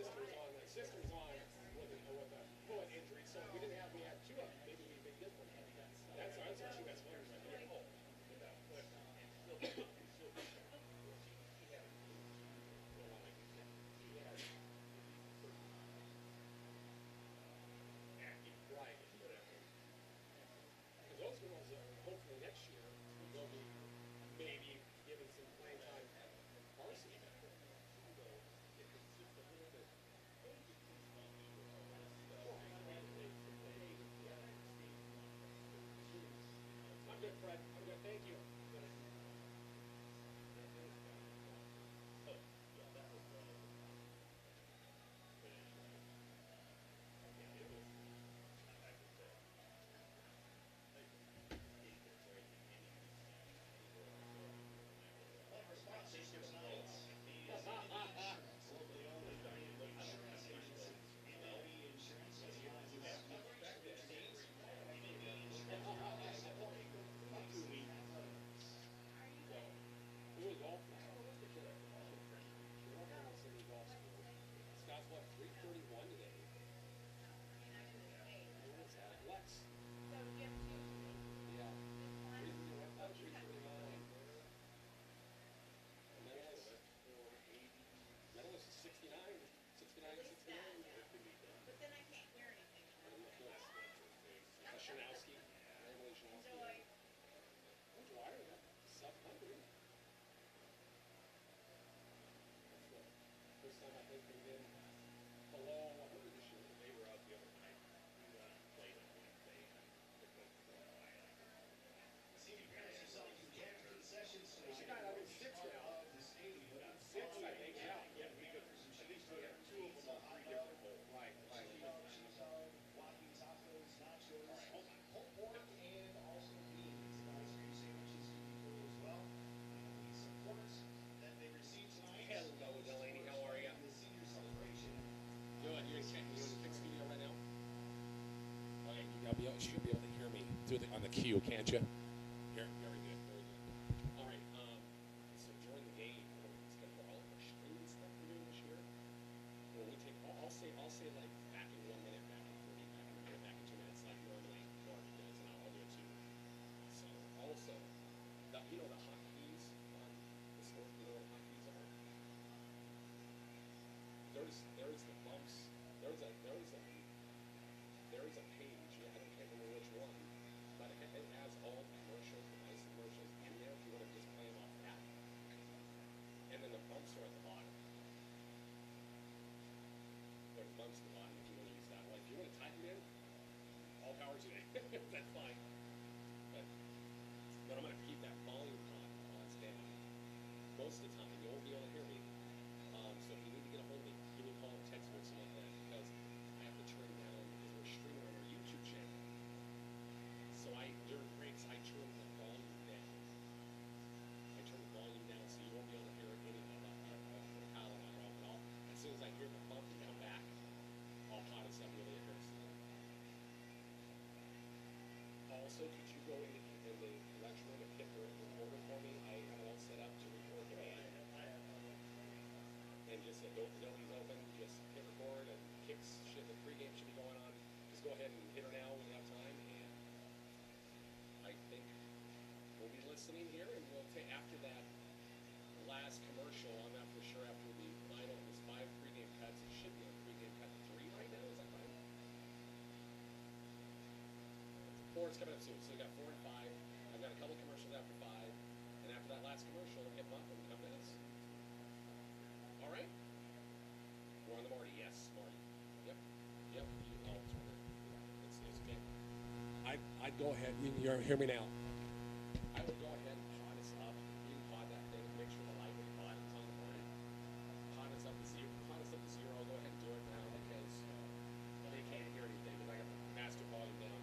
sister's on with a foot injury, so we didn't have we had two of them. Maybe we did this one. That's our two best players right here. Right. Because those girls, hopefully next year, will be maybe given some playing time varsity. I'm good, Fred. I'm good. Thank you. Who was golf? Scott's what, 331 today. What is that? Lex. Yeah. 331. Medalist is 69. 69, 69. But then I can't hear anything. Shanowski. Shanowski. Dwyer, sub 100. First time I think we've been below 100 this year. They were out the other night. We played on Wednesday. Senior parents are selling you Canton concessions tonight. She got, I think, 6 now. The stadium. 6, I think, yeah. Yeah, because at least we have 2 of them on 3 different bowls. Right. Walking tacos, nachos, pulled pork, and also beans. And ice cream sandwiches can be cool as well. And the support that they received tonight. Hello, Delaney. How are you? The senior celebration. Good. You in fixed video right now? Okay, you should be able to hear me on the cue, can't you? Here, very good, very good. All right. So during the game, it's going to go all of our streaming stuff we're doing this year. When we take, I'll say like back in 1 minute, back in 30, back in a minute, back in 2 minutes, like normally Mark does, and I'll do it too. So also, the hotkeys on the store, what hotkeys are? There's the bumps. There's a page. I don't remember which one, but it has all the commercials, the nice commercials in there. If you want to just play them off that, and then the bumps are at the bottom. There's bumps at the bottom if you want to use that one. If you want to type them in, all power to you. That's fine. But I'm going to keep that volume on down. Most of the time, you won't be able to hear me. So if you need to get a hold of me, give me a call or text me or something like that, because I have to turn down, because we're streaming on our YouTube channel. So during breaks, I turn the volume down. I turn the volume down so you won't be able to hear any of the Kyle and I are off at all. As soon as I hear the bump and come back, I'll pot us up really interesting. Also, could you go in the lecture room and hit the recorder for me? I have it all set up to record the game. And just nobody's open, just hit record and kicks shit. The pregame should be going on. Just go ahead and hit her now when you have time. And I think we'll be listening here, and we'll take after that last commercial. I'm not for sure after the final. There's 5 pregame cuts. It should be a pregame cut 3 right now. Is that right? 4 is coming up soon. So we got 4 and 5. I've got a couple commercials after 5, and after that last commercial, hit bump and come to us. All right. We're on the Marty. Yes, Marty. Yep. It's okay. I'd go ahead. You can hear me now. I would go ahead and pot us up. You can pot that thing. Make sure the light with the bottom is on the morning. Pot us up to 0. Pot us up to 0. I'll go ahead and do it now because they can't hear anything because I got the master volume down.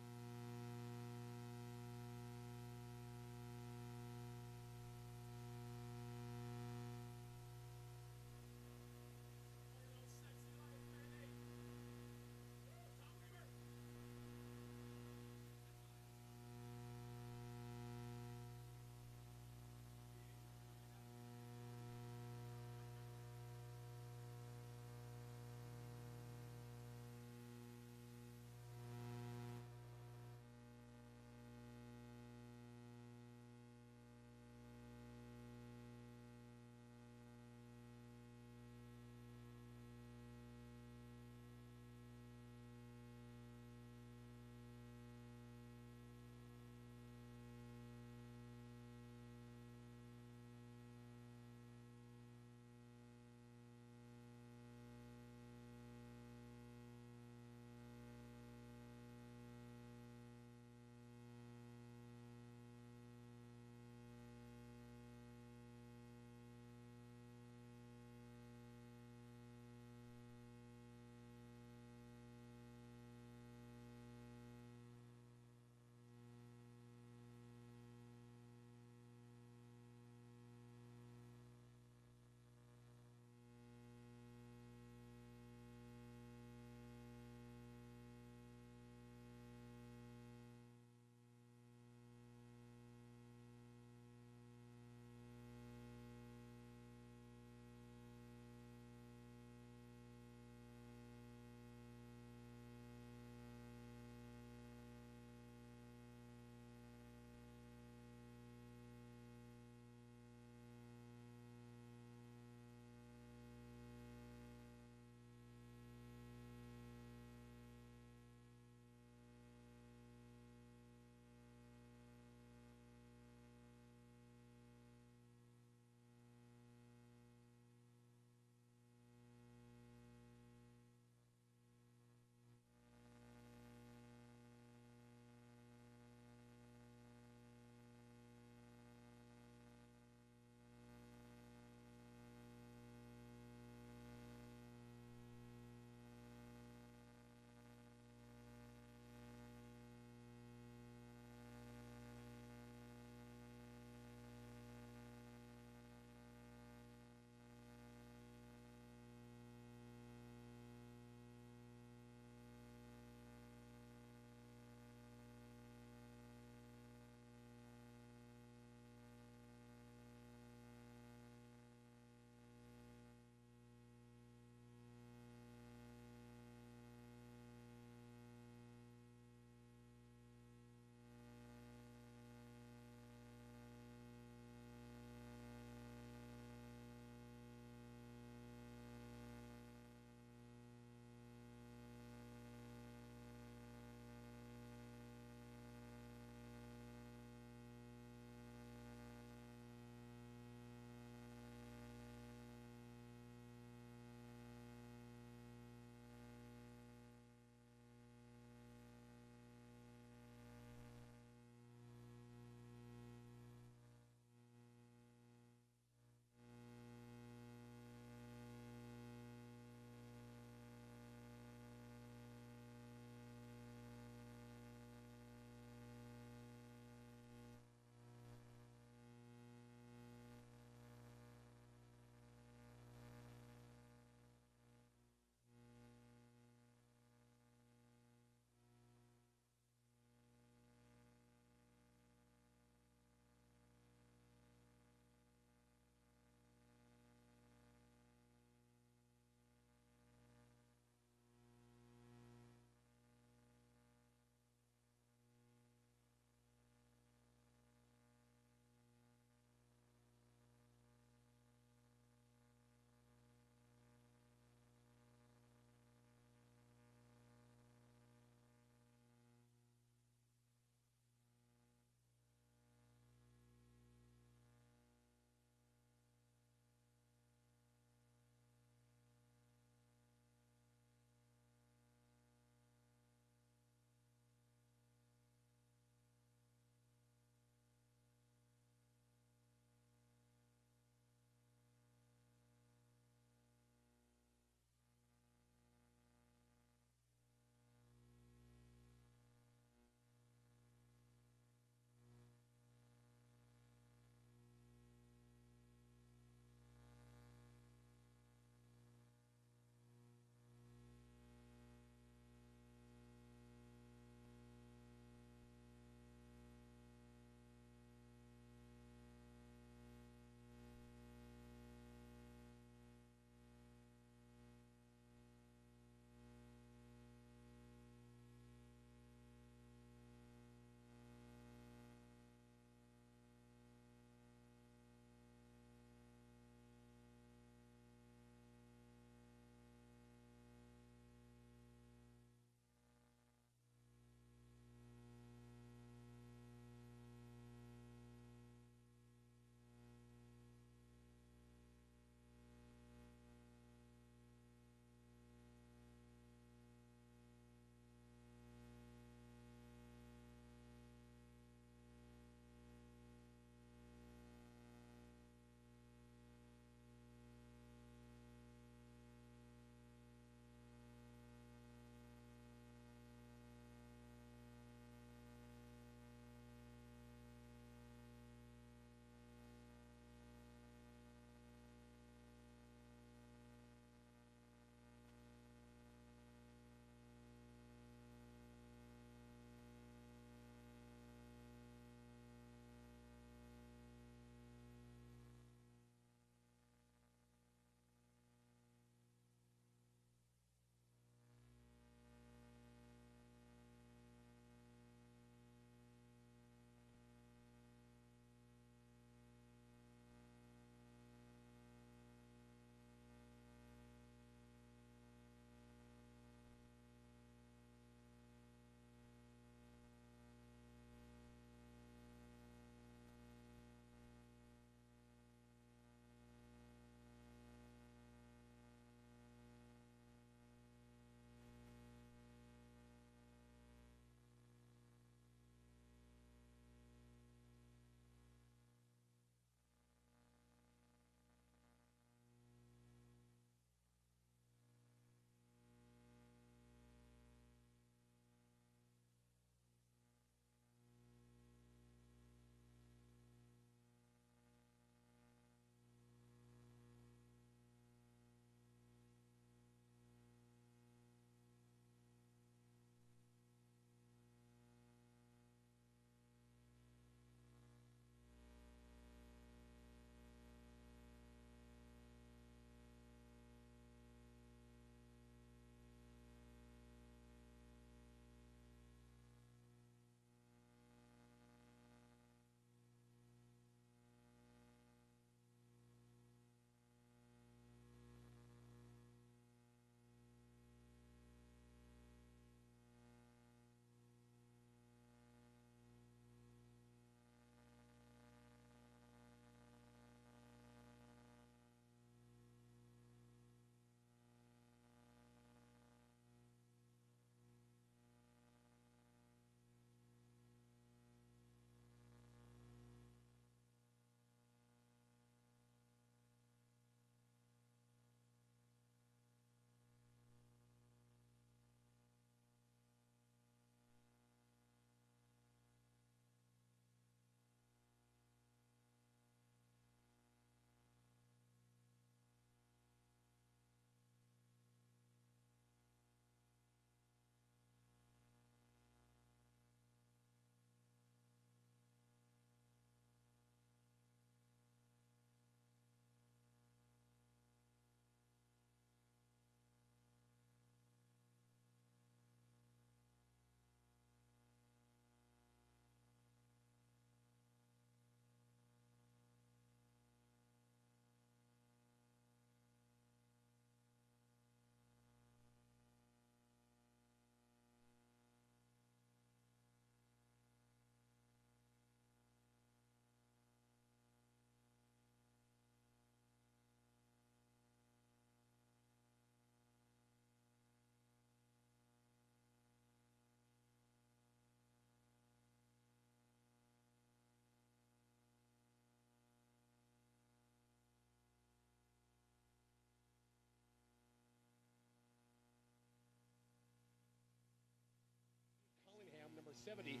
170,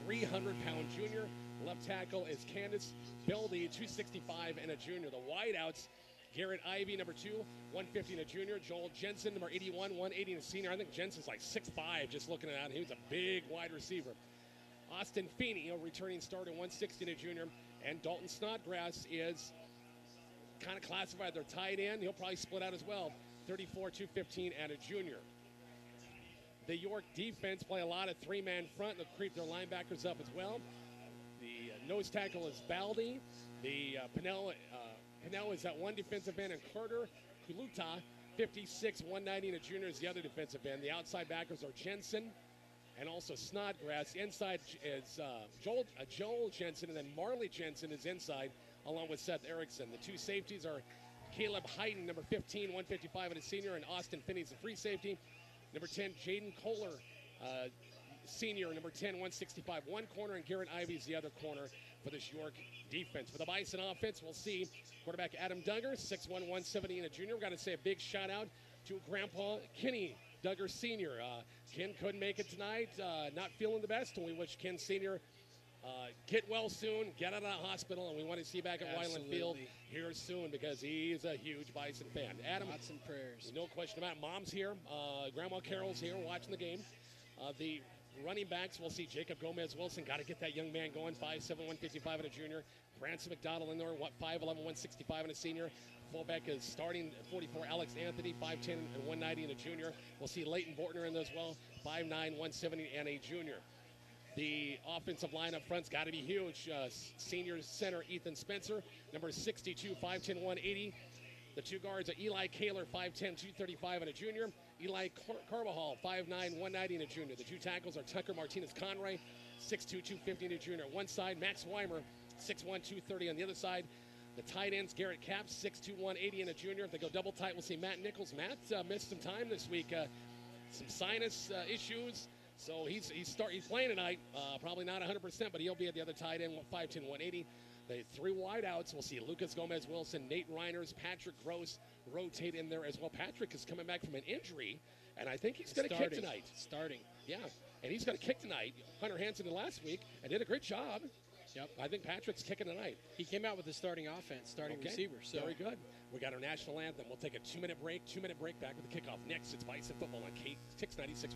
300-pound junior. Left tackle is Candace Bildy, 265 and a junior. The wideouts, Garrett Ivy, number 2, 150 and a junior. Joel Jensen, number 81, 180 and a senior. I think Jensen's like 6'5", just looking at him. He was a big wide receiver. Austin Feeney, a returning starter, 160 and a junior. And Dalton Snodgrass is kind of classified. They're tight end. He'll probably split out as well. 34, 215 and a junior. The York defense play a lot of three-man front. They'll creep their linebackers up as well. The nose tackle is Baldy. The Pinnell is that one defensive end, and Carter Kuluta, 56, 190 and a junior, is the other defensive end. The outside backers are Jensen and also Snodgrass. Inside is Joel Jensen, and then Marley Jensen is inside, along with Seth Erickson. The two safeties are Caleb Hayden, number 15, 155 and a senior, and Austin Finney's the free safety. Number 10, Jaden Kohler, senior, number 10, 165, one corner, and Garrett Ivy's the other corner for this York defense. For the Bison offense, we'll see quarterback Adam Duggar, 6'1", 170 and a junior. We've got to say a big shout out to Grandpa Kenny Duggar Sr. Ken couldn't make it tonight, not feeling the best, and we wish Ken Sr. Get well soon, get out of the hospital, and we want to see you back at Wyland Field here soon because he's a huge Bison fan. Adam, lots and prayers. No question about it. Mom's here. Grandma Carol's here watching the game. The running backs, we'll see Jacob Gomez-Wilson. Got to get that young man going. 5'7", 155 and a junior. Branson McDonald in there, 5'11", 165 and a senior. Fullback is starting 44, Alex Anthony, 5'10", and 190 and a junior. We'll see Leighton Bortner in there as well, 5'9", 170 and a junior. The offensive line up front's got to be huge. Senior center Ethan Spencer, number 62, 5'10", 180. The two guards are Eli Kaler, 5'10", 235 and a junior. Eli Carvajal, 5'9", 190 and a junior. The two tackles are Tucker Martinez-Conray, 6'2", 250 and a junior. One side, Max Weimer, 6'1", 230 on the other side. The tight ends, Garrett Capps, 6'2", 180 and a junior. If they go double tight, we'll see Matt Nichols. Matt missed some time this week, some sinus issues. So he's playing tonight, probably not 100%, but he'll be at the other tight end, 5'10", 180. The three wideouts, we'll see Lucas Gomez-Wilson, Nate Reiners, Patrick Gross rotate in there as well. Patrick is coming back from an injury, and I think he's going to kick tonight. Yeah, and he's going to kick tonight. Hunter Hansen did last week and did a great job. Yep. I think Patrick's kicking tonight. He came out with the starting offense, receiver. So. Very good. We got our national anthem. We'll take a 2-minute break. 2-minute break, back with the kickoff. Next, it's Bison Football on KICX 96.1.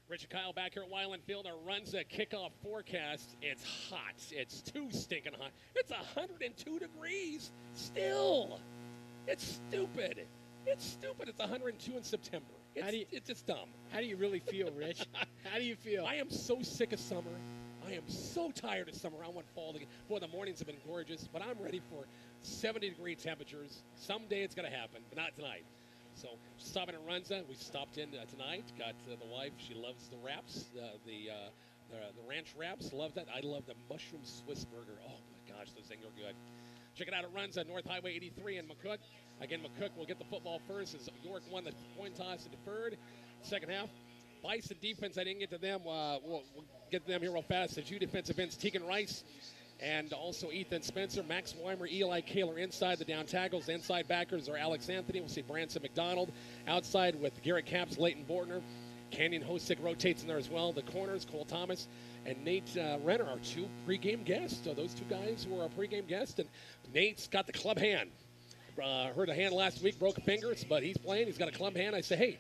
Richard Kyle back here at Wyland Field. Our runs a kickoff forecast. It's hot. It's too stinking hot. It's 102 degrees still. It's stupid. It's stupid. It's 102 in September. It's just dumb. How do you really feel, Rich? How do you feel? I am so sick of summer. I am so tired of summer. I want fall to get. Boy, the mornings have been gorgeous, but I'm ready for 70-degree temperatures. Someday it's going to happen, but not tonight. So, stopping at Runza. We stopped in tonight. Got the wife. She loves the wraps, the ranch wraps. Love that. I love the mushroom Swiss burger. Oh, my gosh, those things are good. Check it out at Runza, North Highway 83 in McCook. Again, McCook will get the football first as York won the coin toss and deferred. Second half. Bison defense, I didn't get to them. We'll get to them here real fast. The two defensive ends, Tegan Rice and also Ethan Spencer. Max Weimer, Eli Kaler inside the down tackles. The inside backers are Alex Anthony. We'll see Branson McDonald outside with Garrett Capps, Leighton Bortner. Canyon Hosick rotates in there as well. The corners, Cole Thomas and Nate Renner are two pregame guests. So those two guys were our pregame guests. And Nate's got the club hand. Hurt a hand last week, broke fingers, but he's playing. He's got a club hand. I say, hey,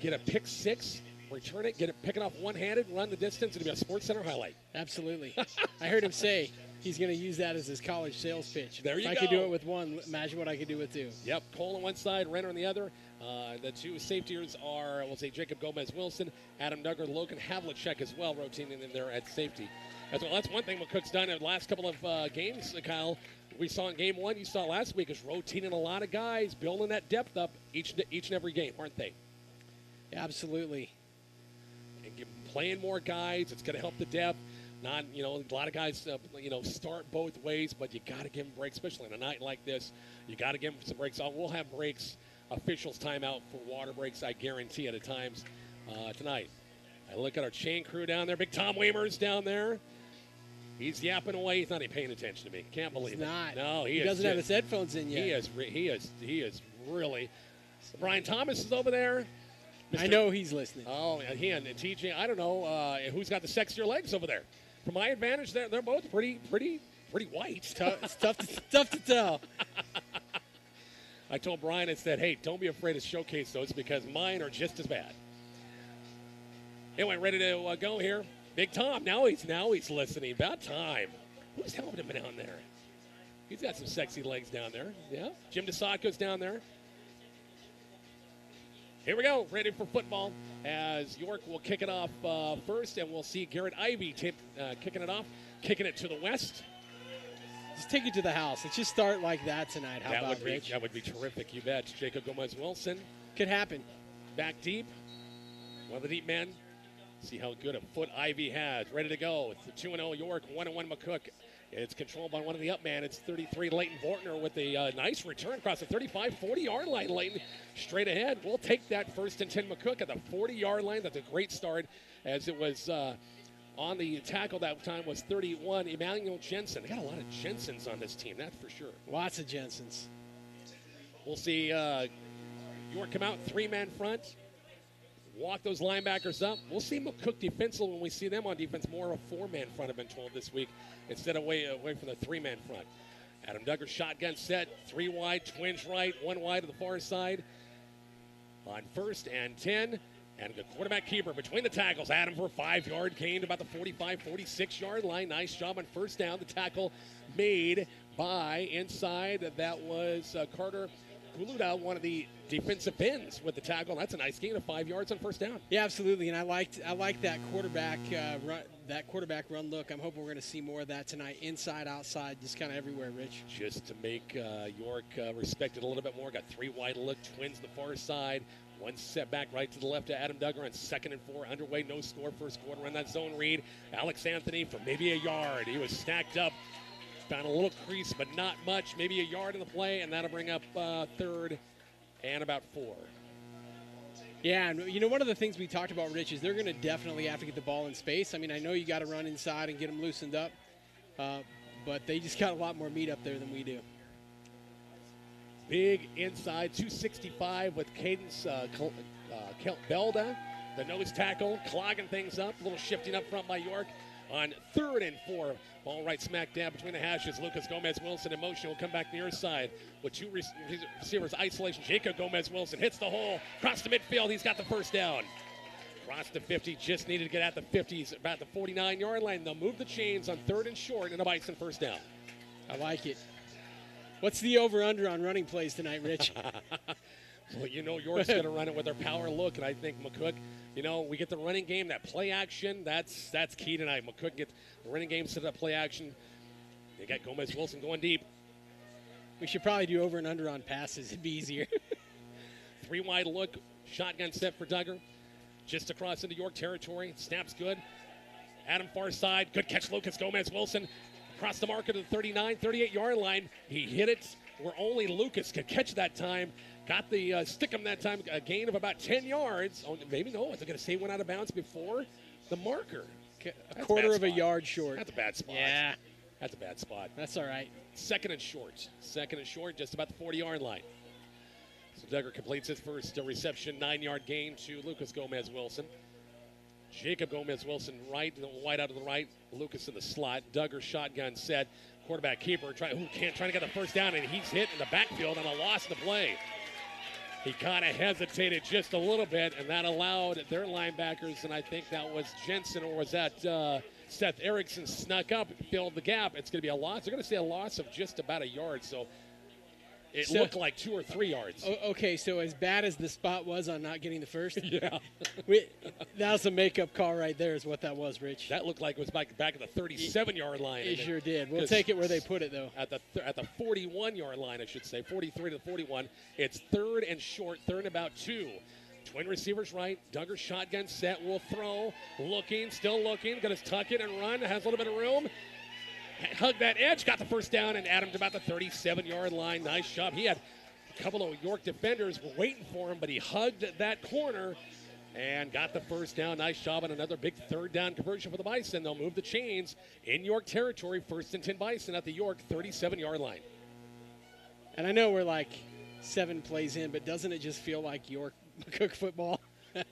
get a pick six. Return it, get it picking off one-handed, run the distance. It'll be a Sports Center highlight. Absolutely. I heard him say he's going to use that as his college sales pitch. There you go. If I could do it with one, imagine what I could do with two. Yep, Cole on one side, Renner on the other. The two safetyers are, we'll say, Jacob Gomez-Wilson, Adam Duggar, Logan Havlicek as well, rotating in there at safety. That's one thing McCook's done in the last couple of games, Kyle. We saw in game one, you saw last week, is rotating a lot of guys, building that depth up each and every game, aren't they? Absolutely. Playing more guys, it's going to help the depth. A lot of guys, start both ways, but you got to give them breaks, especially on a night like this. You got to give them some breaks. We'll have breaks, officials timeout for water breaks, I guarantee, at times tonight. I look at our chain crew down there. Big Tom Weimer's down there. He's yapping away. He's not even paying attention to me. Can't believe it. He's not. No, he doesn't have his headphones in yet. He is really. Brian Thomas is over there. I know he's listening. Oh, he and TJ. I don't know who's got the sexier legs over there. For my advantage, they're both pretty white. It's tough to tell. I told Brian, I said, hey, don't be afraid to showcase those because mine are just as bad. Anyway, ready to go here. Big Tom, now he's listening. About time. Who's helping him down there? He's got some sexy legs down there. Yeah. Jim DeSacco's down there. Here we go, ready for football as York will kick it off first, and we'll see Garrett Ivey kicking it off, kicking it to the west. Just take it to the house. Let's just start like that tonight. How about Rich? That would be terrific, you bet. Jacob Gomez-Wilson. Could happen. Back deep. One of the deep men. See how good a foot Ivey has. Ready to go. It's the 2-0 York, 1-1 McCook. It's controlled by one of the up man. It's 33 Leighton Bortner with a nice return across the 35, 40-yard line. Leighton straight ahead. We'll take that 1st and 10 McCook at the 40-yard line. That's a great start as it was on the tackle that time was 31, Emmanuel Jensen. They got a lot of Jensens on this team, that's for sure. Lots of Jensens. We'll see York come out, 3-man front. Walk those linebackers up. We'll see McCook defensively when we see them on defense. More of a 4-man front, I've been told this week, instead of away from the 3-man front. Adam Duggar shotgun set, 3 wide, twins right, 1 wide to the far side. On 1st and 10, and the quarterback keeper between the tackles. Adam for a 5-yard gain to about the 45, 46-yard line. Nice job on 1st down. The tackle made by inside. That was Carter Guluda, one of the defensive ends with the tackle. That's a nice gain of 5 yards on 1st down. Yeah, absolutely. And I like that quarterback run. That quarterback run look. I'm hoping we're going to see more of that tonight, inside, outside, just kind of everywhere, Rich. Just to make York respect it a little bit more. Got 3 wide look, twins the far side. 1 setback right to the left to Adam Duggar on 2nd and 4. Underway, no score, 1st quarter on that zone read. Alex Anthony for maybe a yard. He was stacked up. Found a little crease, but not much. Maybe a yard in the play, and that'll bring up 3rd and about 4. Yeah, and one of the things we talked about, Rich, is they're going to definitely have to get the ball in space. I mean, I know you got to run inside and get them loosened up, but they just got a lot more meat up there than we do. Big inside, 265 with Cadence Belda, the nose tackle, clogging things up. A little shifting up front by York on 3rd and 4. Ball right smack dab between the hashes. Lucas Gomez-Wilson in motion will come back near side with 2 receivers isolation. Jacob Gomez-Wilson hits the hole. Across the midfield, he's got the 1st down. Across the 50, just needed to get at the 50s, about the 49-yard line. They'll move the chains on 3rd and short and a Bison 1st down. I like it. What's the over-under on running plays tonight, Rich? Well, York's going to run it with their power look, and I think McCook, we get the running game, that play action, that's key tonight. McCook gets the running game, set up play action. They got Gomez Wilson going deep. We should probably do over and under on passes. It'd be easier. 3 wide look, shotgun set for Duggar. Just across into York territory. Snaps good. Adam far side. Good catch, Lucas Gomez Wilson. Across the marker to the 39, 38-yard line. He hit it where only Lucas could catch that time. Got the stick him that time. A gain of about 10 yards. Oh, maybe no. Is it going to say went out of bounds before the marker? A quarter of a yard short. That's a bad spot. Yeah. That's a bad spot. That's all right. Second and short, just about the 40-yard line. So Duggar completes his first reception, 9-yard gain to Lucas Gomez Wilson. Jacob Gomez Wilson right, wide out to the right. Lucas in the slot. Duggar shotgun set. Quarterback keeper trying to get the first down, and he's hit in the backfield on a loss of the play. He kind of hesitated just a little bit, and that allowed their linebackers, and I think that was Jensen, or was that Seth Erickson, snuck up, filled the gap. It's going to be a loss. They're going to say a loss of just about a yard, so it looked like 2 or 3 yards. Okay, so as bad as the spot was on not getting the first, yeah. That was a makeup call right there is what that was, Rich. That looked like it was back at the 37-yard line. It sure did. We'll take it where they put it, though. At the 41-yard line, I should say, 43 to 41. It's third and short, third and about 2. Twin receivers right. Duggar shotgun set. Will throw. Looking, still looking. Going to tuck it and run. Has a little bit of room. Hug that edge. Got the first down and Adams about the 37-yard line. Nice job. He had a couple of York defenders waiting for him, but he hugged that corner and got the first down. Nice job on another big third down conversion for the Bison. They'll move the chains in York territory. First and 10 Bison at the York 37-yard line. And I know we're like 7 plays in, but doesn't it just feel like York McCook football?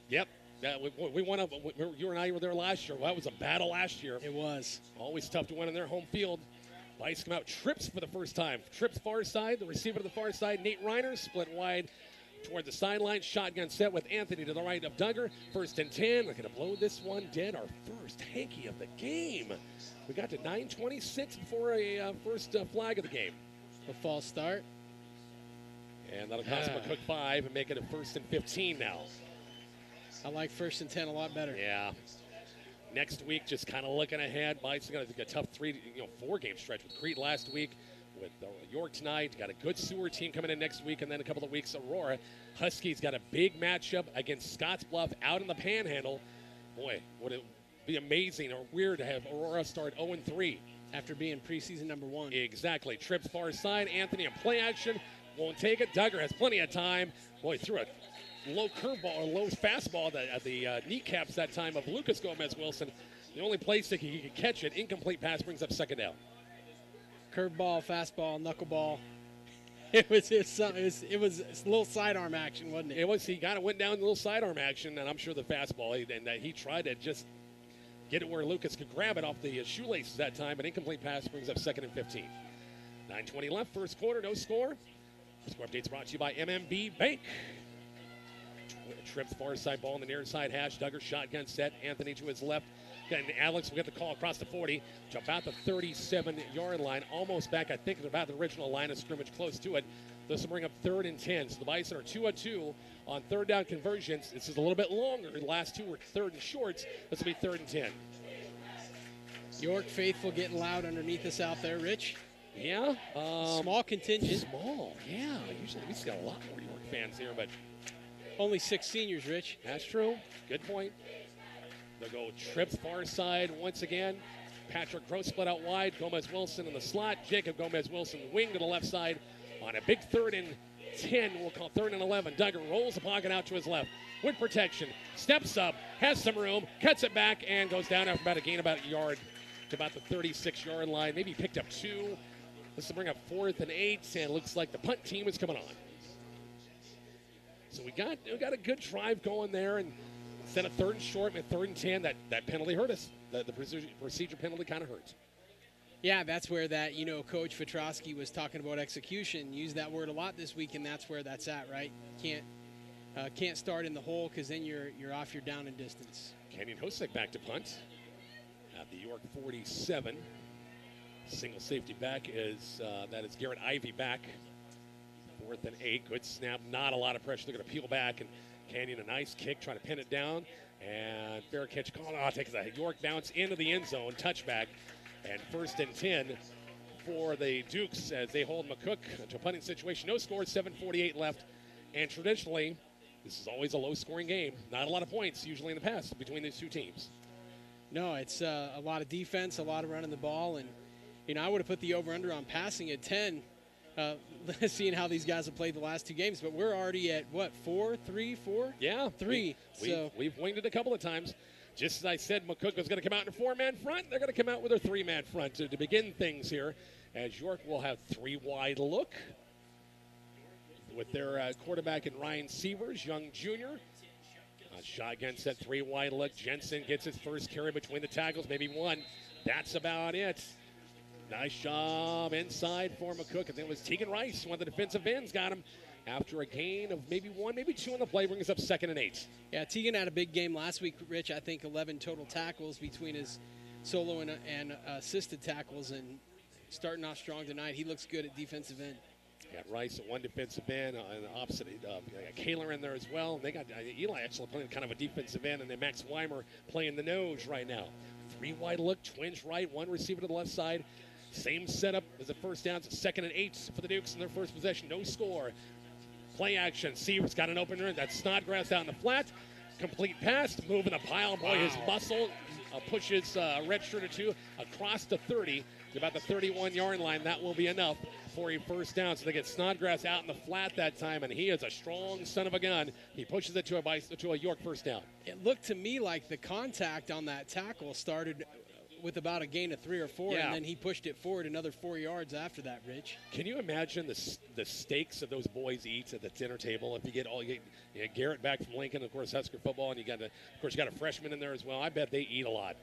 Yep. Yeah, we won up. You and I were there last year. Well, that was a battle last year. It was. Always tough to win in their home field. Bison come out. Trips for the first time. Trips far side. The receiver to the far side. Nate Reiner split wide toward the sideline. Shotgun set with Anthony to the right of Duggar. First and 10. We're going to blow this one dead. Our first hanky of the game. We got to 9:26 before a first flag of the game. A false start. And that'll cost McCook 5 and make it a first and 15 now. I like first and 10 a lot better. Yeah. Next week, just kind of looking ahead. Bison got a tough 4-game stretch with Crete last week, with York tonight. Got a good Seward team coming in next week, and then a couple of weeks, Aurora. Huskies got a big matchup against Scottsbluff out in the Panhandle. Boy, would it be amazing or weird to have Aurora start 0-3. After being preseason number 1. Exactly. Trips far side. Anthony in play action. Won't take it. Duggar has plenty of time. Boy, threw a low curveball or low fastball at the kneecaps that time of Lucas Gomez Wilson. The only place that he could catch it. Incomplete pass brings up second down. Curveball, fastball, knuckleball. It was a little sidearm action, wasn't it? It was. He went down a little sidearm action, and I'm sure the fastball. He tried to just get it where Lucas could grab it off the shoelaces that time. But incomplete pass brings up second and 15. 9:20 left, first quarter, no score. Score updates brought to you by MMB Bank. Trips far side ball on the near side hash. Duggar shotgun set. Anthony to his left. And Alex will get the call across the 40 to about the 37-yard line. Almost back, I think, at about the original line of scrimmage, close to it. This will bring up third and 10. So the Bison are 2-2 on third down conversions. This is a little bit longer. The last 2 were third and shorts. This will be third and 10. York faithful getting loud underneath us out there, Rich. Yeah. Small contingent. Small, yeah. Usually we see a lot more York fans here, but only 6 seniors, Rich. That's true. Good point. They'll go Trips far side once again. Patrick Gross split out wide. Gomez Wilson in the slot. Jacob Gomez Wilson wing to the left side on a big third and 10. We'll call third and 11. Duggar rolls the pocket out to his left with protection. Steps up, has some room, cuts it back, and goes down after about a gain about a yard to about the 36-yard line. Maybe he picked up 2. This will bring up 4th and 8, and it looks like the punt team is coming on. So we got a good drive going there, and instead of third and short and third and 10, that penalty hurt us. The procedure penalty kind of hurts. Yeah, that's where that, Coach Petrosky was talking about execution. Used that word a lot this week, and that's where that's at, right? Can't start in the hole because then you're off your down and distance. Canyon Hosick back to punt at the York 47. Single safety back is that is Garrett Ivy back. 4th and 8. Good snap. Not a lot of pressure. They're going to peel back, and Canyon a nice kick, trying to pin it down. And fair catch call. Oh, takes a York bounce into the end zone. Touchback. And 1st and 10 for the Dukes as they hold McCook to a punting situation. No score, 7:48 left. And traditionally, this is always a low-scoring game. Not a lot of points usually in the past between these two teams. No, it's a lot of defense, a lot of running the ball. And, I would have put the over-under on passing at 10, seeing how these guys have played the last two games. But we're already at, what, 4? Yeah. 3. We've winged it a couple of times. Just as I said, McCook was going to come out in a 4-man front. They're going to come out with a 3-man front to begin things here, as York will have 3 wide look with their quarterback in Ryan Sievers, young junior. Shotgun set 3 wide look. Jensen gets his first carry between the tackles, maybe 1. That's about it. Nice job inside for McCook. And then it was Tegan Rice, one of the defensive ends, got him after a gain of maybe 1, maybe 2 on the play, brings up 2nd and 8. Yeah, Tegan had a big game last week, Rich. I think 11 total tackles between his solo and assisted tackles, and starting off strong tonight. He looks good at defensive end. Got Rice at one defensive end, on the opposite. Got Kaler in there as well. They got Eli actually playing kind of a defensive end, and then Max Weimer playing the nose right now. 3 wide look, twins right, 1 receiver to the left side. Same setup as the first down. 2nd and 8 for the Dukes in their first possession. No score. Play action. Sievers got an opener. That's Snodgrass out in the flat. Complete pass. Moving the pile. Boy, his muscle pushes a red shirt or 2 across the 30 to about the 31-yard line. That will be enough for a first down. So they get Snodgrass out in the flat that time, and he is a strong son of a gun. He pushes it to a York first down. It looked to me like the contact on that tackle started with about a gain of 3 or 4, Yeah. and then he pushed it forward another 4 yards after that, Rich. Can you imagine the steaks that those boys eat at the dinner table? If you get Garrett back from Lincoln, of course, Husker football, and you got a freshman in there as well. I bet they eat a lot.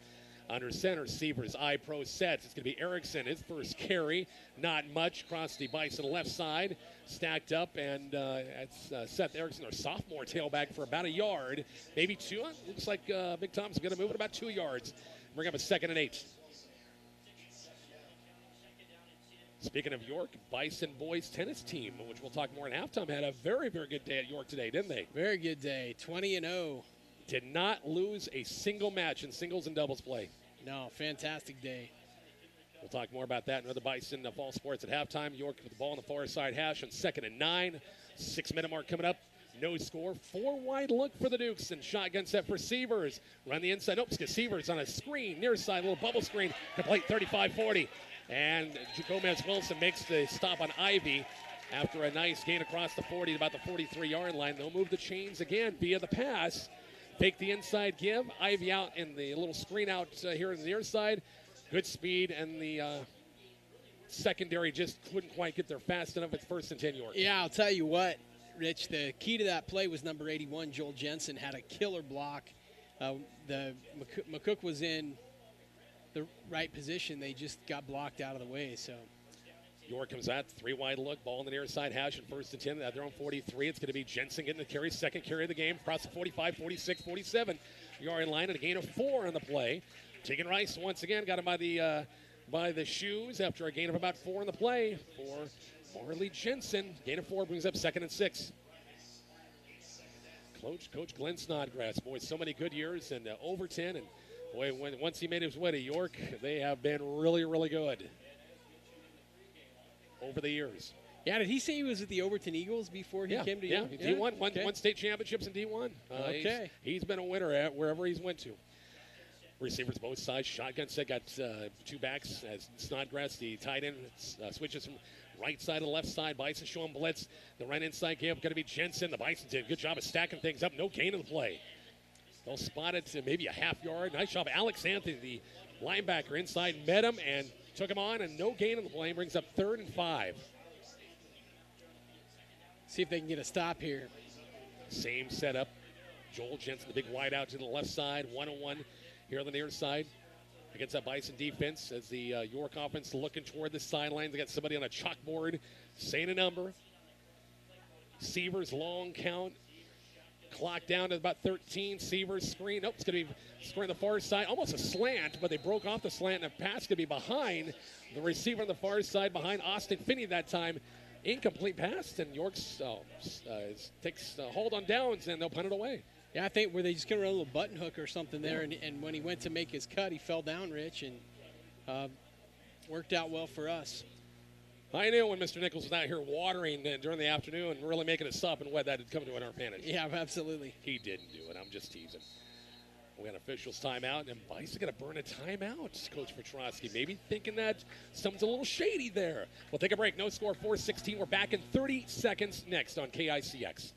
Under center, Sievers, I-Pro sets. It's going to be Erickson, his first carry. Not much. Across the Bison left side. Stacked up, and that's Seth Erickson, our sophomore tailback, for about a yard. Maybe 2. Looks like Big Tom's going to move it about 2 yards. Bring up a 2nd and 8. Speaking of York, Bison boys tennis team, which we'll talk more at halftime, had a very, very good day at York today, didn't they? Very good day. 20-0. Did not lose a single match in singles and doubles play. No, fantastic day. We'll talk more about that and other Bison fall sports at halftime. York with the ball on the far side hash on 2nd and 9. 6-minute mark coming up. No score. 4 wide look for the Dukes, and shotgun set for Sievers. Run the inside. Nope, Sievers on a screen, near side, little bubble screen. Complete 35-40. And Gomez Wilson makes the stop on Ivy after a nice gain across the 40 to about the 43-yard line. They'll move the chains again via the pass. Fake the inside give. Ivy out in the little screen out here on the near side. Good speed, and the secondary just couldn't quite get there fast enough. It's 1st and 10 York. Yeah, I'll tell you what, Rich, the key to that play was number 81, Joel Jensen, had a killer block. McCook was in the right position. They just got blocked out of the way. So York comes out, 3 wide look, ball on the near side hash, and 1st and 10 at their own 43. It's going to be Jensen getting the carry, 2nd carry of the game, across the 45, 46, 47-yard line, and a gain of 4 on the play. Tegan Rice once again got him by the shoes after a gain of about 4 on the play for Marley Jensen. Gain of 4 brings up 2nd and 6. Coach Glenn Snodgrass, boy, so many good years in Overton, and boy, once he made his way to York, they have been really, really good over the years. Yeah, did he say he was with the Overton Eagles before he came to York? Yeah, D1, won state championships in D1. Okay. He's been a winner at wherever he's went to. Receivers both sides. Shotgun set, got 2 backs as Snodgrass, the tight end, switches from right side to the left side. Bison showing blitz. The right inside give going to be Jensen. The Bison did a good job of stacking things up. No gain in the play. They'll spot it to maybe a half yard. Nice job. Alex Anthony, the linebacker inside, met him and took him on, and no gain in the play. Brings up 3rd and 5. See if they can get a stop here. Same setup. Joel Jensen, the big wide out to the left side. 1-on-1 here on the near side against that Bison defense as the York offense looking toward the sidelines. They got somebody on a chalkboard saying a number. Sievers long count. Clock down to about 13. Seaver's screen. Nope, it's going to be screen on the far side. Almost a slant, but they broke off the slant, and the pass going to be behind the receiver on the far side, behind Austin Finney that time. Incomplete pass, and York's takes hold on downs, and they'll punt it away. Yeah, I think where they just going to run a little button hook or something there, and when he went to make his cut, he fell down, Rich, and worked out well for us. I knew when Mr. Nichols was out here watering during the afternoon and really making it stop and wet, that had come to our advantage. Yeah, absolutely. He didn't do it. I'm just teasing. We had officials timeout, and Bice is going to burn a timeout, Coach Petrosky. Maybe thinking that something's a little shady there. We'll take a break. No score, 4-16. We're back in 30 seconds next on KICX.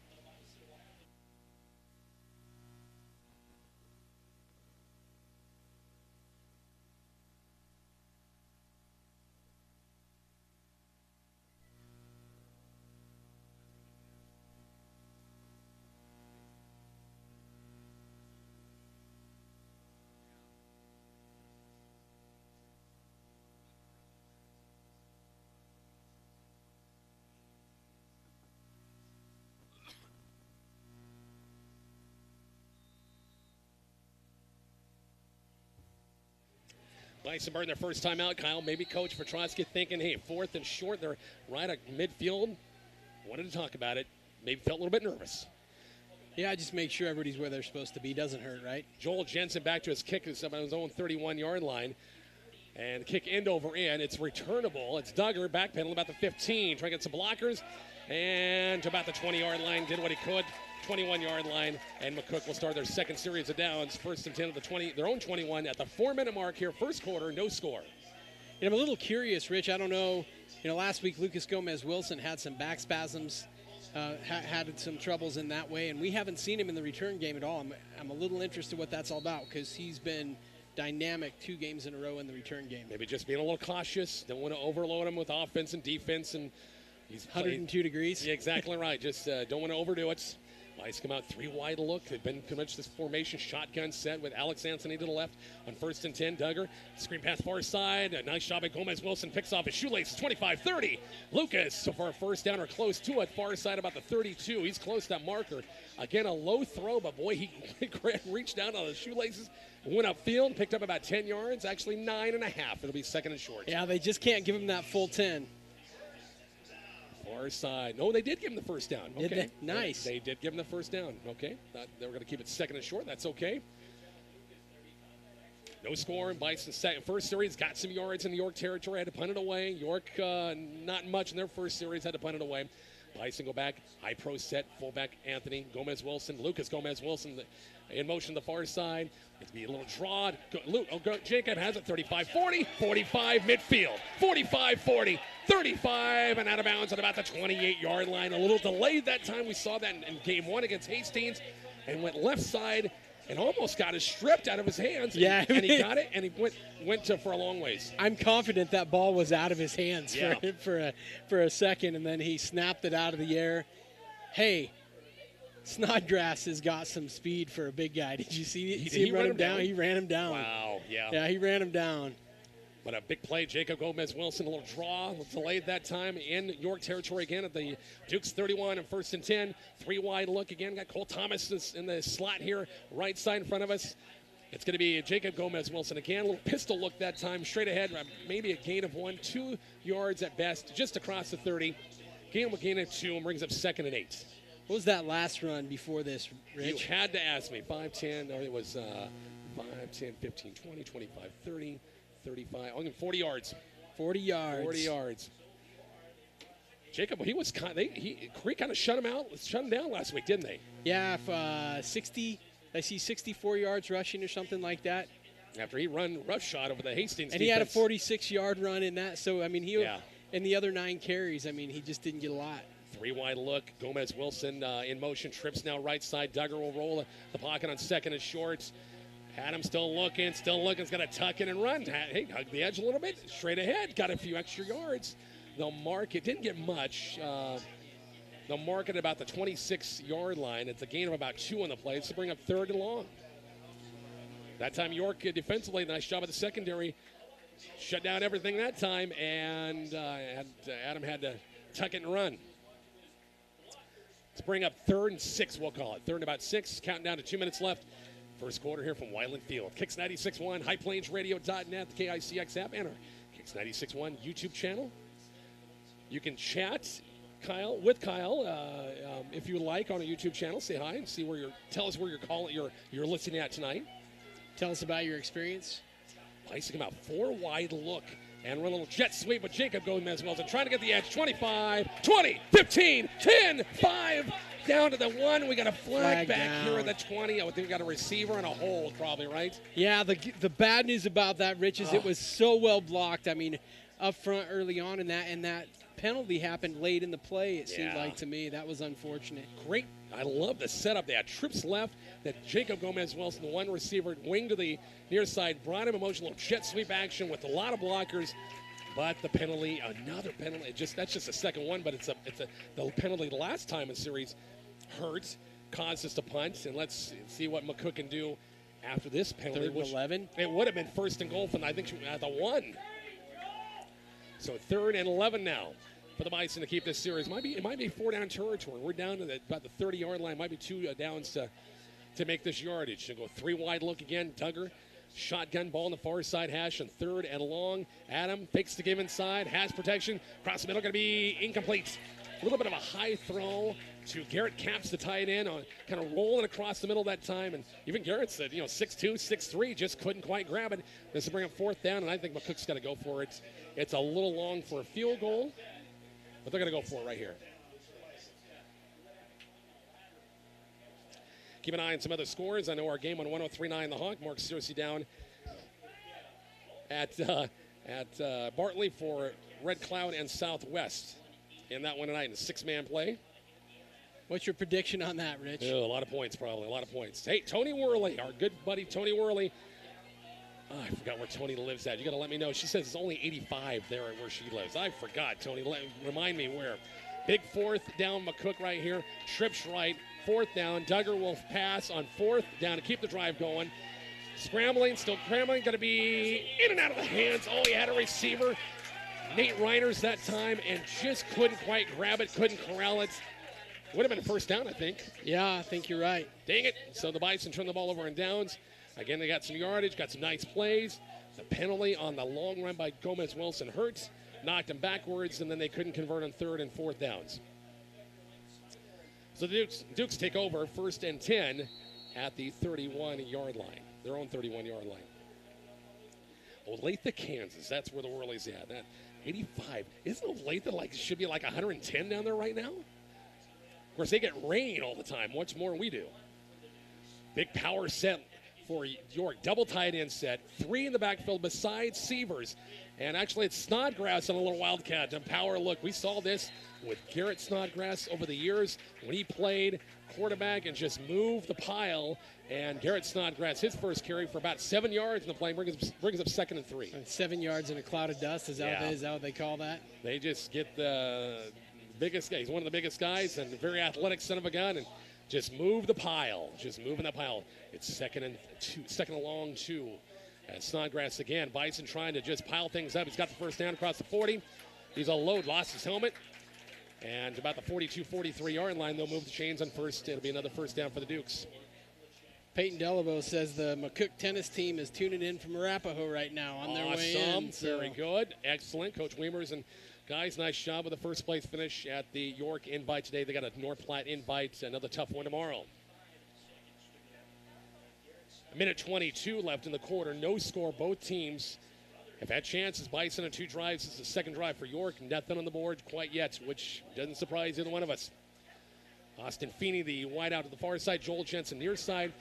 Bison burn their first time out, Kyle. Maybe Coach Petrosky thinking, hey, 4th and short. They're right at midfield. Wanted to talk about it. Maybe felt a little bit nervous. Yeah, just make sure everybody's where they're supposed to be. Doesn't hurt, right? Joel Jensen back to his kick. It's on his own 31-yard line. And kick end over end. It's returnable. It's Duggar backpedaling about the 15. Trying to get some blockers. And to about the 20-yard line. Did what he could. 21-yard line, and McCook will start their second series of downs. 1st and 10 of the 20, their own 21 at the 4-minute mark here. First quarter, no score. And I'm a little curious, Rich. I don't know. Last week Lucas Gomez-Wilson had some back spasms, had some troubles in that way, and we haven't seen him in the return game at all. I'm a little interested what that's all about because he's been dynamic 2 games in a row in the return game. Maybe just being a little cautious. Don't want to overload him with offense and defense, and he's 102 degrees. Yeah, exactly right. Just don't want to overdo it. Lights come out 3 wide look. They've been commenced this formation shotgun set with Alex Anthony to the left on 1st and 10. Duggar, screen pass far side. A nice job by Gomez-Wilson. Picks off his shoelaces. 25-30. Lucas, so far first down or close to it. Far side about the 32. He's close to that marker. Again, a low throw, but boy, he reached down on the shoelaces. Went upfield, picked up about 10 yards. Actually 9.5. It'll be 2nd and short. Yeah, they just can't give him that full 10. Far side. No, they did give him the first down. Okay. Did they? Nice. They did give him the first down. Okay. Thought they were going to keep it 2nd and short. That's okay. No score in Bison second. First series got some yards in the York territory. Had to punt it away. York, not much in their first series. Had to punt it away. Bison go back. High pro set. Fullback Anthony Gomez-Wilson. Lucas Gomez-Wilson in motion to the far side. It's be a little draw. Jacob has it 35-40. 45 midfield. 45-40. 35 and out of bounds at about the 28-yard line. A little delayed that time. We saw that in game 1 against Hastings and went left side and almost got it stripped out of his hands. Yeah. And he got it, and he went for a long ways. I'm confident that ball was out of his hands for a second, and then he snapped it out of the air. Hey, Snodgrass has got some speed for a big guy. Did you see him run him down? He ran him down. Wow, yeah. Yeah, he ran him down. But a big play, Jacob Gomez-Wilson, a little draw, delayed that time in York territory again at the Dukes 31 and 1st and 10. 3 wide look again. Got Cole Thomas in the slot here, right side in front of us. It's going to be Jacob Gomez-Wilson again. A little pistol look that time, straight ahead. Maybe a gain of 2 yards at best, just across the 30. Gain of 2 and brings up 2nd and 8. What was that last run before this, Rich? You had to ask me. 5-10, or it was 5, 10, 15, 20, 25, 30. 35, 40 yards. 40 yards. 40 yards. Jacob, he kind of shut him down last week, didn't they? Yeah, 60. I see 64 yards rushing or something like that. After he run roughshot over the Hastings and defense. he had a 46-yard run in that. So I mean, in the other 9 carries, I mean, he just didn't get a lot. 3 wide look. Gomez-Wilson in motion. Trips now right side. Duggar will roll the pocket on 2nd and short. Adam still looking. He's going to tuck in and run. Hey, hug the edge a little bit. Straight ahead. Got a few extra yards. They'll mark it. Didn't get much. They'll mark it about the 26-yard line. It's a gain of about 2 on the play. It's to bring up 3rd and long. That time York defensively, nice job at the secondary. Shut down everything that time, and Adam had to tuck it and run. Let's bring up 3rd and 6, we'll call it. 3rd and about 6, counting down to 2 minutes left. First quarter here from Wyland Field. KICX 96.1, highplainsradio.net, the KICX app, and our KICX 96.1 YouTube channel. You can chat with Kyle if you like on a YouTube channel. Say hi and see where tell us where you're listening at tonight. Tell us about your experience. Ice come out 4 wide look and run a little jet sweep with Jacob Gomez-Wilson trying to get the edge. 25, 20, 15, 10, 5. Down to the 1. We got a flag back down here at the 20. I think we got a receiver and a hold probably, right? Yeah, the bad news about that, Rich, is it was so well blocked. I mean, up front early on, and that penalty happened late in the play, it seemed like to me. That was unfortunate. Great. I love the setup. They had trips left. That Jacob Gomez-Wilson, the one receiver, wing to the near side, brought him emotional jet sweep action with a lot of blockers. But the penalty, another penalty. That's just the second one, but the penalty the last time in series hurt, caused us to punt. And let's see what McCook can do after this penalty. 3rd and 11. It would have been 1st and goal from, I think, at the 1. So 3rd and 11 now for the Bison to keep this series. It might be 4-down territory. We're down to about the 30-yard line. Might be 2 downs to make this yardage. She'll go 3 wide look again. Duggar, shotgun ball on the far side hash on 3rd and long. Adam fakes the give inside, has protection. Cross the middle, going to be incomplete. A little bit of a high throw to Garrett Capps, the tight end, on kind of rolling across the middle that time. And even Garrett said, 6'2", 6'3", just couldn't quite grab it. This will bring up 4th down, and I think McCook's got to go for it. It's a little long for a field goal, but they're going to go for it right here. Keep an eye on some other scores. I know our game on 103.9 The Hawk. Mark Searcy down at Bartley for Red Cloud and Southwest in that one tonight in a 6-man play. What's your prediction on that, Rich? Oh, a lot of points, probably. A lot of points. Hey, Tony Worley, our good buddy Tony Worley. Oh, I forgot where Tony lives at. You got to let me know. She says it's only 85 there where she lives. I forgot, Tony. Remind me where. Big 4th down, McCook right here. Trips right. 4th down. Duggar will pass on 4th down to keep the drive going. Scrambling, still scrambling. Going to be in and out of the hands. Oh, he had a receiver. Nate Reiners that time and just couldn't quite grab it, couldn't corral it. Would have been a 1st down, I think. Yeah, I think you're right. Dang it. So the Bison turn the ball over in downs. Again, they got some yardage, got some nice plays. The penalty on the long run by Gomez-Wilson hurts, knocked him backwards, and then they couldn't convert on 3rd and 4th downs. So the Dukes take over 1st and 10 at the 31-yard line, their own 31-yard line. Olathe, Kansas, that's where the Whirly's at. That 85. Isn't Olathe should be like 110 down there right now? Of course, they get rain all the time. Much more than we do. Big power set for York. Double tight end set. 3 in the backfield besides Sievers. And actually, it's Snodgrass on a little Wildcat. And power look. We saw this with Garrett Snodgrass over the years when he played quarterback and just moved the pile. And Garrett Snodgrass, his first carry for about 7 yards in the play, brings up 2nd and 3. 7 yards in a cloud of dust. Is that what they call that? They just get the biggest guy. He's one of the biggest guys and a very athletic son of a gun, and just move the pile. Just moving that pile. It's 2nd and long 2. And Snodgrass again. Bison trying to just pile things up. He's got the 1st down across the 40. He's all load, lost his helmet. And about the 42, 43-yard line, they'll move the chains on 1st. It'll be another 1st down for the Dukes. Peyton Delabo says the McCook tennis team is tuning in from Arapahoe right now on their way in. Very good. Excellent. Coach Weimers and guys, nice job with the first place finish at the York invite today. They got a North Platte invite, another tough one tomorrow. A minute 22 left in the quarter. No score. Both teams have had chances. Bison on 2 drives. This is the 2nd drive for York. Nothing on the board quite yet, which doesn't surprise either one of us. Austin Feeney, the wide out to the far side. Joel Jensen near side.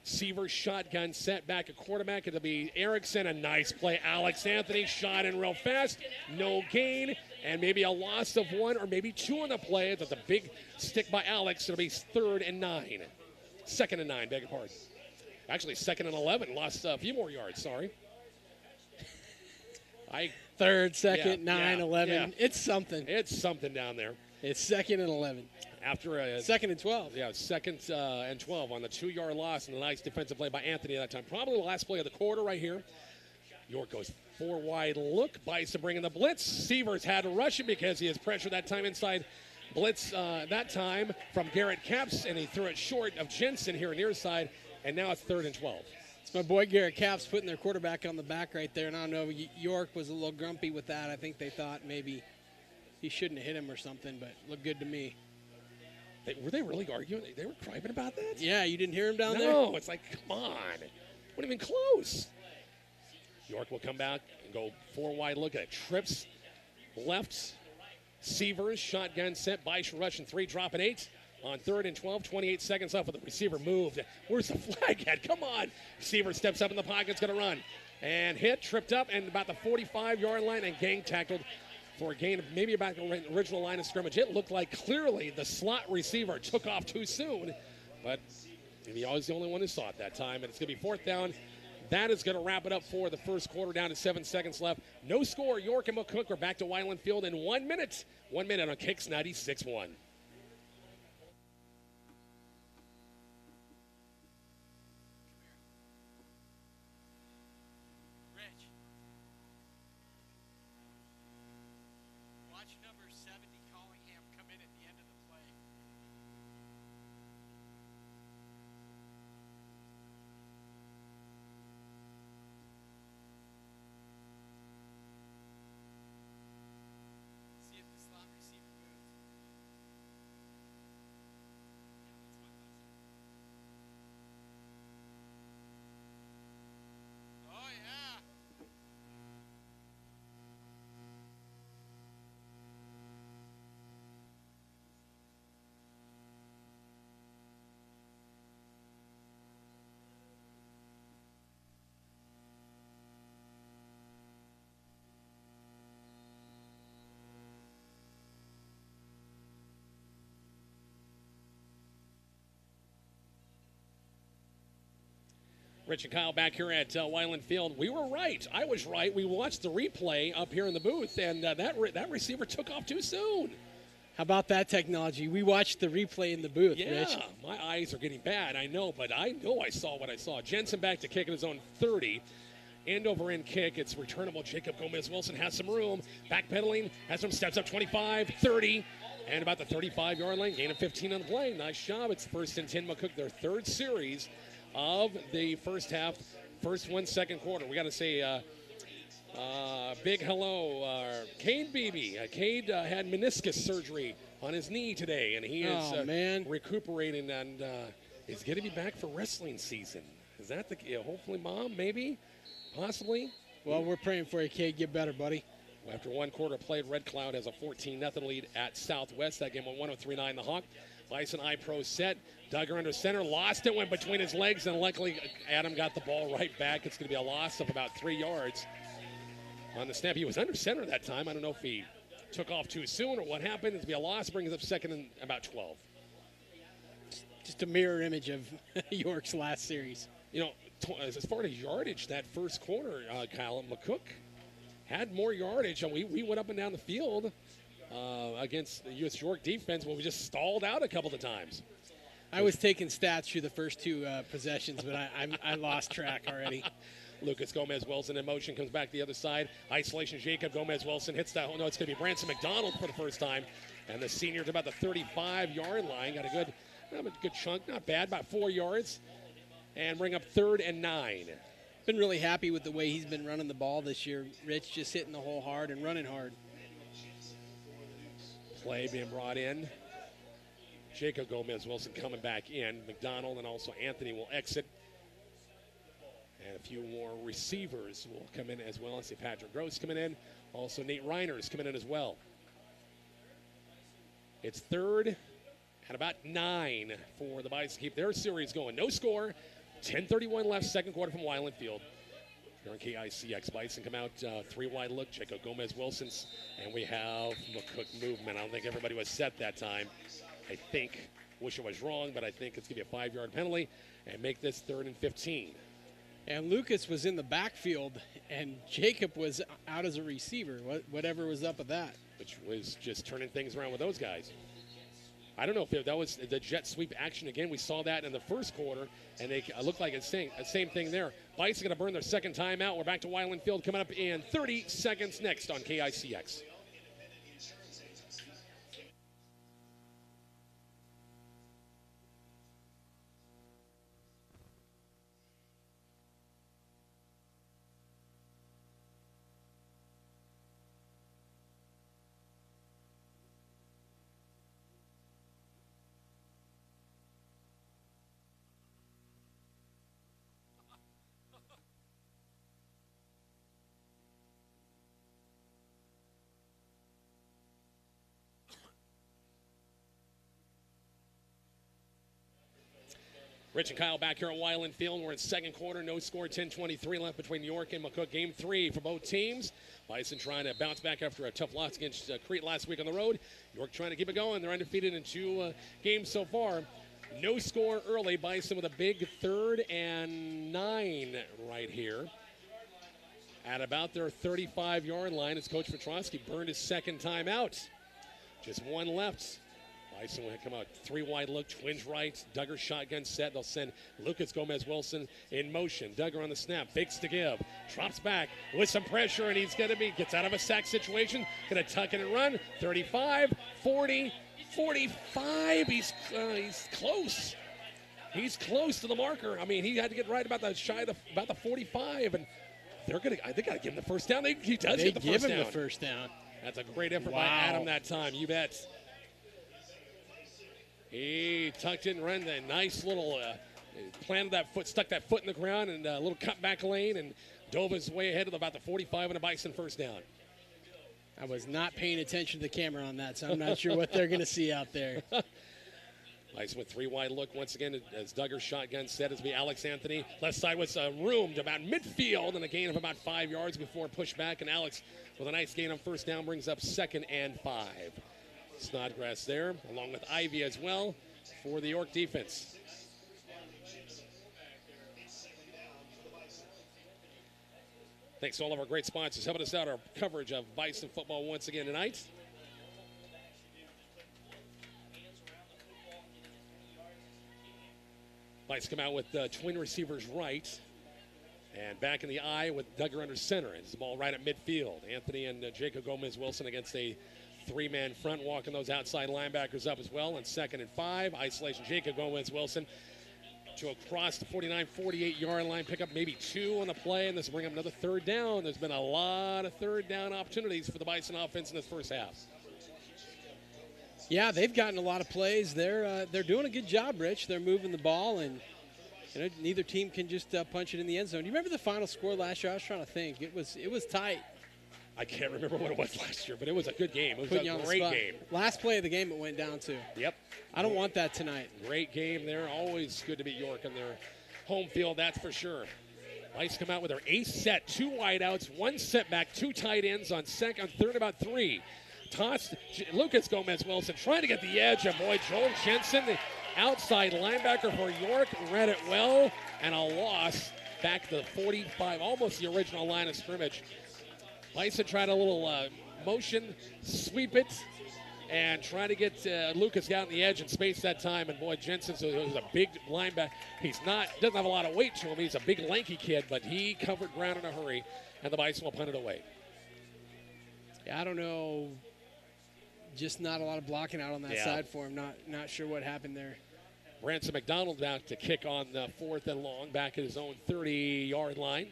Seaver shotgun set back at quarterback. It'll be Erickson. A nice play. Alex Anthony shot in real fast. No gain. And maybe a loss of 1 or maybe 2 on the play. That's a big stick by Alex. It'll be 3rd and 9. 2nd and 9, beg your pardon. Actually, 2nd and 11. Lost a few more yards, sorry. 3rd, 2nd, 9, 11. Yeah. It's something. It's something down there. It's 2nd and 11. After a 2nd and 12. Yeah, 2nd and 12 on the 2-yard loss and a nice defensive play by Anthony at that time. Probably the last play of the quarter right here. York goes 4 wide look. Bison bringing the blitz. Sievers had to rush him because he has pressure that time inside Blitz that time from Garrett Capps, and he threw it short of Jensen here near side, and now it's 3rd and 12. It's my boy Garrett Capps putting their quarterback on the back right there, and I don't know, York was a little grumpy with that. I think they thought maybe he shouldn't have hit him or something, but looked good to me. Were they really arguing? They were griping about that? Yeah, you didn't hear him down there? No, it's like, come on. Wasn't even close. York will come back and go 4 wide look at it. Trips left. Seavers, shotgun set. Beisch rushing 3, dropping 8. On 3rd and 12, 28 seconds left with the receiver moved. Where's the flag at? Come on. Receiver steps up in the pocket, it's going to run. And hit, tripped up, and about the 45-yard line, and gang tackled for a gain of maybe about the original line of scrimmage. It looked like clearly the slot receiver took off too soon, but he was the only one who saw it that time, and it's going to be 4th down. That is going to wrap it up for the first quarter, down to 7 seconds left. No score. York and McCook are back to Weiland Field in 1 minute. 1 minute on KICX 96.1. Watch number 70, Collingham, come in at the end of the play. See if the slot receiver moves. Oh, yeah. Rich and Kyle back here at Weiland Field. We were right. I was right. We watched the replay up here in the booth, and that receiver took off too soon. How about that technology? We watched the replay in the booth, Yeah, Rich. my eyes are getting bad. I know, but I know I saw what I saw. Jensen back to kick at his own 30. End over end kick. It's returnable. Jacob Gomez-Wilson has some room. Backpedaling. Has some steps up 25, 30, and about the 35-yard line. Gain of 15 on the play. Nice job. It's 1st and 10 McCook, their 3rd series of the first half. First one, second quarter. We got to say big hello, Cade Beebe. Cade had meniscus surgery on his knee today, and he is recuperating, and is going to be back for wrestling season. Is that the hopefully, Mom, maybe, possibly? Well, we're praying for you, Cade. Get better, buddy. After 1 quarter played, Red Cloud has a 14-0 lead at Southwest. That game went 103-9 the Hawk. Bison I-Pro set. Duggar under center. Lost it. Went between his legs. And luckily, Adam got the ball right back. It's going to be a loss of about 3 yards on the snap. He was under center that time. I don't know if he took off too soon or what happened. It's going to be a loss. Brings up 2nd and about 12. Just a mirror image of York's last series. You know, as far as yardage, that first quarter, Kyle, McCook had more yardage. And we went up and down the field against the U.S. York defense, but we just stalled out a couple of times. I was taking stats through the first 2 possessions, but I lost track already. Lucas Gomez-Wilson in motion, comes back the other side. Isolation, Jacob Gomez-Wilson hits that. Oh, no, it's going to be Branson McDonald for the first time. And the senior's about the 35-yard line. Got a good chunk, not bad, about 4 yards. And bring up 3rd and 9. Been really happy with the way he's been running the ball this year. Rich just hitting the hole hard and running hard. Play being brought in. Jacob Gomez-Wilson coming back in. McDonald and also Anthony will exit. And a few more receivers will come in as well. I see Patrick Gross coming in. Also Nate Reiner is coming in as well. It's 3rd and about 9 for the Bison. Keep their series going. No score. 10:31 left, second quarter from Weiland Field. Here on KICX, Bison come out 3 wide look. Jacob Gomez-Wilson's. And we have McCook movement. I don't think everybody was set that time. I think. Wish I was wrong, but I think it's going to be a 5-yard penalty and make this 3rd and 15. And Lucas was in the backfield, and Jacob was out as a receiver, whatever was up with that. Which was just turning things around with those guys. I don't know if that was the jet sweep action again. We saw that in the first quarter, and they looked like it's the same thing there. Bison going to burn their second timeout. We're back to Weiland Field coming up in 30 seconds next on KICX. Rich and Kyle back here at Wyland Field. We're in second quarter. No score, 10:23 left between York and McCook. Game 3 for both teams. Bison trying to bounce back after a tough loss against Crete last week on the road. York trying to keep it going. They're undefeated in 2 games so far. No score early. Bison with a big 3rd and 9 right here. At about their 35-yard line as Coach Petrosky burned his second time out. Just 1 left. Bison will come out 3 wide look, twins right. Duggar shotgun set. They'll send Lucas Gomez-Wilson in motion. Duggar on the snap, fakes to give, drops back with some pressure, and gets out of a sack situation. Going to tuck it and run. 35, 40, 45. He's close. He's close to the marker. I mean, he had to get right about about the 45, and they got to give him the first down. He does get the first down. They give him the first down. That's a great effort by Adam that time. You bet. He tucked in, ran a nice little, planted that foot, stuck that foot in the ground, and a little cutback lane, and dove his way ahead of about the 45 and a Bison first down. I was not paying attention to the camera on that, so I'm not sure what they're going to see out there. Bison with 3 wide look once again as Duggar's shotgun set. As be Alex Anthony. Left side was roomed about midfield and a gain of about 5 yards before pushback, and Alex with a nice gain on first down brings up 2nd and 5. Snodgrass there, along with Ivy as well for the York defense. Thanks to all of our great sponsors helping us out our coverage of Bison football once again tonight. Bison come out with twin receivers right and back in the eye with Duggar under center. It's the ball right at midfield. Anthony and Jacob Gomez-Wilson against a 3-man front, walking those outside linebackers up as well. On 2nd and 5, isolation Jacob Gomez-Wilson to across the 49, 48-yard line, pick up maybe 2 on the play, and this will bring up another 3rd down. There's been a lot of 3rd down opportunities for the Bison offense in this first half. Yeah, they've gotten a lot of plays. They're doing a good job, Rich. They're moving the ball, and neither team can just punch it in the end zone. Do you remember the final score last year? I was trying to think. It was tight. I can't remember what it was last year, but it was a good game. It was a great game. Last play of the game it went down to. Yep. I don't want that tonight. Great game there. Always good to beat York on their home field, that's for sure. Ice come out with their ace set, 2 wideouts, 1 setback, 2 tight ends on 3rd about 3. Toss Lucas Gomez-Wilson trying to get the edge, and boy, Joel Jensen, the outside linebacker for York, read it well, and a loss back to the 45, almost the original line of scrimmage. Bison tried a little motion, sweep it, and try to get Lucas out on the edge and space that time. And boy, Jensen, who's a big linebacker, doesn't have a lot of weight to him. He's a big, lanky kid, but he covered ground in a hurry, and the Bison will punt it away. Yeah, I don't know. Just not a lot of blocking out on that side for him. Not sure what happened there. Branson McDonald out to kick on the 4th and long, back at his own 30-yard line.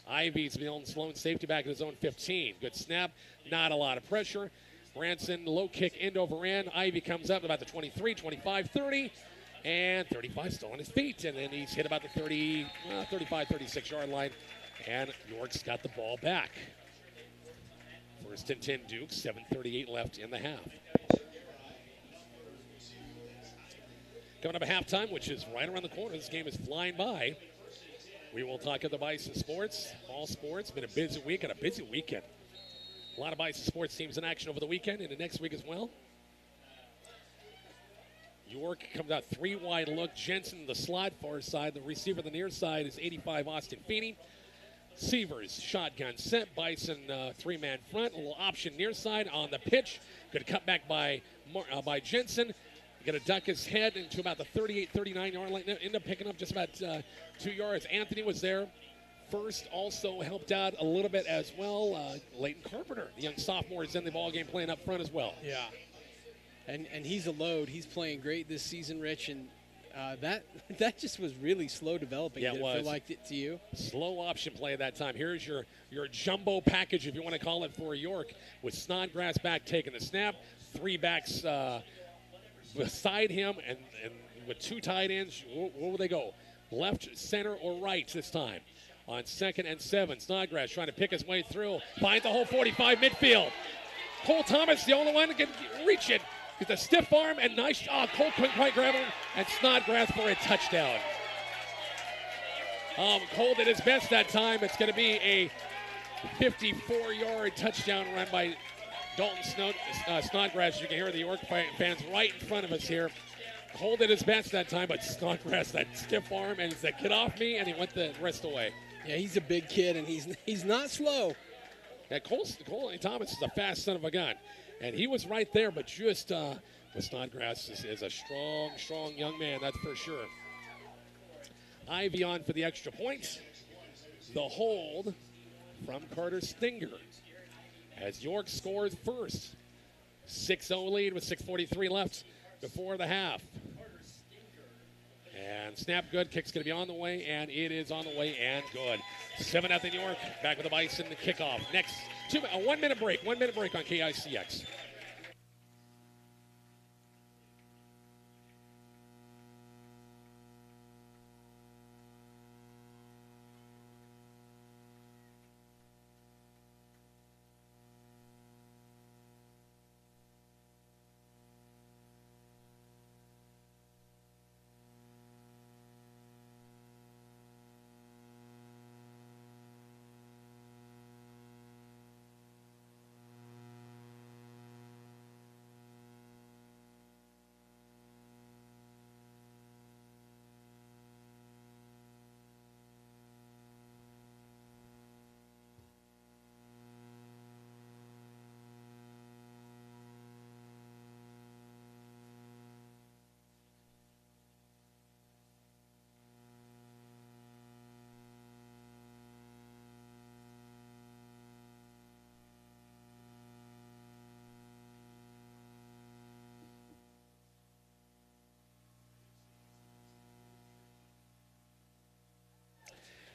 Ivy's the lone safety back at his own 15. Good snap, not a lot of pressure. Branson, low kick, end over end. Ivy comes up about the 23, 25, 30, and 35 still on his feet. And then he's hit about the 35, 36-yard line, and York's got the ball back. First and 10 Dukes, 7:38 left in the half. Coming up at halftime, which is right around the corner. This game is flying by. We will talk at the Bison Sports, all sports. Been a busy week and a busy weekend. A lot of Bison Sports teams in action over the weekend and the next week as well. York comes out 3 wide look. Jensen, the slot far side. The receiver on the near side is 85 Austin Feeney. Severs, shotgun set. Bison 3-man front. A little option near side on the pitch. Good cutback by Jensen. Going to duck his head into about the 38, 39-yard line. End up picking up just about 2 yards. Anthony was there first. Also helped out a little bit as well. Leighton Carpenter, the young sophomore, is in the ballgame playing up front as well. Yeah. And he's a load. He's playing great this season, Rich. And that just was really slow developing. Yeah, Did it feel like it to you? Slow option play at that time. Here's your jumbo package, if you want to call it, for York, with Snodgrass back taking the snap. 3 backs beside him, and with 2 tight ends. Where will they go? Left, center, or right this time? On 2nd and 7, Snodgrass trying to pick his way through. Finds the whole 45 midfield. Cole Thomas, the only one that can reach it. It's a stiff arm and nice. Oh, Cole couldn't quite grab him, and Snodgrass for a touchdown. Cole did his best that time. It's going to be a 54-yard touchdown run by Dalton Snodgrass. You can hear the York fans right in front of us here. Cole did his best that time, but Snodgrass, that stiff arm, and he said, "Get off me," and he went the rest away. Yeah, he's a big kid, and he's not slow. Yeah, Cole Thomas is a fast son of a gun, and he was right there, but just with Snodgrass is a strong young man, that's for sure. Ivy on for the extra point. The hold from Carter Stinger as York scores first. 6-0 lead with 6:43 left before the half. And snap good. Kick's going to be on the way, and it is on the way and good. 7-0 York. Back with the Bison. The kickoff. Next, a 1 minute break. 1 minute break on KICX.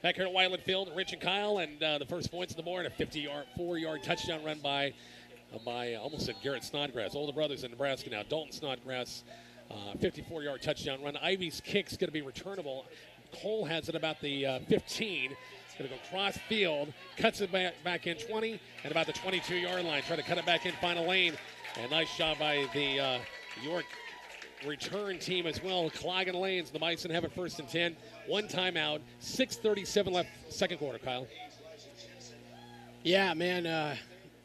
Back here at Wyland Field, Rich and Kyle, and the first points on the board, a 54-yard touchdown run by almost said Garrett Snodgrass, older brothers in Nebraska now. Dalton Snodgrass, 54-yard touchdown run. Ivy's kick's going to be returnable. Cole has it about the 15. Going to go cross field, cuts it back in 20, and about the 22-yard line. Try to cut it back in final lane. And nice job by the York return team as well, clogging lanes. The Bison have it first and 10. One timeout. 6:37 left, second quarter, Kyle. Yeah, man.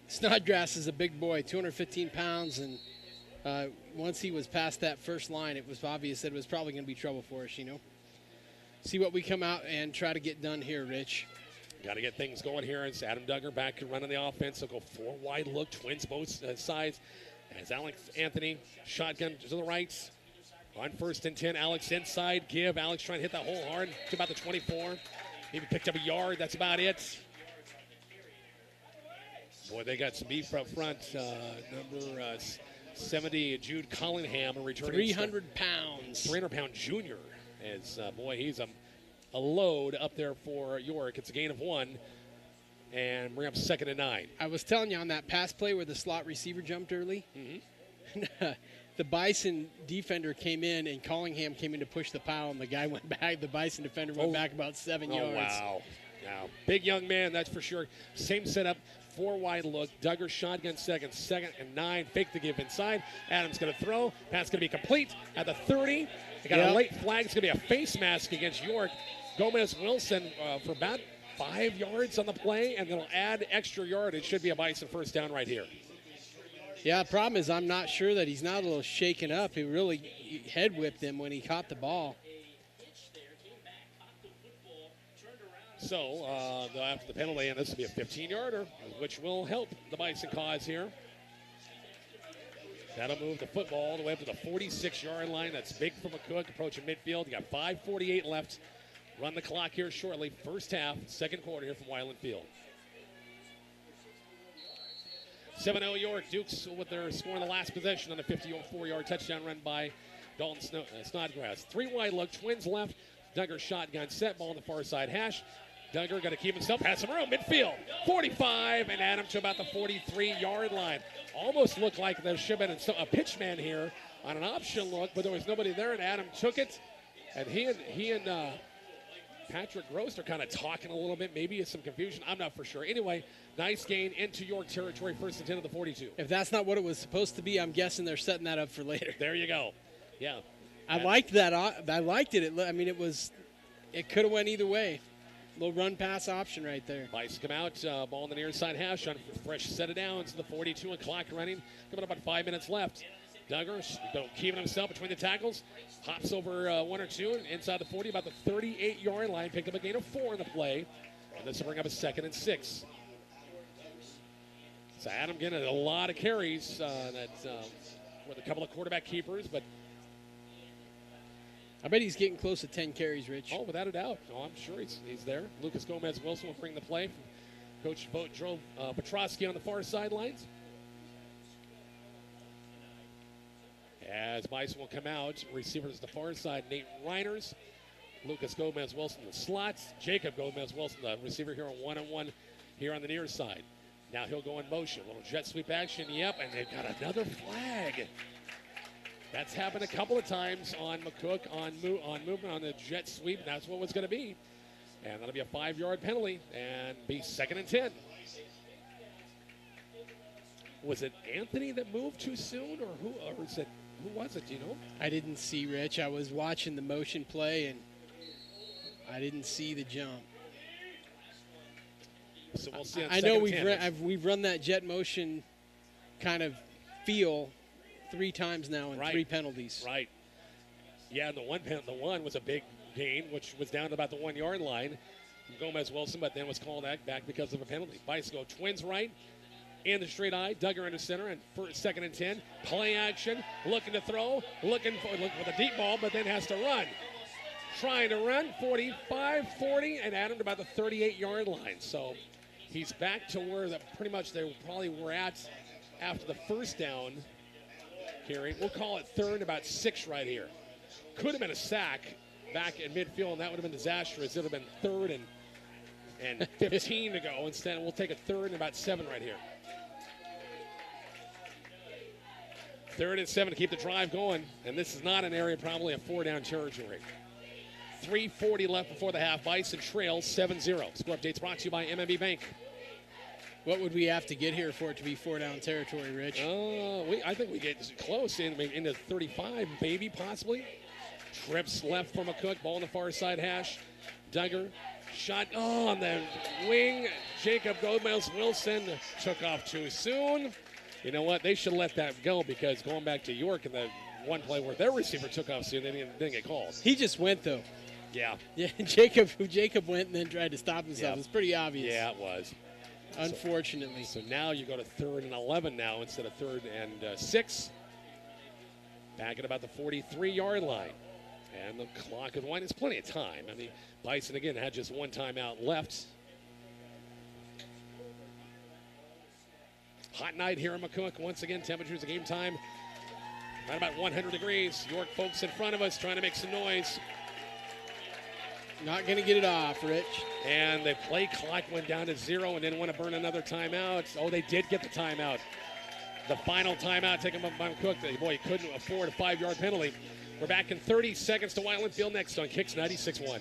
Snodgrass is a big boy, 215 pounds, and once he was past that first line, it was obvious that it was probably going to be trouble for us, you know. See what we come out and try to get done here, Rich. Got to get things going here. It's Adam Duggar back and running the offense. They'll go four wide look, twins both sides. As Alex Anthony, shotgun to the right. On first and 10, Alex inside. Alex trying to hit that hole hard to about the 24. Maybe picked up a yard. That's about it. Boy, they got some beef up front. Number 70, Jude Collingham, a returning 300 pounds. 300-pound junior. As, boy, he's a load up there for York. It's a gain of 1. And we're up 2nd and 9. I was telling you on that pass play where the slot receiver jumped early. Mm-hmm. The Bison defender came in, and Collingham came in to push the pile, and the guy went back. The Bison defender went back about 7 yards. Wow. Big young man, that's for sure. Same setup, 4 wide look. Duggar shotgun second and 9. Fake to give inside. Adams going to throw. Pass going to be complete at the 30. They got a late flag. It's going to be a face mask against York. Gomez Wilson for about 5 yards on the play, and they'll add extra yard. It should be a Bison first down right here. Yeah, the problem is I'm not sure that he's not a little shaken up. He really head whipped him when he caught the ball. So after the penalty, and this will be a 15-yarder, which will help the Bison cause here. That'll move the football all the way up to the 46-yard line. That's big for McCook, approaching midfield. You got 5:48 left. Run the clock here shortly. First half, second quarter here from Wyland Field. 7-0 York. Dukes with their score in the last possession on a 54-yard touchdown run by Dalton Snodgrass. 3 wide look, twins left. Duggar shotgun set, ball on the far side hash. Duggar got to keep himself, has some room, midfield. 45, and Adam to about the 43-yard line. Almost looked like there should have been a pitch man here on an option look, but there was nobody there, and Adam took it. And he and Patrick Gross are kind of talking a little bit. Maybe it's some confusion. I'm not for sure. Anyway, nice gain into York territory, 1st and 10 of the 42. If that's not what it was supposed to be, I'm guessing they're setting that up for later. There you go. Yeah. I liked that. I liked it. I mean, it could have went either way. Little run pass option right there. Vice come out, ball on the near side hash on a fresh set of downs to the 42 and clock running. Coming up about 5 minutes left. Duggar keeping himself between the tackles. Hops over 1 or 2 and inside the 40, about the 38-yard line. Picked up a gain of 4 in the play. And this will bring up a 2nd and 6. So Adam getting a lot of carries with a couple of quarterback keepers, but I bet he's getting close to 10 carries, Rich. oh, without a doubt. Oh, I'm sure he's there. Lucas Gomez-Wilson will bring the play from Coach Joe Petrosky on the far sidelines. As Bison will come out, receivers the far side, Nate Reiners, Lucas Gomez-Wilson the slots, Jacob Gomez-Wilson the receiver here on one-on-one here on the near side. Now he'll go in motion, little jet sweep action, yep, and they've got another flag. That's happened a couple of times on McCook on movement on the jet sweep. That's what it was going to be, and that'll be a 5-yard penalty and be 2nd and 10. Was it Anthony that moved too soon, or who was it? Who was it, do you know? I didn't see, Rich. I was watching the motion play, and I didn't see the jump. So we'll see. I know we've run that jet motion kind of feel 3 times now and 3 penalties. Right. Yeah, and the one was a big gain, which was down to about the 1-yard line. Gomez-Wilson, but then was called back because of a penalty. Bicycle twins right. In the straight eye, Duggar into center, and 2nd and 10. Play action, looking to throw, looking for a deep ball, but then has to run. Trying to run, 45, 40, and at him to about the 38-yard line. So he's back to where pretty much they probably were at after the first down carry. We'll call it 3rd and about 6 right here. Could have been a sack back in midfield, and that would have been disastrous. It would have been 3rd and 15 to go. Instead, we'll take a 3rd and about 7 right here. 3rd and 7 to keep the drive going, and this is not an area probably of 4-down territory. 3:40 left before the half. Bison trails 7-0. Score updates brought to you by MMB Bank. What would we have to get here for it to be 4-down territory, Rich? I think we get close into 35, maybe, possibly. Trips left from McCook. Ball on the far side hash. Duggar. Shot on the wing. Jacob Gomez-Wilson took off too soon. You know what? They should let that go, because going back to York in the one play where their receiver took off soon, they didn't get called. He just went, though. Yeah. Yeah, Jacob went and then tried to stop himself. Yep. It's pretty obvious. Yeah, it was. Unfortunately. So now you go to 3rd and 11 now instead of 3rd and 6. Back at about the 43-yard line. And the clock is winding. It's plenty of time. I mean, Bison, again, had just 1 timeout left. Hot night here in McCook. Once again, temperatures at game time right about 100 degrees. York folks in front of us trying to make some noise. Not going to get it off, Rich. And the play clock went down to 0 and didn't want to burn another timeout. Oh, they did get the timeout. The final timeout taken up by McCook. Boy, he couldn't afford a 5-yard penalty. We're back in 30 seconds to Wyland Field next on KICX 96.1.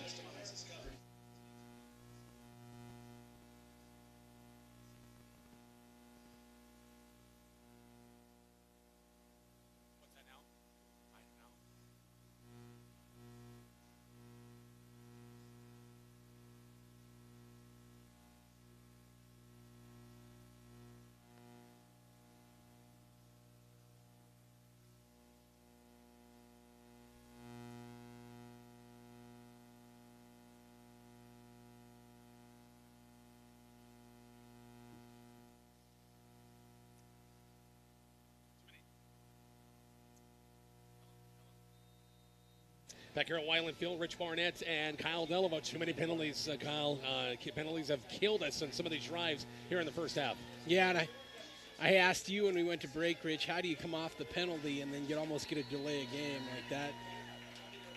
Back here at Wyland Field, Rich Barnett and Kyle Delaveau. Too many penalties, Kyle. Penalties have killed us on some of these drives here in the first half. Yeah, and I asked you when we went to break, Rich, how do you come off the penalty and then almost get a delay a game like that?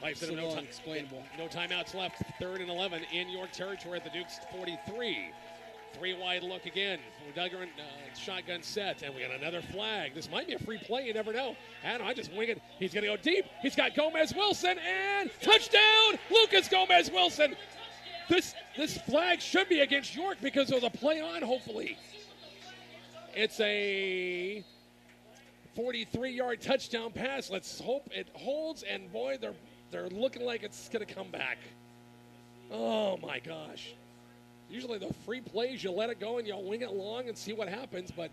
Like I said, unexplainable. No timeouts left. 3rd and 11 in York territory at the Duke's 43. 3 wide look again. Duggar and shotgun set, and we got another flag. This might be a free play. You never know. I just wing it. He's going to go deep. He's got Gomez-Wilson, and touchdown, Lucas Gomez-Wilson. This flag should be against York because of the play on, hopefully. It's a 43-yard touchdown pass. Let's hope it holds, and boy, they're looking like it's going to come back. Oh, my gosh. Usually the free plays, you let it go and you wing it along and see what happens, but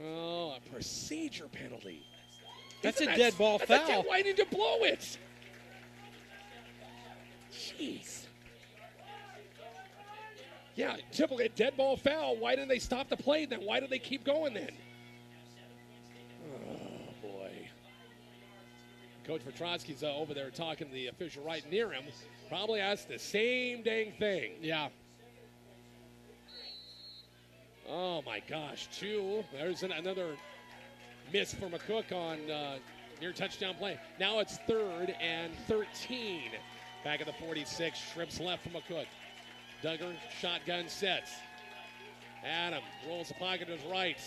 oh, a procedure penalty. That's a dead ball foul. Why did you blow it? Jeez. Yeah, typically a dead ball foul. Why didn't they stop the play then? Why did they keep going then? Oh, boy. Coach Petrosky's over there talking to the official right near him. Probably asked the same dang thing. Yeah. Oh, my gosh. There's another miss for McCook on near touchdown play. Now it's 3rd and 13. Back at the 46. Shrimps left for McCook. Duggar, shotgun sets. Adam rolls the pocket to his right.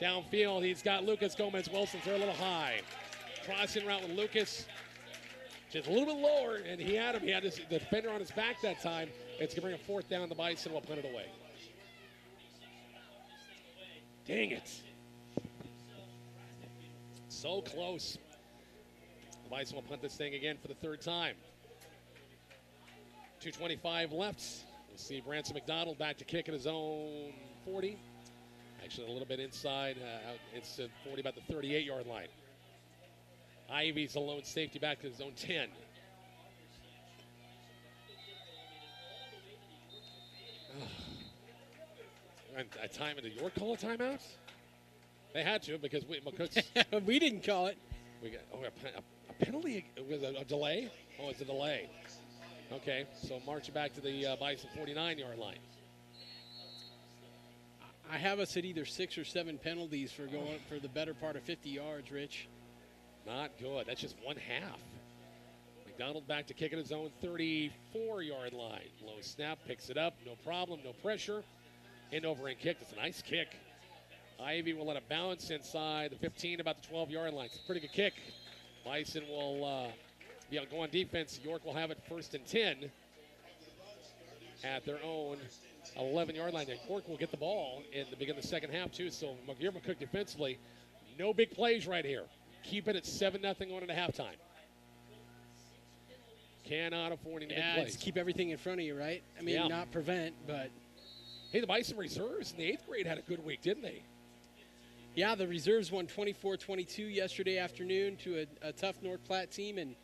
Downfield, he's got Lucas Gomez Wilson. They're a little high. Crossing route with Lucas. Just a little bit lower, and he had him. He had the defender on his back that time. It's going to bring a 4th down. The Bison will punt it away. Dang it. So close. The Bison will punt this thing again for the 3rd time. 2:25 left. We'll see Branson McDonald back to kick at his own 40. Actually, a little bit inside. It's 40, about the 38-yard line. Ivy's the lone safety back to his own 10. A time in New York call a timeout? They had to because McCook's. We didn't call it. We got a penalty. Was a delay? Oh, it's a delay. Okay, so marching back to the Bison 49-yard line. I have us at either 6 or 7 penalties for going for the better part of 50 yards, Rich. Not good. That's just one half. McDonald back to kick at his own 34-yard line. Low snap, picks it up. No problem, no pressure. End over and kick. It's a nice kick. Ivy will let it bounce inside the 15, about the 12-yard line. It's a pretty good kick. Bison will go on defense. York will have it 1st and 10 at their own 11-yard line. And York will get the ball in the beginning of the second half, too. So McCook defensively, no big plays right here. Keep it at 7-0 going into halftime. Cannot afford any big plays. Just keep everything in front of you, right? I mean, not prevent, but. Hey, the Bison reserves in the 8th grade had a good week, didn't they? Yeah, the reserves won 24-22 yesterday afternoon to a tough North Platte team, and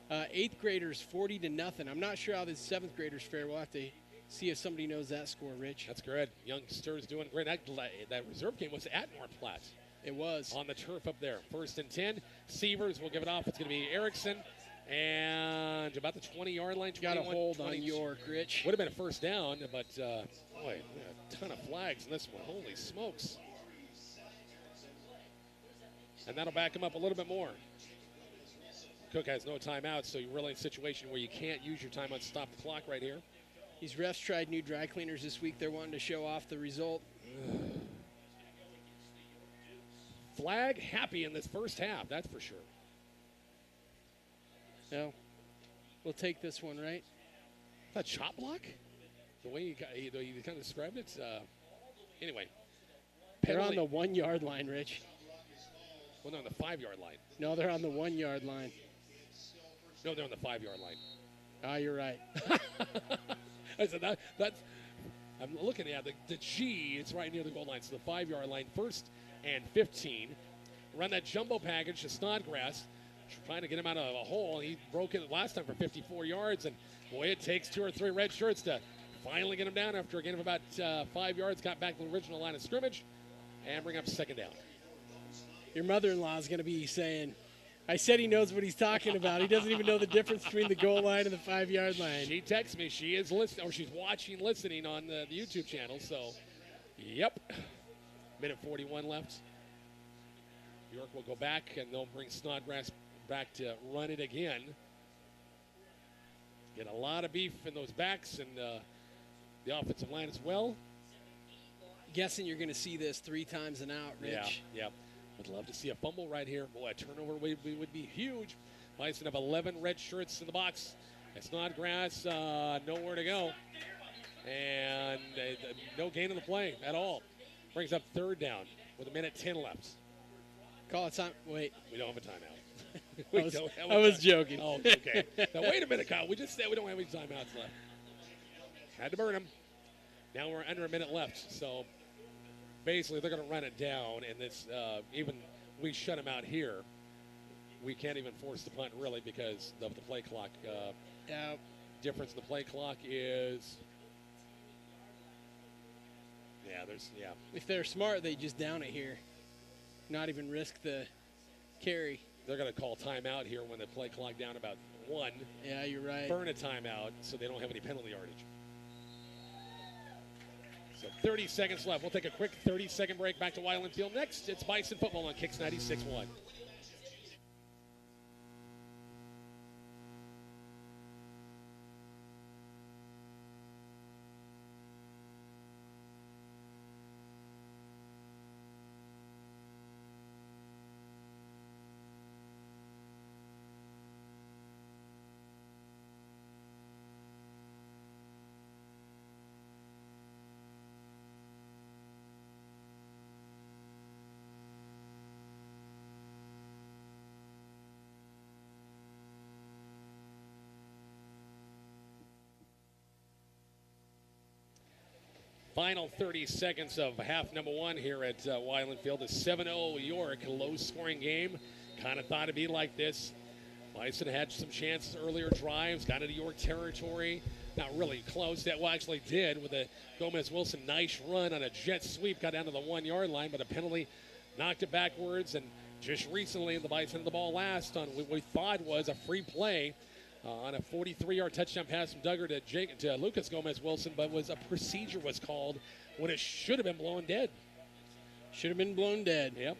8th graders 40-0. I'm not sure how the 7th graders fare. We'll have to see if somebody knows that score, Rich. That's good. Youngsters doing great. That reserve game was at North Platte. It was. On the turf up there. 1st and 10. Sievers will give it off. It's going to be Erickson. And about the 20-yard line. Got a hold on York, Rich. Would have been a 1st down, but, boy, a ton of flags in this one. Holy smokes. And that'll back him up a little bit more. Cook has no timeout, so you're really in a situation where you can't use your timeout to stop the clock right here. These refs tried new dry cleaners this week. They're wanting to show off the result. Flag happy in this first half, that's for sure. No, we'll take this one, right? A chop block? The way you kind of described it? Anyway. They're on the 1-yard line, Rich. Well, they're on the 5-yard line. No, they're on the 1-yard line. No, they're on the 5-yard line. Ah, you're right. I said that's. I'm looking at the G. It's right near the goal line. So the 5-yard line, 1st and 15. Run that jumbo package to Snodgrass, trying to get him out of a hole. He broke it last time for 54 yards, and boy, it takes 2 or 3 red shirts to finally get him down after a gain of about 5 yards. Got back to the original line of scrimmage, and bring up 2nd down. Your mother-in-law is going to be saying, I said he knows what he's talking about. He doesn't even know the difference between the goal line and the 5-yard line. She texts me. She is listening, or she's watching, listening on the YouTube channel. So, yep. Minute 41 left. York will go back, and they'll bring Snodgrass back to run it again. Get a lot of beef in those backs and the offensive line as well. Guessing you're going to see this 3 times and out, Rich. Yeah. Would love to see a fumble right here. Boy, a turnover would be huge. Bison have 11 red shirts in the box. It's not grass, nowhere to go. And no gain in the play at all. Brings up third down with 1:10 left. Call it time. Wait. We don't have a timeout. I was joking. Oh, okay. Now, wait a minute, Kyle. We just said we don't have any timeouts left. Had to burn them. Now we're under a minute left. So, basically, they're going to run it down. And this, even we shut them out here, we can't even force the punt, really, because of the play clock. Difference in the play clock is... Yeah. If they're smart, they just down it here. Not even risk the carry. They're going to call timeout here when the play clock down about 1. Yeah, you're right. Burn a timeout so they don't have any penalty yardage. So 30 seconds left. We'll take a quick 30-second break. Back to Weiland Field next. It's Bison football on KICX 96.1. Final 30 seconds of half number 1 here at Weiland Field. A 7-0 York, low-scoring game. Kind of thought it'd be like this. Bison had some chances earlier drives, got into York territory. Not really close. That actually did with a Gomez-Wilson nice run on a jet sweep. Got down to the 1-yard line, but a penalty knocked it backwards. And just recently, the Bison had the ball last on what we thought was a free play. On a 43-yard touchdown pass from Duggar to Lucas Gomez-Wilson, but a procedure was called when it should have been blown dead. Should have been blown dead. Yep.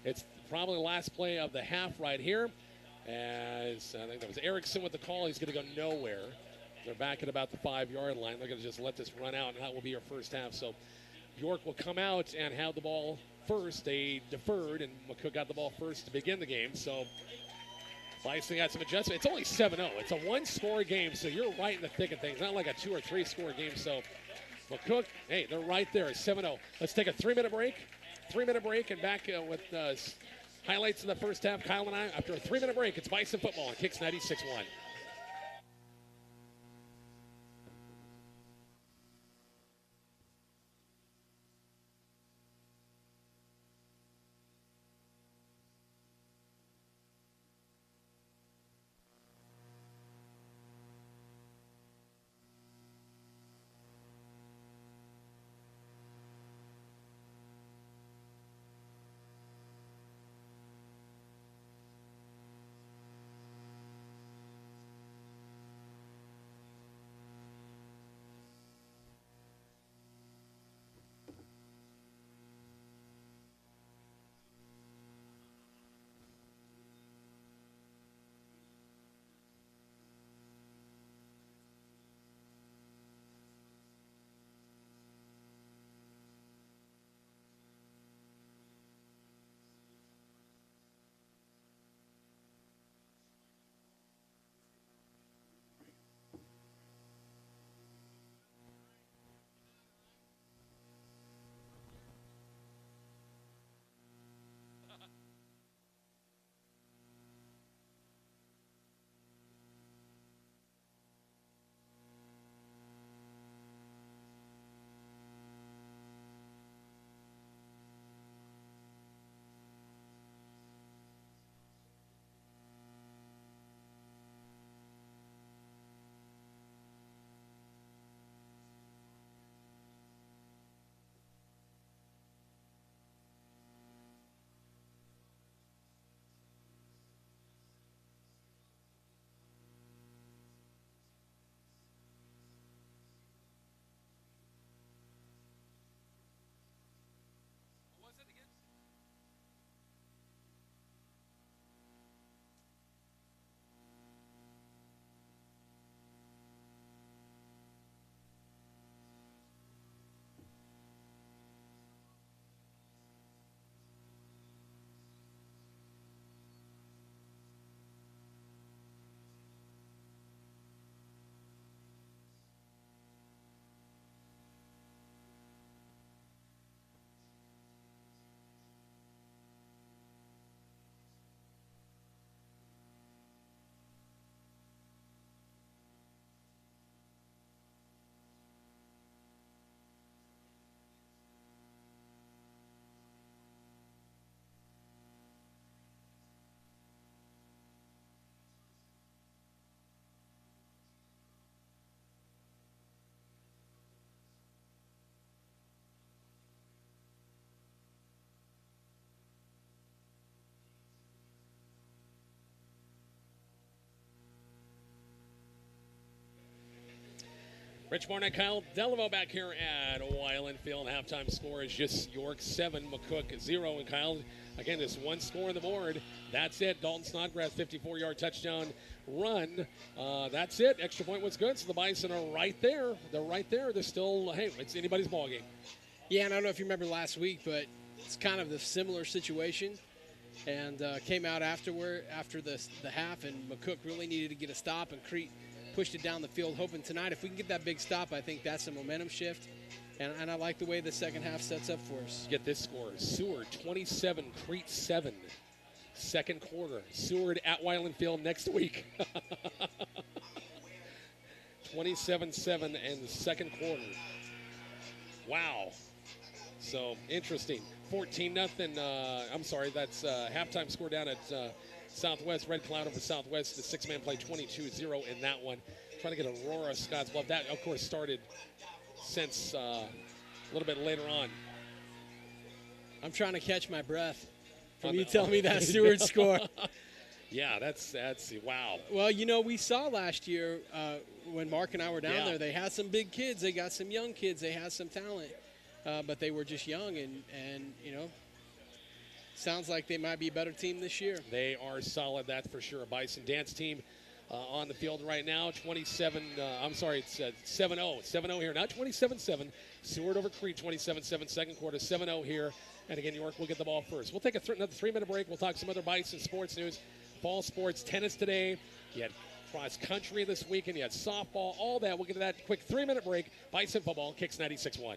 It's probably the last play of the half right here. As I think that was Erickson with the call. He's going to go nowhere. They're back at about the 5-yard line. They're going to just let this run out, and that will be your first half. So York will come out and have the ball first. They deferred, and McCook got the ball first to begin the game. So Bison got some adjustment. It's only 7-0. It's a one-score game, so you're right in the thick of things. Not like a 2- or 3-score game. So McCook, hey, they're right there. It's 7-0. Let's take a 3-minute break. 3-minute break, and back with highlights in the first half. Kyle and I, after a 3-minute break, it's Bison football on KICX 96.1. Rich Barnett, Kyle Delaveau back here at Wyland Field. Halftime score is just York 7, McCook 0. And Kyle, again, just one score on the board. That's it. Dalton Snodgrass, 54-yard touchdown run. That's it. Extra point was good. So the Bison are right there. They're right there. They're still, hey, it's anybody's ball game. Yeah, and I don't know if you remember last week, but it's kind of the similar situation. And came out after the half, and McCook really needed to get a stop, and Crete pushed it down the field, hoping tonight if we can get that big stop, I think that's a momentum shift. And I like the way the second half sets up for us. Get this score. Seward 27, Crete 7. Second quarter. Seward at Wyland Field next week. 27-7 in the second quarter. Wow. So, interesting. 14-0. I'm sorry, that's halftime score down at Southwest. Red Cloud over Southwest. The six-man play 22-0 in that one. Trying to get Aurora Scottsbluff. That, of course, started since a little bit later on. I'm trying to catch my breath from you telling me that Seward score. Yeah, that's wow. Well, we saw last year when Mark and I were down there, they had some big kids. They got some young kids. They had some talent. But they were just young, and sounds like they might be a better team this year. They are solid, that's for sure. A Bison dance team on the field right now. 27, I'm sorry, it's 7-0. 7-0 here, not 27-7. Seward over Crete, 27-7, second quarter, 7-0 here. And again, York will get the ball first. We'll take another 3-minute break. We'll talk some other Bison sports news. Fall sports, tennis today. You had cross country this weekend. You had softball, all that. We'll get to that quick 3-minute break. Bison football, KICX 96.1.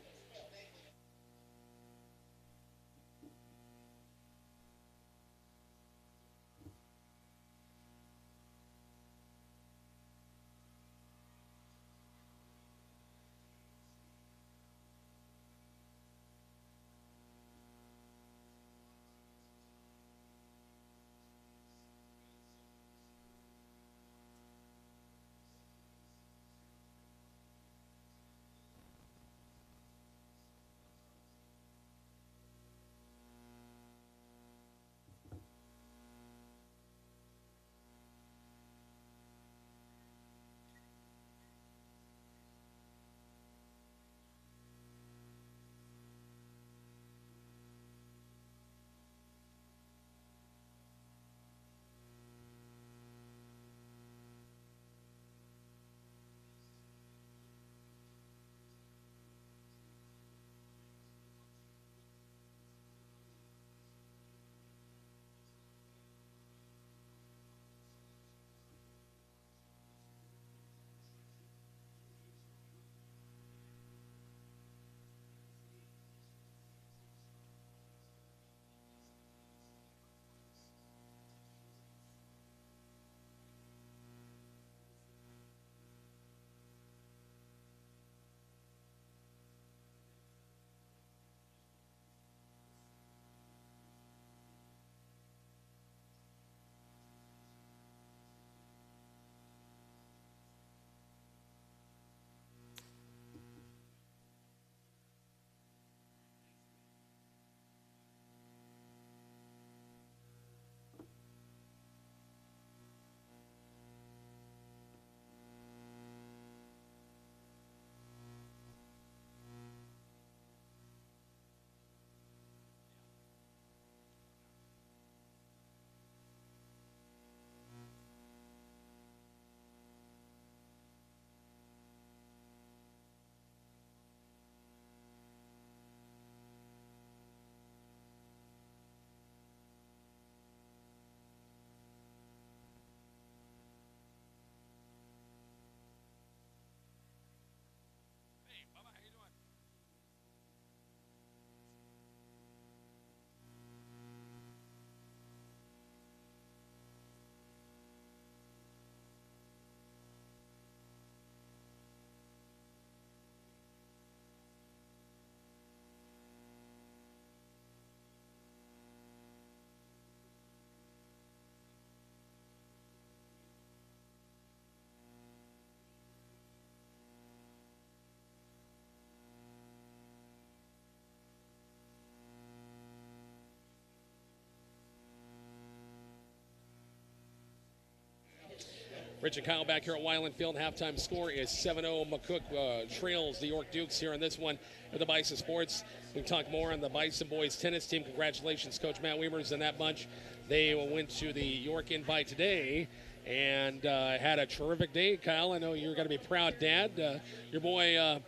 Rich and Kyle back here at Wyland Field. Halftime score is 7-0. McCook trails the York Dukes here on this one of the Bison Sports. We can talk more on the Bison boys tennis team. Congratulations, Coach Matt Weavers and that bunch. They went to the York Invite today and had a terrific day. Kyle, I know you're going to be proud, Dad. Your boy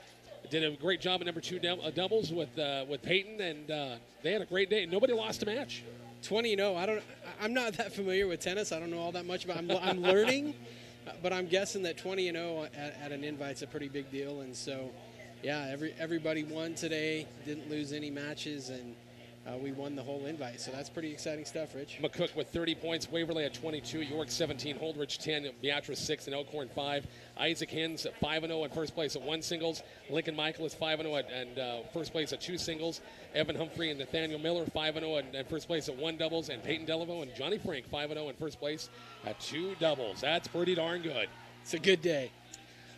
did a great job at number 2 doubles with Peyton, and they had a great day. Nobody lost a match. 20-0. I'm not that familiar with tennis. I don't know all that much, but I'm learning. But I'm guessing that 20-0 at an invite's a pretty big deal, and so, yeah, everybody won today. Didn't lose any matches, and we won the whole invite. So that's pretty exciting stuff, Rich. McCook with 30 points, Waverly at 22, York 17, Holdridge 10, Beatrice 6, and Elkhorn 5. Isaac Hins at 5-0 in first place at 1 singles. Lincoln Michael is 5-0 and first place at 2 singles. Evan Humphrey and Nathaniel Miller 5-0 and first place at 1 doubles. And Peyton Delaveau and Johnny Frank 5-0 in first place at 2 doubles. That's pretty darn good. It's a good day.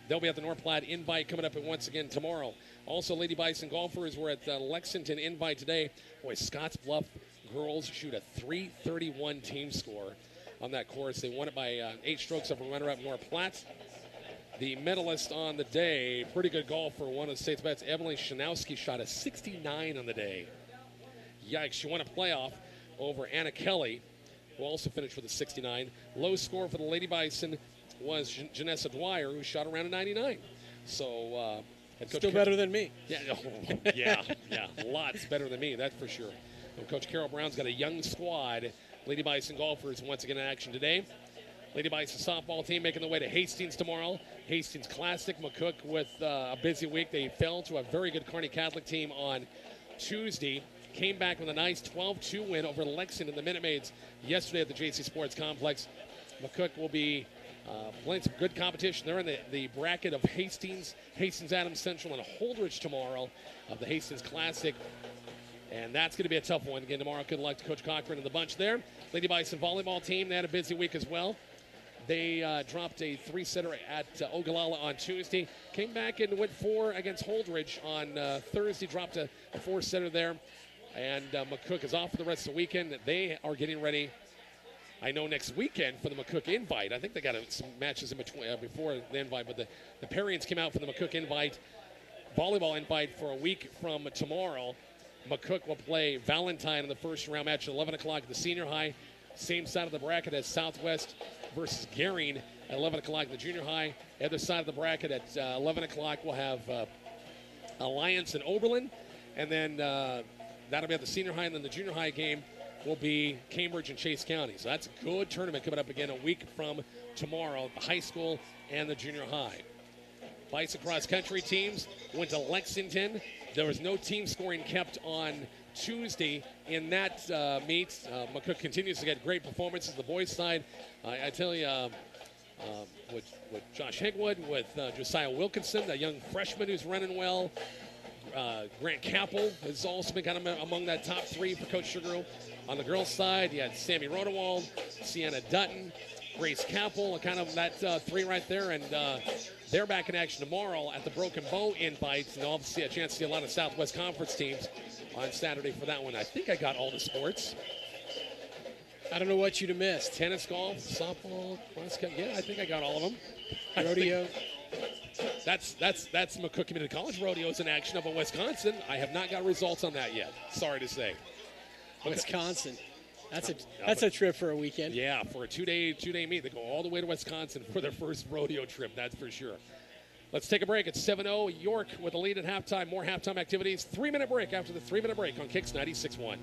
They'll be at the North Platte Invite coming up once again tomorrow. Also, Lady Bison golfers were at the Lexington Invite today. Boy, Scotts Bluff girls shoot a .331 team score on that course. They won it by 8 strokes over runner-up North Platte. The medalist on the day, pretty good golfer, one of the state's best, Evelyn Shanowski, shot a 69 on the day. Yikes, she won a playoff over Anna Kelly, who also finished with a 69. Low score for the Lady Bison was Janessa Dwyer, who shot around a 99. So, still better than me. Yeah, lots better than me, that's for sure. And Coach Carol Brown's got a young squad. Lady Bison golfers once again in action today. Lady Bison softball team making their way to Hastings tomorrow. Hastings Classic. McCook with a busy week. They fell to a very good Kearney Catholic team on Tuesday. Came back with a nice 12-2 win over Lexington in the Minute Maids yesterday at the JC Sports Complex. McCook will be playing some good competition. They're in the bracket of Hastings, Adams Central, and Holdridge tomorrow of the Hastings Classic. And that's going to be a tough one again tomorrow. Good luck to Coach Cochran and the bunch there. Lady Bison volleyball team, they had a busy week as well. They dropped a 3-setter at Ogallala on Tuesday. Came back and went 4 against Holdridge on Thursday. Dropped a 4-setter there. And McCook is off for the rest of the weekend. They are getting ready, I know, next weekend for the McCook Invite. I think they got some matches in between before the Invite. But the Parians came out for the McCook Invite, volleyball Invite for a week from tomorrow. McCook will play Valentine in the first round match at 11 o'clock at the senior high. Same side of the bracket as Southwest versus Gering at 11 o'clock in the junior high. Other side of the bracket at 11 o'clock we'll have Alliance and Oberlin. And then that'll be at the senior high. And then the junior high game will be Cambridge and Chase County. So that's a good tournament coming up again a week from tomorrow, the high school and the junior high. Bison cross country teams went to Lexington. There was no team scoring kept on Tuesday in that meet. McCook continues to get great performances. The boys' side, I tell you, with Josh Hegwood, with Josiah Wilkinson, a young freshman who's running well. Grant Capel has also been kind of among that top 3 for Coach Sugarloaf. On the girls' side, you had Sammy Rodewald, Sienna Dutton, Grace Capel, kind of that 3 right there. And they're back in action tomorrow at the Broken Bow Invite. And they'll see a chance to see a lot of Southwest Conference teams on Saturday for that one. I think I got all the sports. I don't know what you'd have missed. Tennis, golf, softball, cross country. Yeah, I think I got all of them. Rodeo. That's McCook Community College rodeos in action up in Wisconsin. I have not got results on that yet. Sorry to say. Wisconsin. That's a trip for a weekend. Yeah, for a two-day meet. They go all the way to Wisconsin for their first rodeo trip, that's for sure. Let's take a break. It's 7-0. York with a lead at halftime. More halftime activities. 3-minute break after the 3-minute break on KICX 96.1.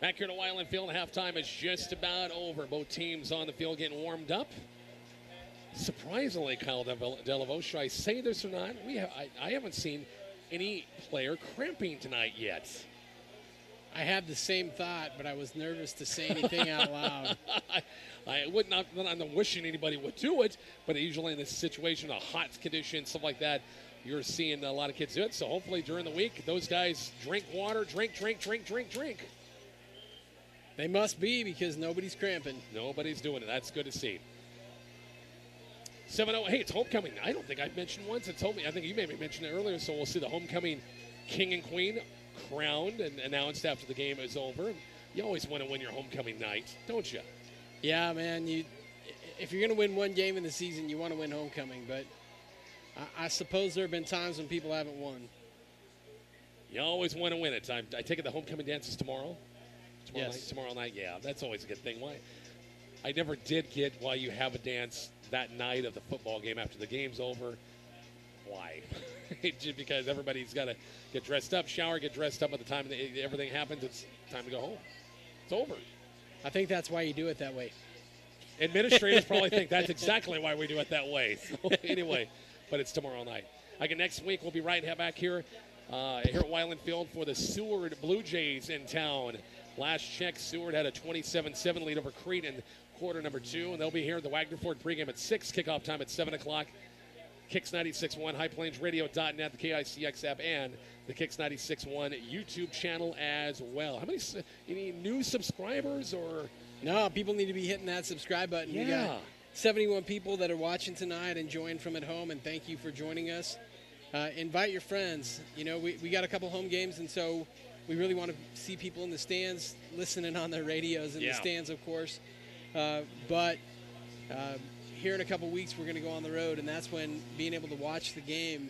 Back here to Wyland Field, halftime is just about over. Both teams on the field getting warmed up. Surprisingly, Kyle Delavaux, should I say this or not? I haven't seen any player cramping tonight yet. I had the same thought, but I was nervous to say anything out loud. I would not. I'm not wishing anybody would do it, but usually in this situation, a hot condition, stuff like that, you're seeing a lot of kids do it. So hopefully during the week, those guys drink water, drink. They must be, because nobody's cramping. Nobody's doing it. That's good to see. 7-0. Hey, it's homecoming. I don't think I've mentioned once. It's homecoming. I think you maybe mentioned it earlier. So we'll see the homecoming king and queen crowned and announced after the game is over. You always want to win your homecoming night, don't you? Yeah, man. If you're going to win one game in the season, you want to win homecoming. But I suppose there have been times when people haven't won. You always want to win it. I take it the homecoming dance is tomorrow? Yes. Tomorrow night, yeah. That's always a good thing. Why? I never did get why you have a dance that night of the football game after the game's over. Why? Just because everybody's got to get dressed up, shower, get dressed up. By the time everything happens, it's time to go home. It's over. I think that's why you do it that way. Administrators probably think that's exactly why we do it that way. So anyway, but it's tomorrow night. Again, next week we'll be back here at Wyland Field for the Seward Blue Jays in town. Last check, Seward had a 27-7 lead over Crete in quarter number 2, and they'll be here at the Wagner Ford pregame at 6, kickoff time at 7 o'clock. KICX 96.1, highplainsradio.net, the KICX app, and the KICX 96.1 YouTube channel as well. Any new subscribers or? No, people need to be hitting that subscribe button. Yeah. We got 71 people that are watching tonight and join from at home, and thank you for joining us. Invite your friends. You know, we got a couple home games, and so we really want to see people in the stands listening on their radios in the stands, of course. But here in a couple weeks, we're going to go on the road, and that's when being able to watch the game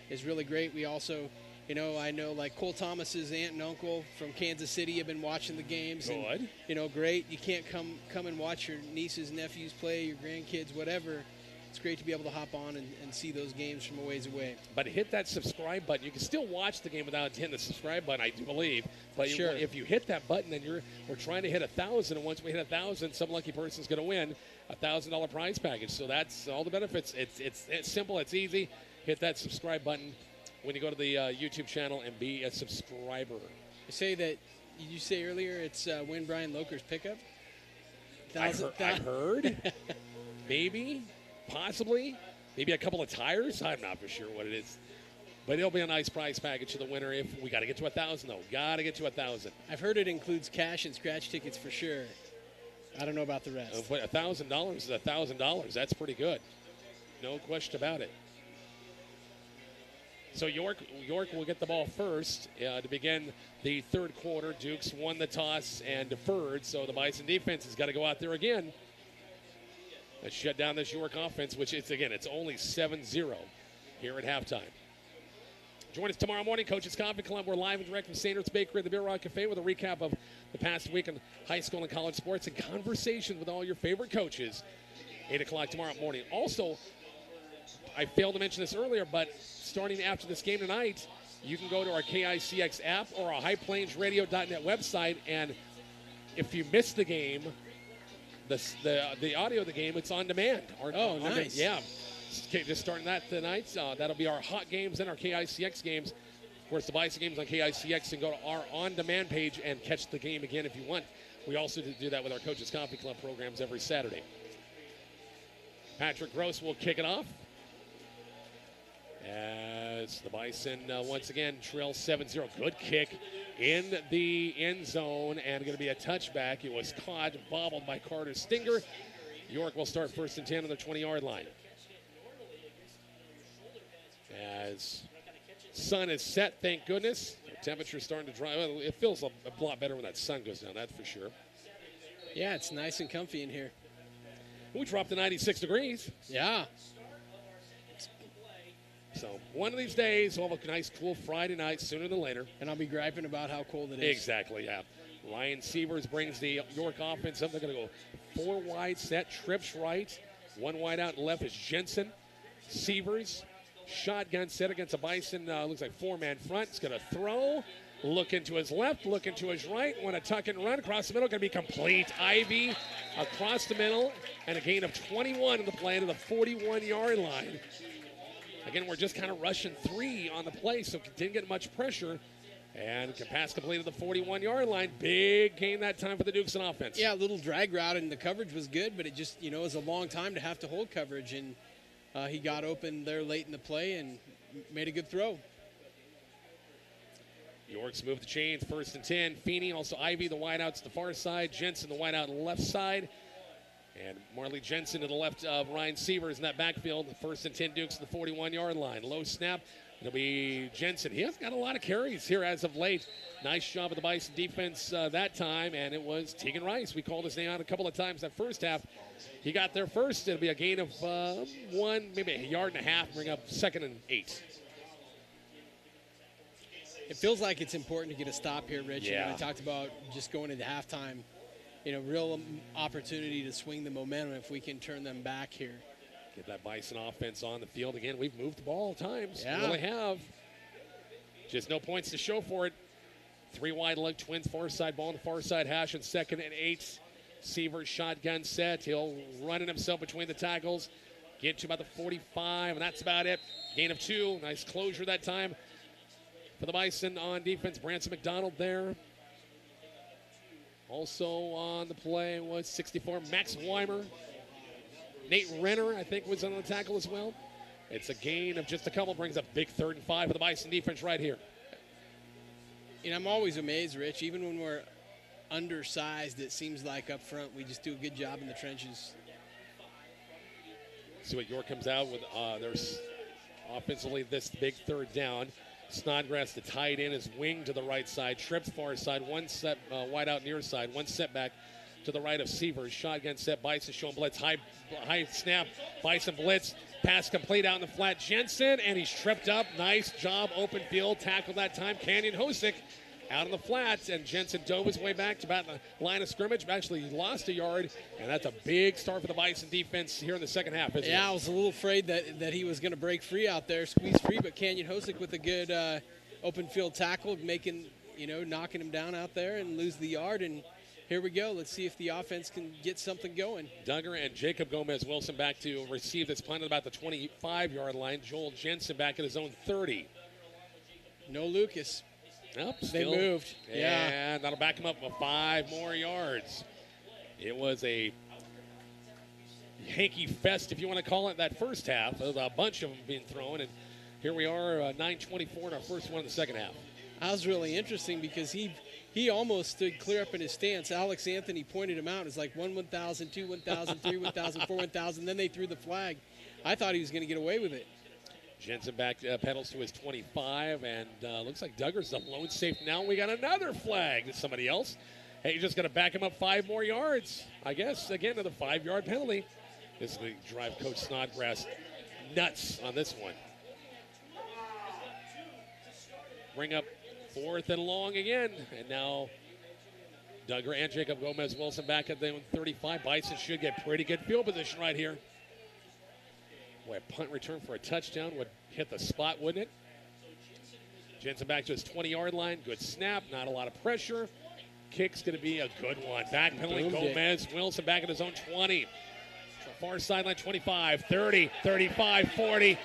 is really great. We also, I know like Cole Thomas's aunt and uncle from Kansas City have been watching the games. Good. And, great. You can't come and watch your nieces, nephews play, your grandkids, whatever. It's great to be able to hop on and see those games from a ways away. But hit that subscribe button. You can still watch the game without hitting the subscribe button, I do believe. But sure. If you hit that button, then we're trying to hit 1,000. And once we hit 1,000, some lucky person's going to win a $1,000 prize package. So that's all the benefits. It's simple. It's easy. Hit that subscribe button when you go to the YouTube channel and be a subscriber. You say that. Did you say earlier it's win Brian Loker's pickup? I heard. Maybe. Possibly, maybe a couple of tires. I'm not for sure what it is, but it'll be a nice prize package to the winner. If we got to get to 1,000, though, got to get to 1,000. I've heard it includes cash and scratch tickets for sure. I don't know about the rest. But $1,000 is $1,000. That's pretty good, no question about it. So York will get the ball first to begin the third quarter. Dukes won the toss and deferred, so the Bison defense has got to go out there again. Let's shut down this York offense, which it's only 7-0 here at halftime. Join us tomorrow morning, Coach's Coffee Club. We're live and direct from Sanders Bakery at the Beer Rock Cafe with a recap of the past week in high school and college sports and conversations with all your favorite coaches. 8 o'clock tomorrow morning. Also, I failed to mention this earlier, but starting after this game tonight, you can go to our KICX app or our highplainsradio.net website, and if you missed the game, the audio of the game, it's on demand. Nice. Yeah. Just starting that tonight. That'll be our hot games and our KICX games. Of course, the Bison games on KICX, and go to our on-demand page and catch the game again if you want. We also do that with our Coach's Coffee Club programs every Saturday. Patrick Gross will kick it off as the Bison once again trail 7-0. Good kick in the end zone, and going to be a touchback. It was caught, bobbled by Carter Stinger. York will start 1st and 10 on the 20-yard line. As sun is set, thank goodness. The temperature's starting to dry. Well, it feels a lot better when that sun goes down, that's for sure. Yeah, it's nice and comfy in here. We dropped to 96 degrees. Yeah. So one of these days, we'll have a nice, cool Friday night sooner than later. And I'll be griping about how cold it is. Exactly, yeah. Ryan Severs brings the York offense up. They're going to go 4 wide set, trips right. 1 wide out left is Jensen. Severs, shotgun set against a Bison, looks like 4-man front. It's going to throw. Looking to his left, looking to his right. Want to tuck and run across the middle. Going to be complete. Ivy across the middle. And a gain of 21 in the play to the 41-yard line. Again, we're just kind of rushing 3 on the play, so didn't get much pressure. And can pass complete to the 41-yard line. Big gain that time for the Dukes on offense. Yeah, a little drag route, and the coverage was good, but it just, was a long time to have to hold coverage. And he got open there late in the play and made a good throw. York's moved the chains, 1st and 10. Feeney, also Ivy, the wideouts to the far side. Jensen, the wideout on the left side. And Marley Jensen to the left of Ryan Sievers in that backfield. 1st and 10 Dukes to the 41-yard line. Low snap. It'll be Jensen. He has got a lot of carries here as of late. Nice job of the Bison defense that time, and it was Tegan Rice. We called his name out a couple of times that first half. He got there first. It'll be a gain of 1, maybe a yard and a half, bring up 2nd and 8. It feels like it's important to get a stop here, Rich. Yeah. I talked about just going into halftime. Real opportunity to swing the momentum if we can turn them back here. Get that Bison offense on the field again. We've moved the ball at times. Yeah. We really have. Just no points to show for it. 3 wide look, Twins far side ball on the far side hash, and 2nd and 8. Sievers shotgun set. He'll run it himself between the tackles. Get to about the 45, and that's about it. Gain of 2. Nice closure that time for the Bison on defense. Branson McDonald there. Also on the play was 64, Max Weimer. Nate Renner, I think, was on the tackle as well. It's a gain of just a couple. Brings up big 3rd and 5 for the Bison defense right here. I'm always amazed, Rich. Even when we're undersized, it seems like up front we just do a good job in the trenches. See what York comes out with. There's offensively this big 3rd down. Snodgrass, the tight end, is wing to the right side. Trips far side. 1 set wide out near side. 1 setback to the right of Sievers. Shotgun set. Bison showing blitz. High snap. Bison blitz. Pass complete out in the flat. Jensen, and he's tripped up. Nice job. Open field. Tackle that time. Canyon Hosick out on the flat, and Jensen dove his way back to about the line of scrimmage. Actually, he lost a yard, and that's a big start for the Bison defense here in the second half, isn't it? I was a little afraid that he was going to break free out there, squeeze free, but Canyon Hosick with a good open field tackle, knocking him down out there and lose the yard, and here we go. Let's see if the offense can get something going. Duggar and Jacob Gomez-Wilson back to receive this punt at about the 25-yard line. Joel Jensen back at his own 30. No Lucas. Nope, they moved. And that'll back him up for 5 more yards. It was a hanky fest, if you want to call it, that first half. There was a bunch of them being thrown, and here we are, 9:24 in our first one in the second half. That was really interesting because he almost stood clear up in his stance. Alex Anthony pointed him out. It's like 1,000, 2, 1,000, 3, 1,000, 4, 1,000. Then they threw the flag. I thought he was going to get away with it. Jensen back pedals to his 25, and looks like Duggar's the lone safe. Now we got another flag to somebody else. Hey, you're just going to back him up 5 more yards, I guess. Again, another 5-yard penalty. This is going to drive Coach Snodgrass nuts on this one. Bring up 4th and long again, and now Duggar and Jacob Gomez-Wilson back at the 35. Bison should get pretty good field position right here. Boy, a punt return for a touchdown would hit the spot, wouldn't it? Jensen back to his 20-yard line. Good snap, not a lot of pressure. Kick's going to be a good one. Back penalty, Gomez-Wilson back at his own 20. Far sideline, 25, 30, 35, 40.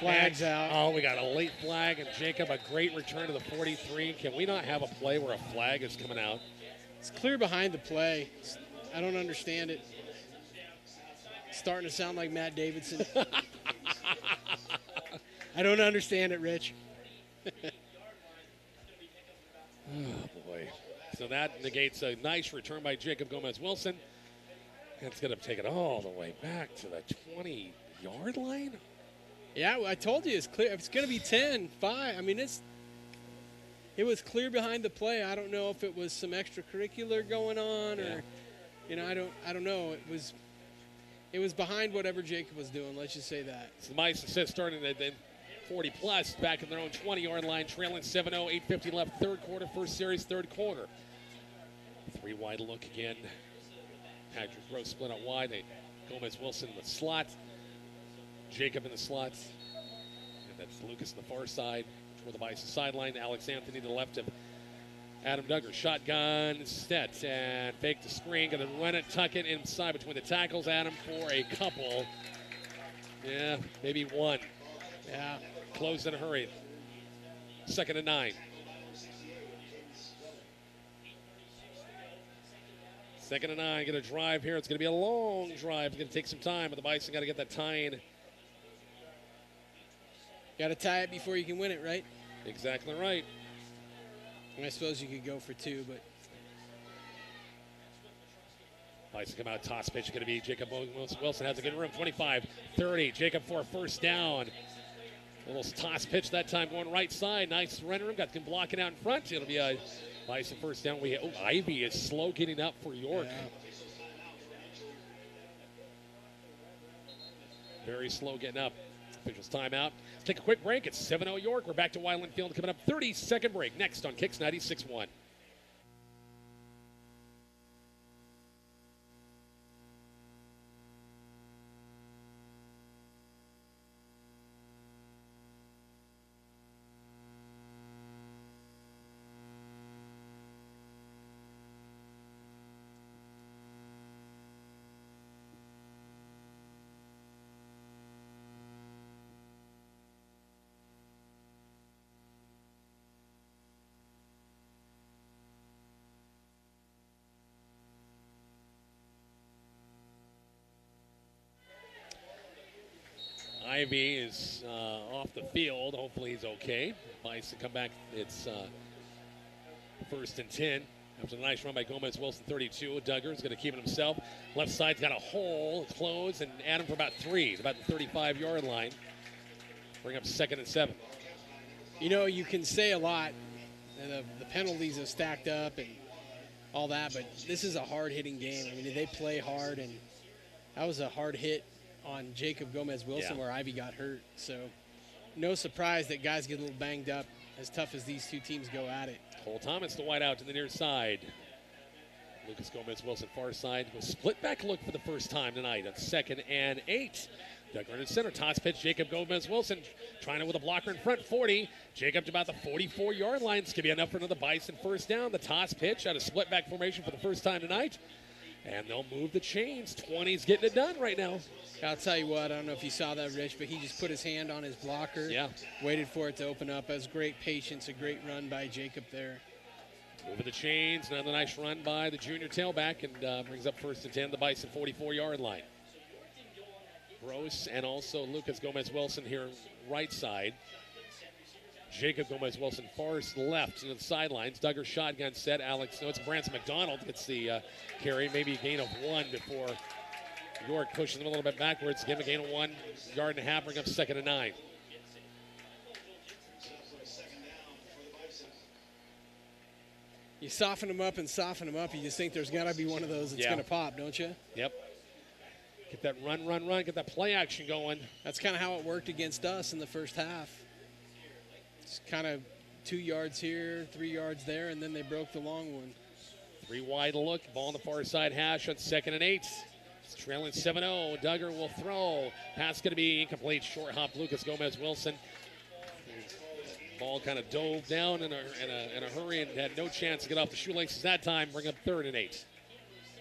Flags out. Oh, we got a late flag, and Jacob, a great return to the 43. Can we not have a play where a flag is coming out? It's clear behind the play. I don't understand it. Starting to sound like Matt Davidson. I don't understand it, Rich. Oh, boy. So that negates a nice return by Jacob Gomez-Wilson. It's going to take it all the way back to the 20-yard line. Yeah, I told you it's clear. It's going to be 10-5. I mean, it was clear behind the play. I don't know if it was some extracurricular going on or, I don't know. It was behind whatever Jacob was doing. Let's just say that. So the Bison sit starting at 40-plus, back in their own 20-yard line, trailing 7-0, 8:50 left, third quarter, first series, third quarter. 3 wide look again. Patrick Rose split out wide. Gomez-Wilson in the slot. Jacob in the slot. And that's Lucas on the far side toward the Bison sideline. Alex Anthony to the left of Adam Duggar, shotgun, set, and fake the screen. Going to run it, tuck it inside between the tackles. Adam for a couple. Yeah, maybe one. Yeah. Close in a hurry. 2nd and 9. 2nd and 9. Going to drive here. It's going to be a long drive. It's going to take some time, but the Bison got to get that tying. Got to tie it before you can win it, right? Exactly right. And I suppose you could go for 2, but Bison come out, toss pitch, going to be Jacob Wilson has a good room, 25-30. Jacob for a first down. A little toss pitch that time going right side. Nice run room, got them blocking out in front. It'll be a Bison first down. Ivy is slow getting up for York. yeah. Very slow getting up. Officials timeout. Let's take a quick break. It's 7-0 York. We're back to Wyland Field coming up. 30-second break next on KICX 96.1. Ivy is off the field. Hopefully he's okay. Bison come back. It's 1st and 10. After a nice run by Gomez Wilson, 32. Duggar's going to keep it himself. Left side's got a hole, closed, and Adam for about 3. It's about the 35-yard line. Bring up 2nd and 7. You know, you can say a lot, and the penalties have stacked up and all that, but this is a hard-hitting game. I mean, they play hard, and that was a hard hit on Jacob Gomez Wilson where Ivy got hurt. So no surprise that guys get a little banged up as tough as these two teams go at it. Cole Thomas, the wide out to the near side. Lucas Gomez Wilson, far side. Will split back look for the first time tonight on 2nd and 8. Duggar in center. Toss pitch. Jacob Gomez Wilson trying it with a blocker in front. 40. Jacob to about the 44-yard line. It's going to be enough for another Bison first down. The toss pitch out of split back formation for the first time tonight. And they'll move the chains. 20's getting it done right now. I'll tell you what, I don't know if you saw that, Rich, but he just put his hand on his blocker. Yeah. Waited for it to open up. That was great patience, a great run by Jacob there. Moving the chains. Another nice run by the junior tailback and brings up 1st and 10, the Bison 44-yard line. Gross and also Lucas Gomez Wilson here right side. Jacob Gomez Wilson far left to the sidelines. Duggar shotgun set. It's Branson McDonald gets the carry. Maybe a gain of 1 before York pushes them a little bit backwards. Give him a gain of 1 yard and a half. Bring up 2nd and 9. You soften them up and soften them up. You just think there's got to be one of those that's going to pop, don't you? Yep. Get that run. Get that play action going. That's kind of how it worked against us in the first half. It's kind of 2 yards here, 3 yards there, and then they broke the long one. 3 wide look. Ball on the far side hash on 2nd and 8. It's trailing 7-0. Duggar will throw. Pass going to be incomplete. Short hop. Lucas Gomez Wilson. Ball kind of dove down in a hurry and had no chance to get off the shoelaces that time. Bring up 3rd and 8.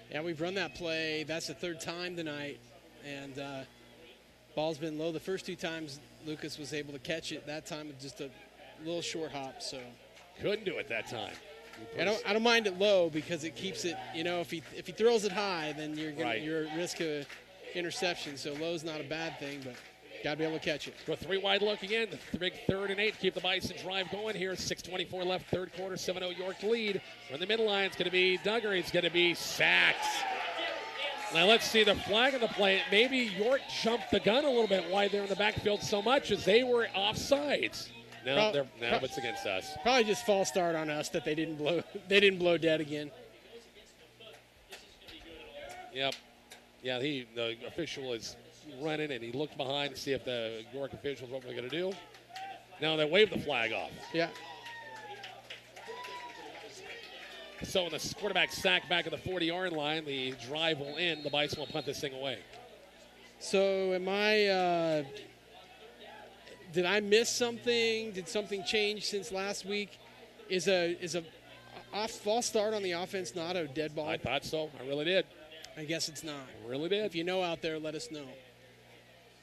Yeah, we've run that play. That's the 3rd time tonight. And ball's been low. The first 2 times Lucas was able to catch it. That time with just a little short hop. So couldn't do it that time. I don't mind it low because it keeps it, you know, if he throws it high, then you're at risk of interception. So low's not a bad thing, but got to be able to catch it. Go 3 wide look again. The big 3rd and 8. Keep the Bison drive going here. 6:24 left, 3rd quarter. 7-0 York lead. From the midline, it's going to be Duggar. He's going to be sacked. Now let's see the flag on the play. Maybe York jumped the gun a little bit wide there in the backfield so much as they were offsides. No, it's against us. Probably just false start on us that they didn't blow. They didn't blow dead again. Yep. Yeah, the official is running, and he looked behind to see if the York officials what we're going to do. Now they waved the flag off. Yeah. So when the quarterback sacked back at the 40-yard line, the drive will end. The Bison will punt this thing away. So did I miss something? Did something change since last week? Is a false start on the offense, not a dead ball. I thought so. I really did. I guess it's not. Really did. If you know out there, let us know.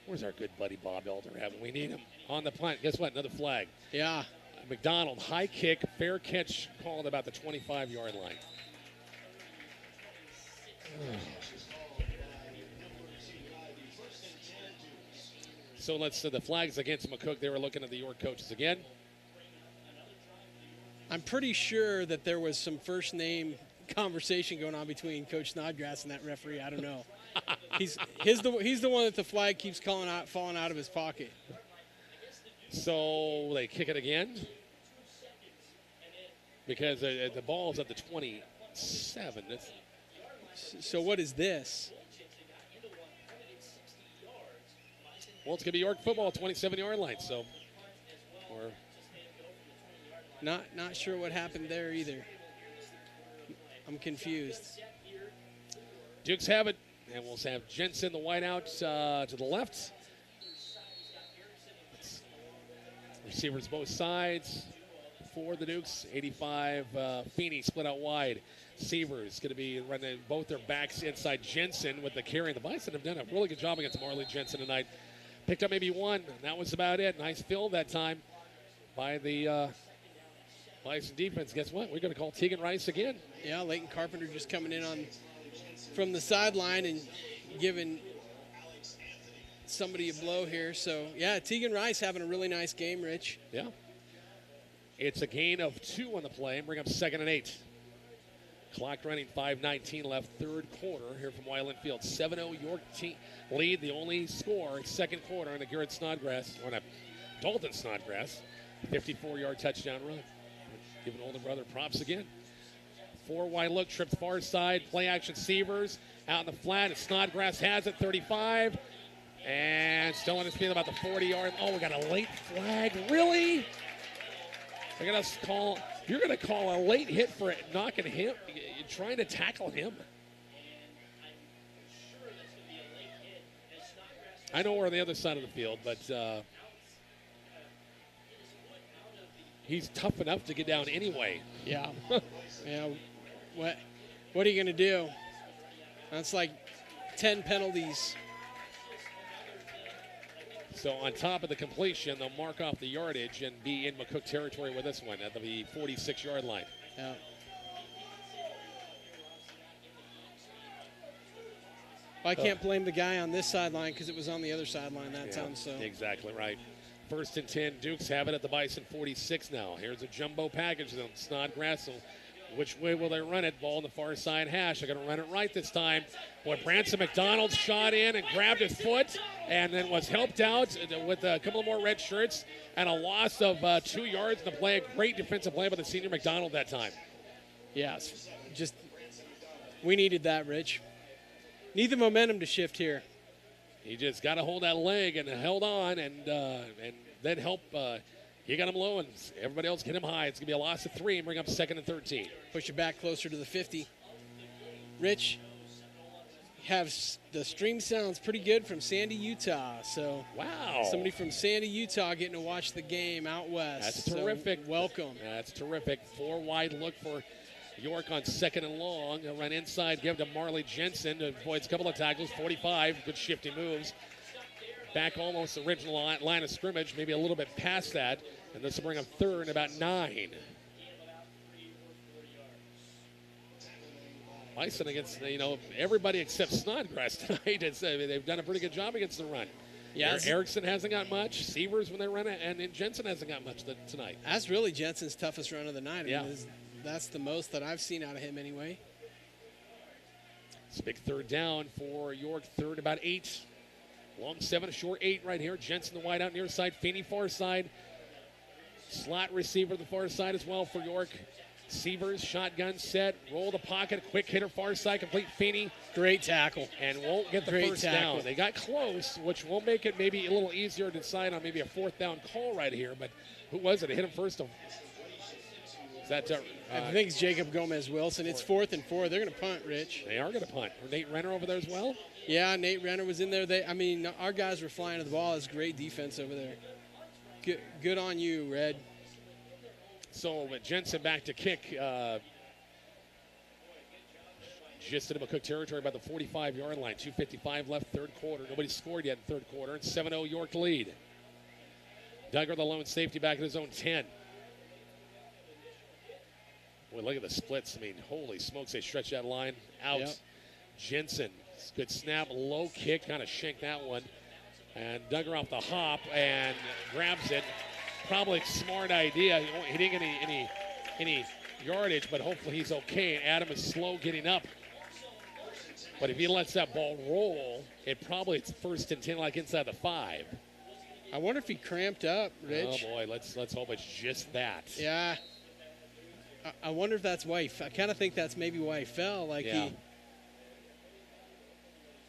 Where's our good buddy Bob Elder at? We need him on the punt. Guess what? Another flag. Yeah. McDonald, high kick, fair catch called about the 25-yard line. So the flags against McCook. They were looking at the York coaches again. I'm pretty sure that there was some first name conversation going on between Coach Snodgrass and that referee. I don't know. He's the one that the flag keeps falling out of his pocket. So they kick it again because the ball's at the 27. So what is this? Well, it's going to be York football, 27-yard line. So we're not sure what happened there either. I'm confused. Dukes have it, and we'll have Jensen, the wideout, to the left. Receivers both sides for the Dukes. 85, Feeney split out wide. Receivers going to be running both their backs inside Jensen with the carry. The Bison have done a really good job against Marley Jensen tonight. Picked up maybe one, and that was about it. Nice fill that time by the Bison defense. Guess what? We're going to call Tegan Rice again. Yeah, Leighton Carpenter just coming in from the sideline and giving somebody a blow here. So, yeah, Tegan Rice having a really nice game, Rich. Yeah. It's a gain of 2 on the play. Bring up 2nd and 8. Clock running, 5:19 left, third quarter here from Wyland Field. 7-0 York team lead, the only score, second quarter on the Garrett Snodgrass, or not, Dalton Snodgrass, 54-yard touchdown run. Giving older brother props again. 4 wide look, trips far side, play action Severs out in the flat. Snodgrass has it, 35, and still on his feet about the 40-yard. Oh, we got a late flag. Really? You're going to call a late hit for knocking him, trying to tackle him. I know we're on the other side of the field, but he's tough enough to get down anyway. Yeah. Yeah. What are you going to do? That's like 10 penalties. So on top of the completion, they'll mark off the yardage and be in McCook territory with this one at the 46-yard line. Yeah. Well, I can't blame the guy on this sideline because it was on the other sideline that time. So exactly right. 1st and 10. Dukes have it at the Bison 46 now. Here's a jumbo package. Snodgrass. Which way will they run it? Ball on the far side hash. They're going to run it right this time. Boy, Branson McDonald shot in and grabbed his foot and then was helped out with a couple of more red shirts and a loss of 2 yards in the play. A great defensive play by the senior McDonald that time. Yes. We needed that, Rich. Need the momentum to shift here. He just got to hold that leg and held on and then help. He got him low, and everybody else get him high. It's going to be a loss of 3 and bring up 2nd and 13. Push it back closer to the 50. Rich, the stream sounds pretty good from Sandy, Utah. So, wow. Somebody from Sandy, Utah getting to watch the game out west. That's terrific. Welcome. That's terrific. 4 wide look for York on 2nd and long. They'll run inside, give to Marley Jensen. Avoids a couple of tackles, 45. Good shifty moves. Back almost the original line of scrimmage, maybe a little bit past that. And this will bring up 3rd and about 9. Bison against, everybody except Snodgrass tonight. They've done a pretty good job against the run. Yeah, Erickson hasn't got much. Severs when they run it, and then Jensen hasn't got much tonight. That's really Jensen's toughest run of the night. I mean, that's the most that I've seen out of him anyway. It's a big 3rd down for York. 3rd about 8. Long 7, short 8 right here. Jensen the wide out near side. Feeney far side. Slot receiver the far side as well for York. Severs, shotgun set, roll the pocket, quick hitter far side, complete Feeney. Great tackle. And won't get the first down. They got close, which will make it maybe a little easier to decide on maybe a 4th down call right here. But who was it? It hit him first. Is that I think it's Jacob Gomez-Wilson. It's 4th and 4. They're going to punt, Rich. They are going to punt. Nate Renner over there as well? Yeah, Nate Renner was in there. Our guys were flying to the ball. It's great defense over there. Good on you, Red. So Jensen back to kick. just into McCook territory about the 45-yard line. 2:55 left, third quarter. Nobody scored yet in third quarter. And 7-0 York lead. Duggar, the lone safety, back at his own 10. Boy, look at the splits. I mean, holy smokes, they stretch that line out. Yep. Jensen, good snap, low kick, kind of shanked that one. And Duggar off the hop and grabs it. Probably a smart idea. He didn't get any yardage, but hopefully he's okay. And Adam is slow getting up. But if he lets that ball roll, it's first and 10, like inside the 5. I wonder if he cramped up, Rich. Oh boy, let's hope it's just that. Yeah. I wonder if that's why I kind of think that's maybe why he fell. Like yeah.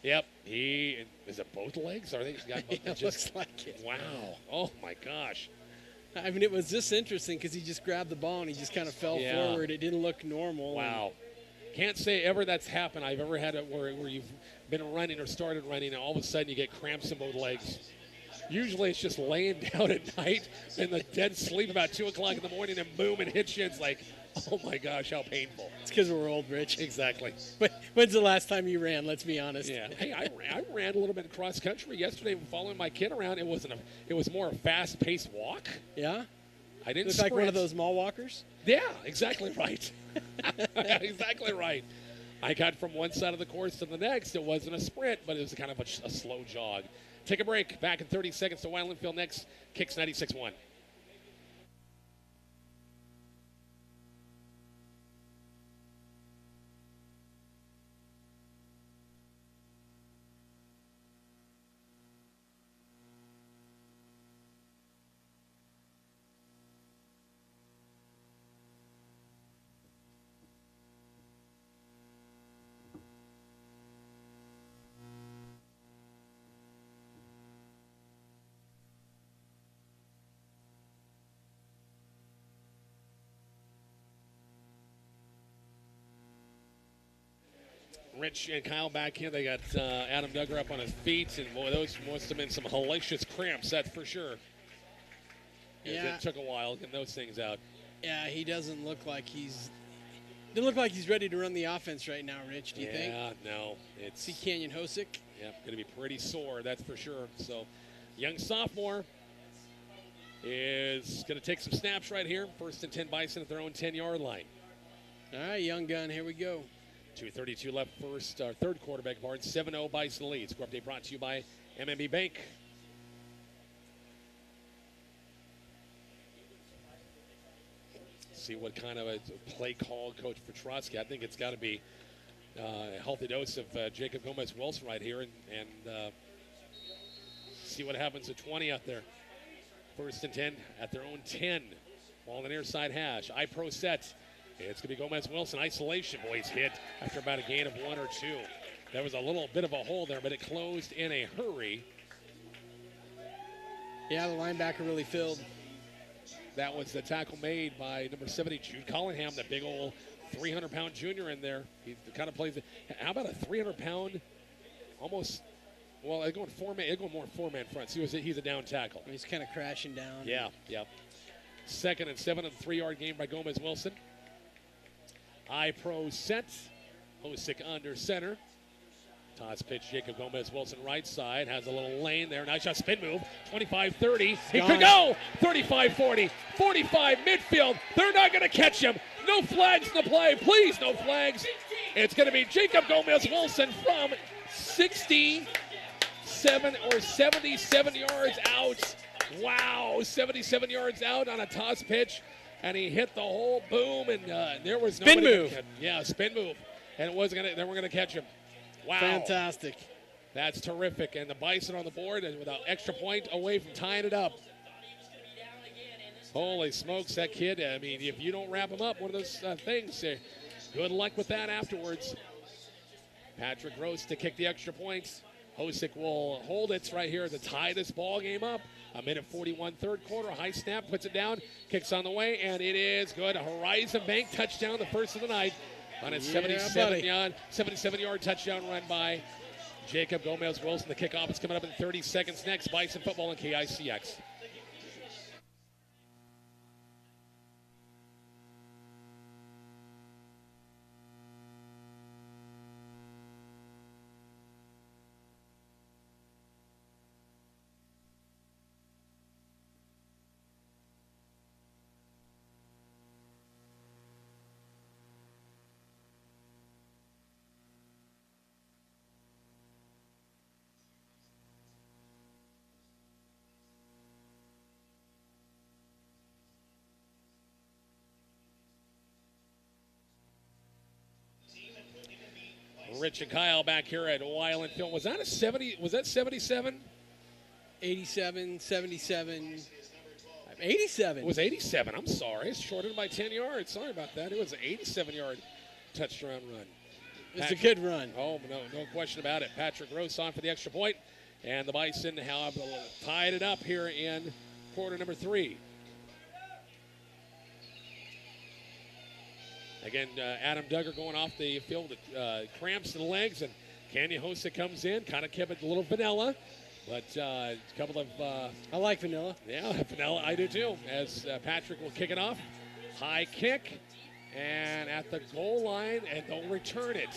Yep. Is it both legs? Are they? It looks like it. Wow. Oh my gosh. I mean, it was just interesting because he just grabbed the ball and he just kind of fell forward. It didn't look normal. Wow. Can't say ever that's happened. I've ever had it where you've been running or started running and all of a sudden you get cramps in both legs. Usually it's just laying down at night in the dead sleep about 2 o'clock in the morning and boom, it hits you. It's like, oh my gosh, how painful. It's because we're old, Rich. Exactly. But when's the last time you ran? Let's be honest. Yeah. Hey, I ran a little bit cross country yesterday following my kid around. It was more a fast-paced walk. Yeah? I didn't Looks sprint. like one of those mall walkers? Yeah, exactly right. Exactly right. I got from one side of the course to the next. It wasn't a sprint, but it was kind of a slow jog. Take a break. Back in 30 seconds to Wildland Field next. KICX 96.1. Rich and Kyle back here. They got Adam Duggar up on his feet, and boy, those must have been some hellacious cramps, that's for sure. Yeah. It took a while getting those things out. Yeah, he doesn't look like he's ready to run the offense right now, Rich. Do you think? Yeah, no. It's See Canyon Hosick? Yep, going to be pretty sore, that's for sure. So, young sophomore is going to take some snaps right here. First and 10 Bison at their own 10-yard line. All right, young gun, here we go. 2:32 left, third quarter, beg pardon. 7-0 Bison leads. Score update brought to you by MMB Bank. See what kind of a play call Coach Petrosky. I think it's got to be a healthy dose of Jacob Gomez-Wilson right here, and see what happens at 20 out there. First and 10 at their own 10. Ball on the near side hash. I-Pro set. It's going to be Gomez-Wilson. Isolation. Boy, he's hit after about a gain of 1 or 2. There was a little bit of a hole there, but it closed in a hurry. Yeah, the linebacker really filled. That was the tackle made by number 70, Jude Collingham, the big old 300-pound junior in there. He kind of plays it. How about a 300-pound, almost, well, they're going more four-man fronts. He's a down tackle. He's kind of crashing down. Yeah. Second and 7 and 3-yard game by Gomez-Wilson. I-Pro set. Hosick under center. Toss pitch, Jacob Gomez-Wilson right side. Has a little lane there. Nice shot, spin move. 25-30. He could go. 35-40. 45 midfield. They're not going to catch him. No flags in the play. Please, no flags. It's going to be Jacob Gomez-Wilson from 67 or 77 yards out. Wow, 77 yards out on a toss pitch. And he hit the hole, boom, and there was spin move. Yeah, spin move, and they weren't going to catch him. Wow, fantastic! That's terrific, and the Bison on the board, and with an extra point away from tying it up. Holy smokes, that kid! I mean, if you don't wrap him up, one of those things. Good luck with that afterwards. Patrick Gross to kick the extra points. Hosick will hold it right here to tie this ball game up. A minute 41, third quarter. High snap, puts it down, kicks on the way, and it is good. A Horizon Bank touchdown, the first of the night, on a 77-yard touchdown run by Jacob Gomez-Wilson. The kickoff is coming up in 30 seconds next. Bison football on KICX. Rich and Kyle back here at Weiland Field. Was that a 70? Was that 77? 87, 77, 87. It was 87. I'm sorry. It's shortened by 10 yards. Sorry about that. It was an 87-yard touchdown run. It's a good run. Oh, no question about it. Patrick Gross on for the extra point, and the Bison have tied it up here in quarter number 3. Again, Adam Duggar going off the field with cramps in the legs, and Kenya Hosa comes in, kind of kept it a little vanilla, but a couple of... I like vanilla. Yeah, vanilla, I do too, as Patrick will kick it off. High kick, and at the goal line, and they'll return it.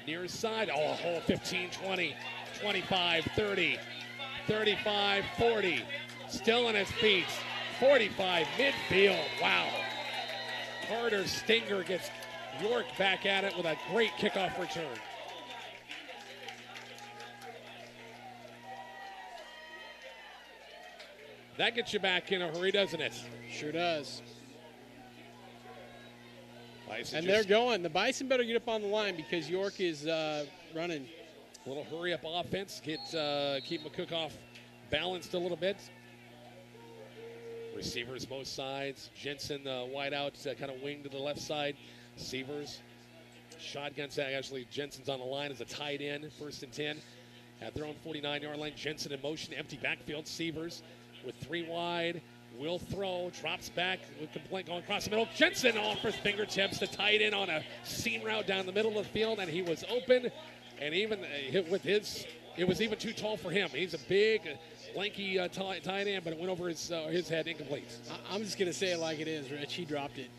Near side, oh, a whole 15, 20, 25, 30, 35, 40. Still on his feet, 45, midfield, wow. Carter Stinger gets York back at it with a great kickoff return. That gets you back in a hurry, doesn't it? Sure does. Bison and they're going. The Bison better get up on the line because York is running. A little hurry-up offense. Keep McCook off balanced a little bit. Receivers both sides. Jensen wide out, kind of wing to the left side. Receivers. Shotgun sack. Actually, Jensen's on the line as a tight end. 1st and 10. At their own 49-yard line. Jensen in motion. Empty backfield. Seavers with 3 wide. Will throw. Drops back with complaint going across the middle. Jensen on for fingertips. The tight end on a seam route down the middle of the field. And he was open. And even with his, it was even too tall for him. He's a big, lanky tight end, but it went over his head, incomplete. I'm just going to say it like it is, Rich. He dropped it.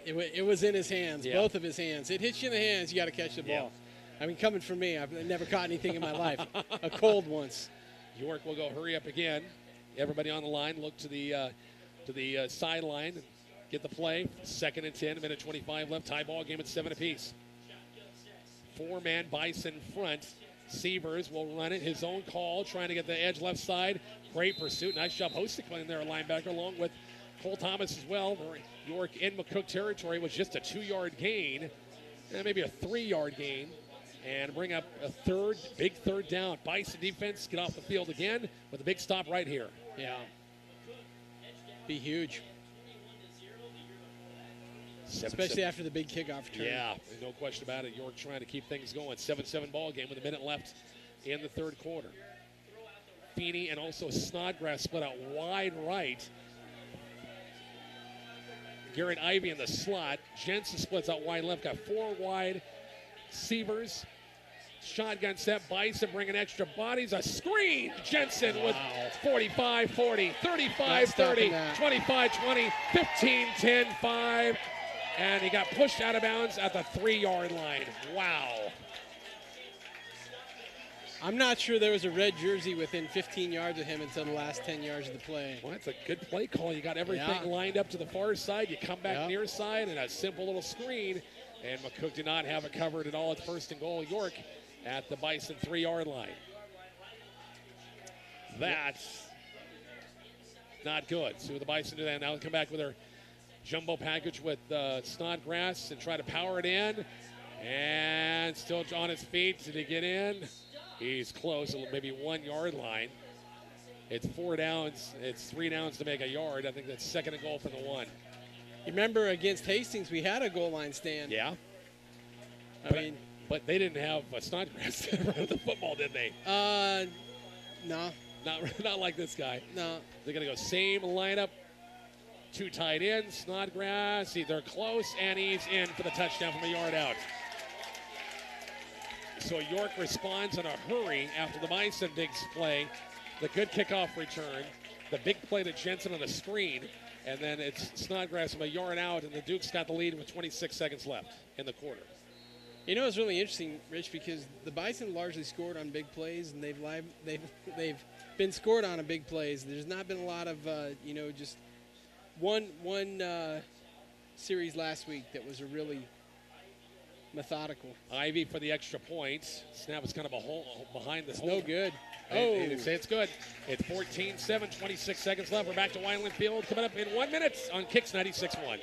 It was in his hands, yeah. Both of his hands. It hits you in the hands, you got to catch the ball. Yeah. I mean, coming from me, I've never caught anything in my life. A cold once. York will go hurry up again. Everybody on the line, look to the sideline and get the play. 2nd and 10, a minute 25 left. Tie ball game at 7 apiece. 4-man Bison front. Severs will run it. His own call, trying to get the edge left side. Great pursuit. Nice job. Hostic in there, a linebacker, along with Cole Thomas as well. York in McCook territory was just a 2-yard gain, and maybe a 3-yard gain, and bring up a big third down. Bison defense get off the field again with a big stop right here. Yeah. Be huge. Especially after the big kickoff return. Yeah, no question about it. York trying to keep things going. 7-7 ball game with a minute left in the 3rd quarter. Feeney and also Snodgrass split out wide right. Garrett Ivey in the slot. Jensen splits out wide left. Got 4 wide. Severs. Shotgun set. Bison bringing extra bodies. A screen. Jensen with 45-40, 35-30, 25-20, 15-10-5. And he got pushed out of bounds at the 3-yard line. Wow. I'm not sure there was a red jersey within 15 yards of him until the last 10 yards of the play. Well, that's a good play call. You got everything lined up to the far side. You come back near side and a simple little screen. And McCook did not have it covered at all. It's 1st and goal. York at the Bison 3-yard line. That's not good. So the Bison do that. Now come back with their jumbo package with Snodgrass and try to power it in. And still on his feet. Did he get in? He's close, maybe 1-yard line. It's 4 downs. It's 3 downs to make a yard. I think that's 2nd and goal for the 1. You remember against Hastings, we had a goal line stand. Yeah. But they didn't have Snodgrass to run the football, did they? No. Not like this guy. No. They're going to go same lineup. 2 tight ends. Snodgrass. They're close, and he's in for the touchdown from a yard out. So York responds in a hurry after the Bison digs play. The good kickoff return. The big play to Jensen on the screen. And then it's Snodgrass from a yard out, and the Dukes got the lead with 26 seconds left in the quarter. You know, it's really interesting, Rich, because the Bison largely scored on big plays, and they've been scored on big plays. There's not been a lot of, just one series last week that was a really methodical. Ivy for the extra point. Snap was kind of a hole behind the hole. No good. Say it's good. It's 14-7, 26 seconds left. We're back to Weiland Field coming up in 1 minute on KICX 96.1.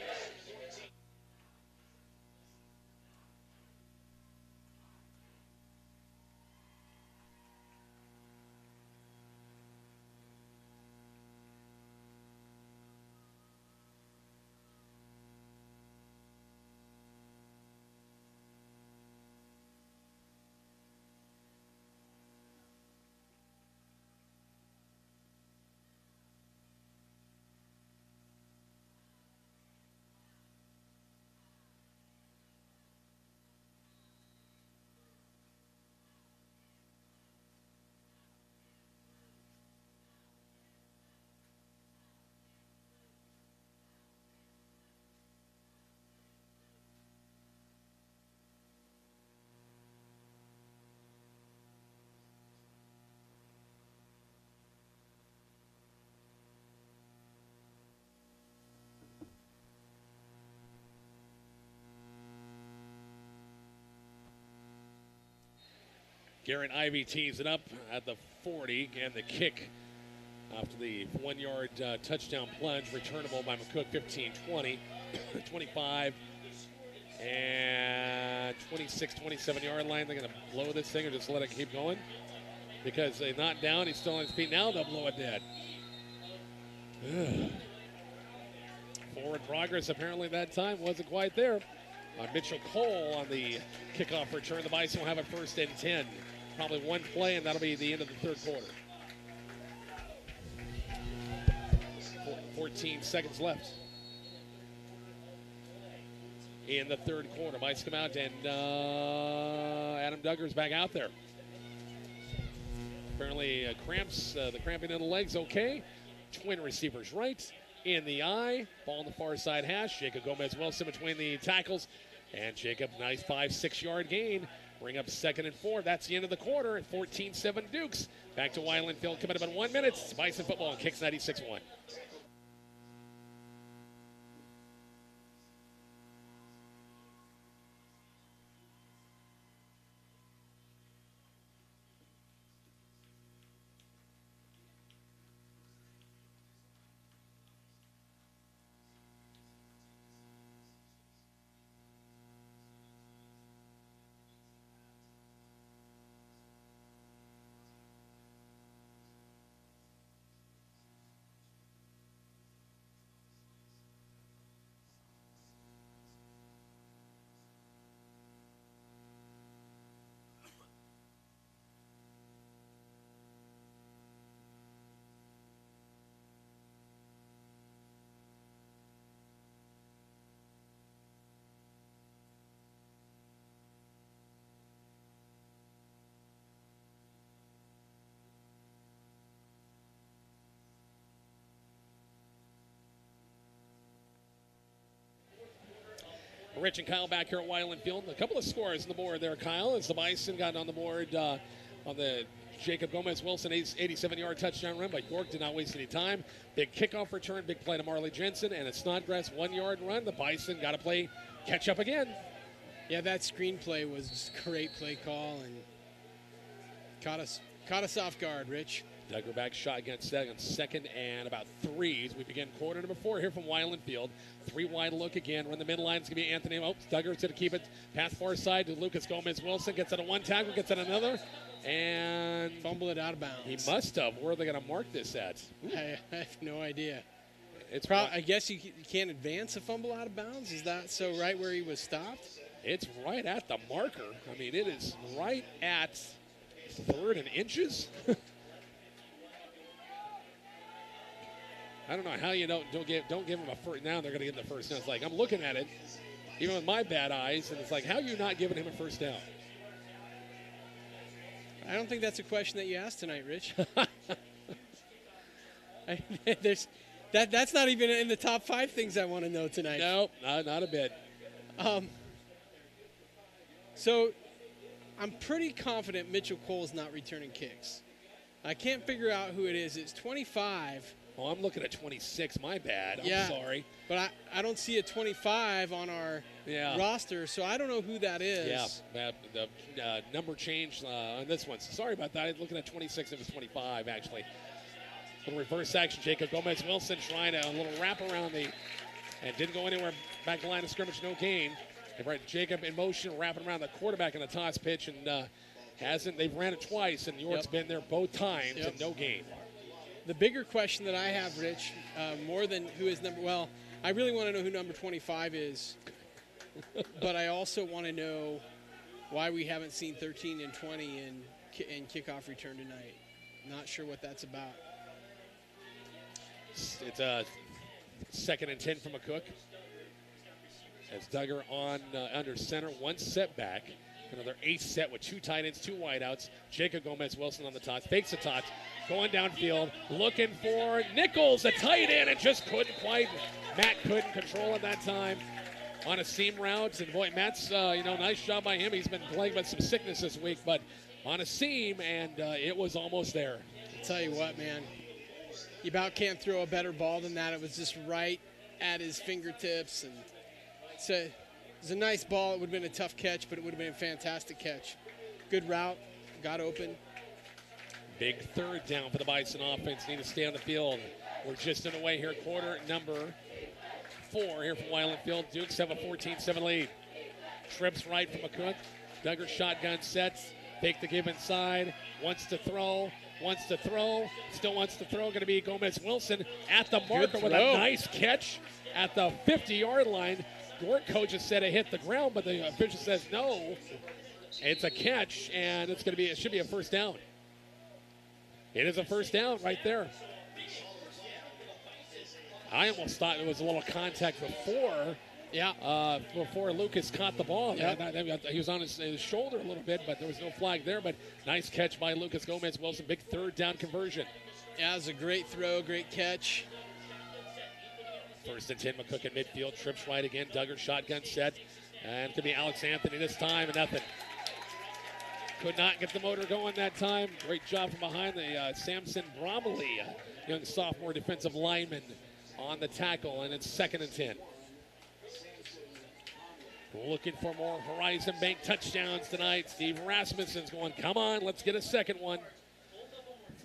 Garrett Ivy tees it up at the 40, and the kick after the 1-yard touchdown plunge, returnable by McCook, 15-20, 25, and 26, 27-yard line. They're going to blow this thing or just let it keep going? Because they're not down, he's still on his feet. Now they'll blow it dead. Forward progress apparently that time wasn't quite there. Mitchell Cole on the kickoff return. The Bison will have it 1st and 10. Probably one play, and that'll be the end of the third quarter. 14 seconds left in the third quarter. Bison come out, and Adam Duggar's back out there. Apparently cramps, the cramping in the legs okay. Twin receivers right, in the eye. Ball on the far side hash. Jacob Gomez-Wilson between the tackles. And Jacob, nice 5-6 yard gain. Bring up 2nd and 4. That's the end of the quarter at 14-7 Dukes. Back to Weiland Field coming up in 1 minute. It's Bison football on KICX 96.1. Rich and Kyle back here at Weiland Field. A couple of scores on the board there, Kyle, as the Bison got on the board on the Jacob Gomez-Wilson 87-yard touchdown run, but York did not waste any time. Big kickoff return, big play to Marley Jensen, and a Snodgrass 1-yard run. The Bison got to play catch up again. Yeah, that screenplay was a great play call and caught us off guard, Rich. Duggar back shot against 2nd and about 3 as we begin quarter number 4 here from Weiland Field. 3 wide look again. Run the midline. It's going to be Anthony. Oh, Duggar's going to keep it. Pass far side to Lucas Gomez-Wilson. Gets it on one tackle, gets it another. And fumble it out of bounds. He must have. Where are they going to mark this at? I have no idea. It's I guess you can't advance a fumble out of bounds. Is that so right where he was stopped? It's right at the marker. I mean, it is right at 3rd and inches. I don't know how you don't give them a first. Now they're going to get the first down. It's like I'm looking at it, even with my bad eyes, and it's like, how are you not giving him a first down? I don't think that's a question that you asked tonight, Rich. That's not even in the top 5 things I want to know tonight. No, not a bit. So I'm pretty confident Mitchell Cole's not returning kicks. I can't figure out who it is. It's 25. Oh, I'm looking at 26. My bad. I'm yeah, sorry. But I don't see a 25 on our roster, so I don't know who that is. Yeah, the number changed on this one. Sorry about that. I was looking at 26. It was 25, actually. A little reverse action. Jacob Gomez-Wilson trying a little wrap around and didn't go anywhere. Back to line of scrimmage, no gain. Jacob in motion, wrapping around the quarterback in the toss pitch, and they've ran it twice, and York's been there both times, and no gain. The bigger question that I have, Rich, more than who is I really want to know who number 25 is, but I also want to know why we haven't seen 13 and 20 in kickoff return tonight. Not sure what that's about. It's a 2nd and 10 from McCook. As Duggar on under center, one setback. Another 8th set with 2 tight ends, 2 wideouts. Jacob Gomez-Wilson on the toss, fakes the toss, going downfield, looking for Nichols, a tight end, and just couldn't quite. Matt couldn't control it that time on a seam route. And boy, Matt's, nice job by him. He's been playing with some sickness this week, but on a seam, and it was almost there. I'll tell you what, man. You about can't throw a better ball than that. It was just right at his fingertips, and it was a nice ball. It would have been a tough catch, but it would have been a fantastic catch. Good route, got open. Big third down for the Bison offense. Need to stay on the field. We're just in the way here. Quarter number 4 here from Wyland Field. Dukes have a 14-7 lead. Trips right from McCook. Duggar shotgun sets. Fake the give inside. Wants to throw. Still wants to throw. Going to be Gomez Wilson at the marker with a nice catch at the 50-yard line. York coach has said it hit the ground, but the official says no. It's a catch, and it should be a first down. It is a first down right there. I almost thought it was a little contact before. Yeah. Before Lucas caught the ball. Yep. He was on his shoulder a little bit, but there was no flag there. But nice catch by Lucas Gomez Wilson. Big third down conversion. Yeah, it was a great throw, great catch. First and 10, McCook in midfield. Trips right again. Duggar shotgun set. And it could be Alex Anthony this time, and nothing. Could not get the motor going that time. Great job from behind the Samson Bromley, young sophomore defensive lineman on the tackle, and it's 2nd and 10. Looking for more Horizon Bank touchdowns tonight. Steve Rasmussen's going, come on, let's get a second one.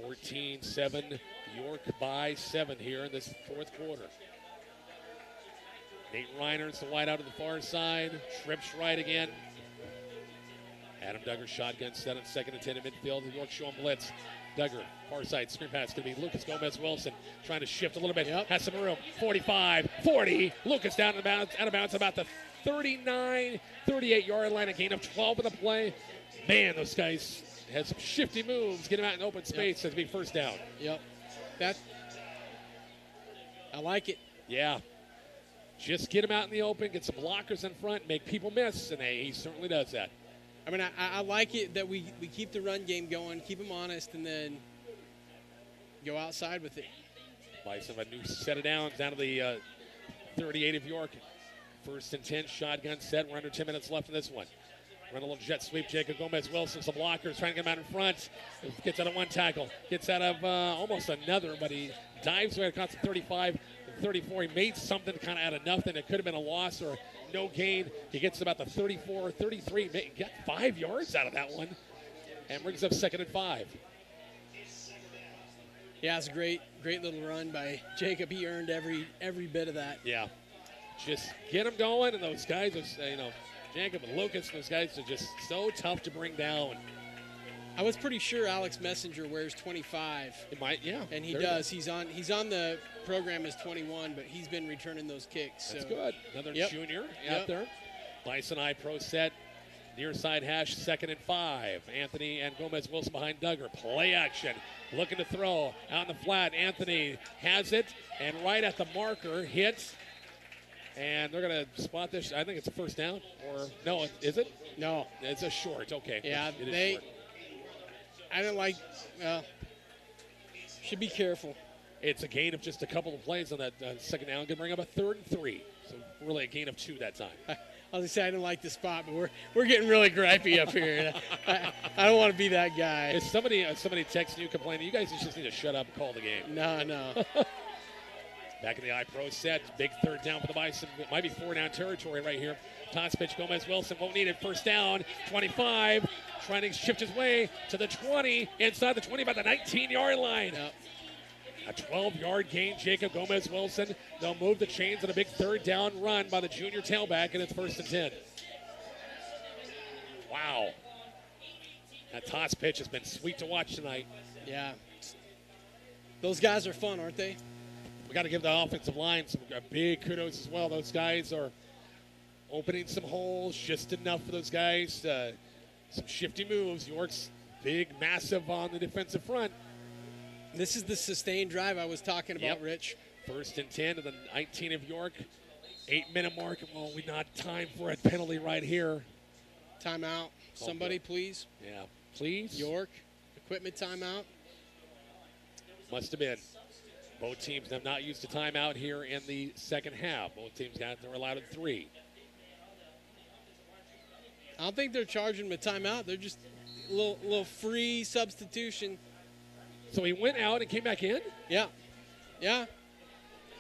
14-7, York by 7 here in this fourth quarter. Nate Reiner's the wide out to the far side. Trips right again. Adam Duggar shotgun set on 2nd and 10 in midfield. York showing blitz. Duggar, far side, screen pass. Going to be Lucas Gomez Wilson trying to shift a little bit. Yep. Has some room. 45, 40. Lucas down out of bounds about the 39, 38-yard line. A gain of 12 in the play. Man, those guys had some shifty moves. Get him out in open space. That's be first down. Yep. I like it. Yeah. Just get him out in the open, get some blockers in front, make people miss, and he certainly does that. I mean, I like it that we keep the run game going, keep them honest, and then go outside with it. Bison have a new set of downs down to the 38 of York. 1st and 10, shotgun set. We're under 10 minutes left in this one. Run a little jet sweep. Jacob Gomez Wilson, some blockers, trying to get him out in front. Gets out of one tackle. Gets out of almost another, but he dives away across the 35 and 34. He made something kind of out of nothing. It could have been a loss or no gain. He gets about the 34, 33. Got 5 yards out of that one and brings up 2nd and 5. Yeah, it's a great little run by Jacob. He earned every bit of that. Yeah. Just get them going, and those guys, Jacob and Lucas, those guys are just so tough to bring down. I was pretty sure Alex Messenger wears 25. It might, yeah. And he does. He's on the program as 21, but he's been returning those kicks. That's so. good. Another junior out there. Bison eye pro set. Near side hash, 2nd and 5. Anthony and Gomez Wilson behind Duggar. Play action. Looking to throw. Out in the flat. Anthony has it. And right at the marker, hits. And they're going to spot this. I think it's a first down. Or no, is it? No. It's a short. Okay. Yeah, it is short. I didn't like, should be careful. It's a gain of just a couple of plays on that second down. Going to bring up a 3rd and 3. So really a gain of 2 that time. I was going to say I didn't like the spot, but we're getting really gripey up here. I don't want to be that guy. If somebody texting you complaining, you guys just need to shut up and call the game. No. Back in the I-Pro set. Big 3rd down for the Bison. It might be 4-down territory right here. Toss pitch. Gomez Wilson won't need it. First down. 25. Trying to shift his way to the 20. Inside the 20 by the 19-yard line. Yep. A 12-yard gain. Jacob Gomez Wilson. They'll move the chains on a big 3rd down run by the junior tailback, and it's 1st and 10. Wow. That toss pitch has been sweet to watch tonight. Yeah. Those guys are fun, aren't they? We got to give the offensive line some big kudos as well. Those guys are opening some holes, just enough for those guys. Some shifty moves. York's big, massive on the defensive front. This is the sustained drive I was talking about, Rich. 1st and 10 to the 19 of York. 8-minute mark. Well, we not time for a penalty right here. Timeout. Somebody, please. Yeah, please. York. Equipment timeout. Must have been. Both teams have not used a timeout here in the second half. Both teams they're allowed at 3. I don't think they're charging them a timeout. They're just a little free substitution. So he went out and came back in? Yeah.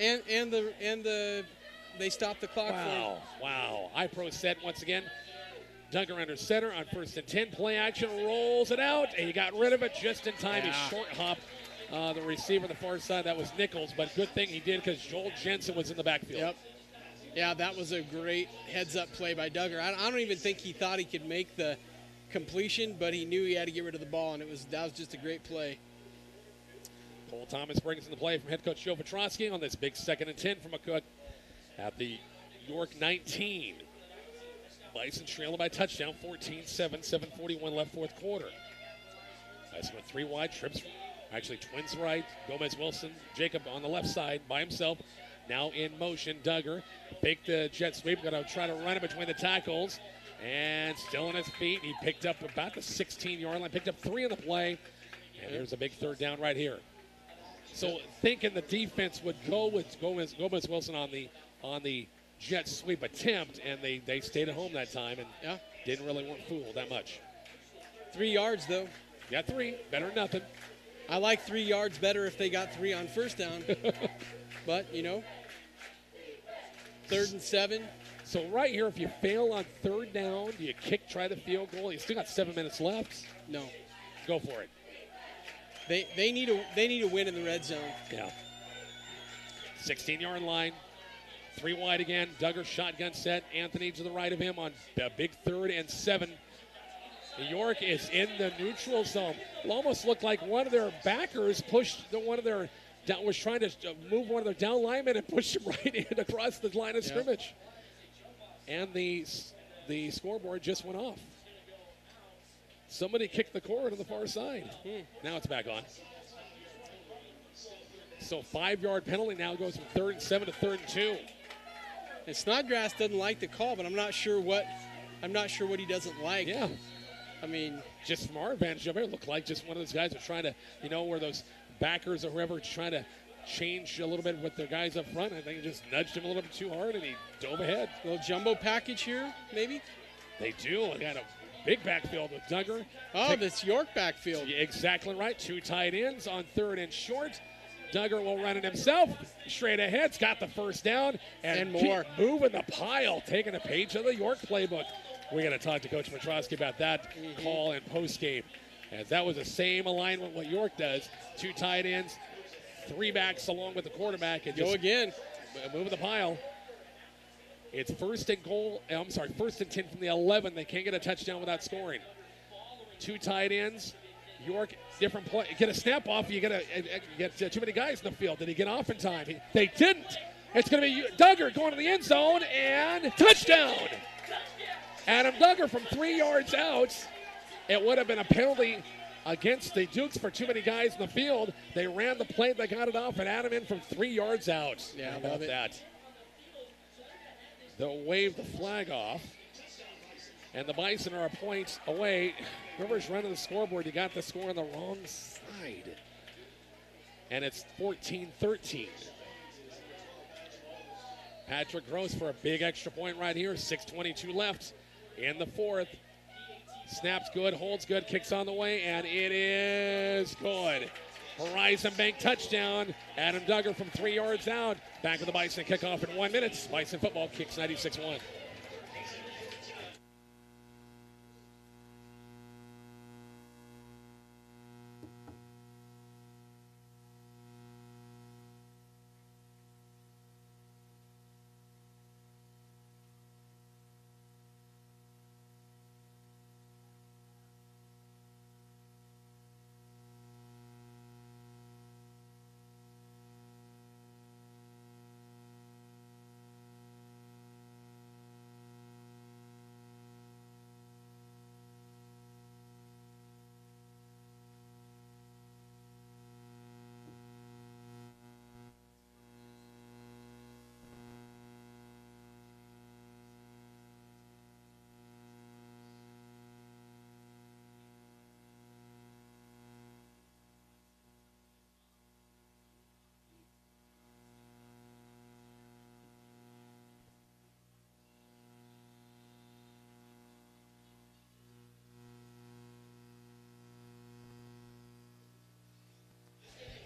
And they stopped the clock for him. Wow. I-Pro set once again. Duggar under center on 1st and 10. Play action, rolls it out, and he got rid of it just in time. Yeah. He short hopped the receiver on the far side. That was Nichols, but good thing he did because Joel Jensen was in the backfield. Yep. Yeah, that was a great heads-up play by Duggar. I don't even think he thought he could make the completion, but he knew he had to get rid of the ball, and that was just a great play. Cole Thomas brings in the play from head coach Joe Petrosky on this big 2nd and 10 from McCook at the York 19. Bison trailing by touchdown, 14-7, 7:41 left fourth quarter. Bison with 3 wide, trips, actually twins right, Gomez Wilson, Jacob on the left side by himself. Now in motion, Duggar. Fake the jet sweep, going to try to run it between the tackles. And still on his feet, he picked up about the 16-yard line, picked up 3 on the play. And there's a big 3rd down right here. So thinking the defense would go with Gomez Wilson on the jet sweep attempt, and they stayed at home that time and didn't really want fooled that much. 3 yards, though. Got 3, better than nothing. I like 3 yards better if they got 3 on 1st down. But, 3rd and 7. So right here, if you fail on 3rd down, do you try the field goal? You still got 7 minutes left. No. Go for it. They need a win in the red zone. Yeah. 16-yard line. 3 wide again. Duggar shotgun set. Anthony to the right of him on a big 3rd and 7. York is in the neutral zone. It almost looked like one of their backers pushed was trying to move one of their down linemen and push him right in across the line of scrimmage. And the scoreboard just went off. Somebody kicked the cord on the far side. Now it's back on. So 5-yard penalty now goes from 3rd and 7 to 3rd and 2. And Snodgrass doesn't like the call, but I'm not sure what he doesn't like. Yeah. I mean, just from our vantage over here, it looked like just one of those guys are trying to, where those backers or whoever trying to change a little bit with their guys up front. I think it just nudged him a little bit too hard, and he dove ahead. A little jumbo package here, maybe? They do. They got a big backfield with Duggar. Oh, this York backfield. Yeah, exactly right. 2 tight ends on 3rd and short. Duggar will run it himself. Straight ahead. It's got the 1st down. And more. Moving the pile. Taking a page of the York playbook. We're going to talk to Coach Petrosky about that call and postgame. As that was the same alignment what York does. 2 tight ends, 3 backs along with the quarterback. And go again. Moving the pile. It's 1st and 10 from the 11. They can't get a touchdown without scoring. 2 tight ends. York, different play. Get a snap off. You get too many guys in the field. Did he get off in time? They didn't. It's going to be Duggar going to the end zone and touchdown. Adam Duggar from 3 yards out. It would have been a penalty against the Dukes for too many guys in the field. They ran the play. They got it off and Adam in from 3 yards out. Yeah, how about that? They'll wave the flag off. And the Bison are a point away. Whoever's running the scoreboard, you got the score on the wrong side. And it's 14-13. Patrick Gross for a big extra point right here. 6:22 left in the 4th. Snaps good, holds good, kicks on the way, and it is good. Horizon Bank touchdown. Adam Duggar from 3 yards out. Back with the Bison kickoff in 1 minute. Bison football kicks 96-1.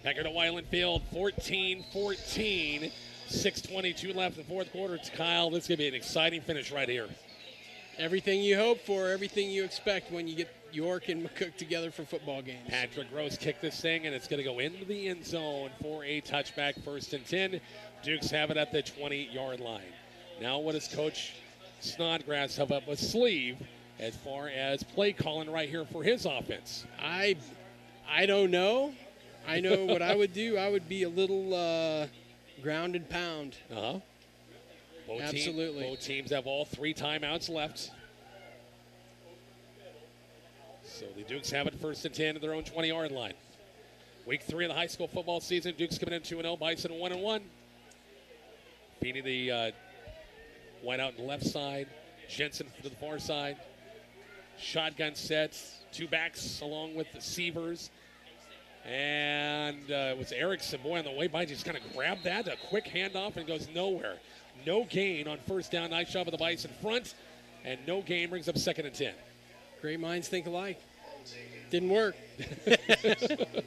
Back to Weiland Field, 14-14. 6:22 left in the 4th quarter. It's Kyle. This is going to be an exciting finish right here. Everything you hope for, everything you expect when you get York and McCook together for football games. Patrick Gross kicked this thing, and it's going to go into the end zone for a touchback, 1st and 10. Dukes have it at the 20-yard line. Now what does Coach Snodgrass have up his sleeve as far as play calling right here for his offense? I don't know. I know what I would do. I would be a little ground and pound. Uh-huh. Absolutely. Both teams have all 3 timeouts left. So the Dukes have it 1st and 10 at their own 20-yard line. Week 3 of the high school football season. Dukes coming in 2-0. Bison 1-1. Feeney the wide out on the left side. Jensen to the far side. Shotgun sets. 2 backs along with the Seavers. And it was Erickson, boy, on the way by, just kind of grabbed that. A quick handoff and goes nowhere. No gain on 1st down. Nice job of the Bison front. And no gain brings up 2nd and 10. Great minds think alike. Didn't work. That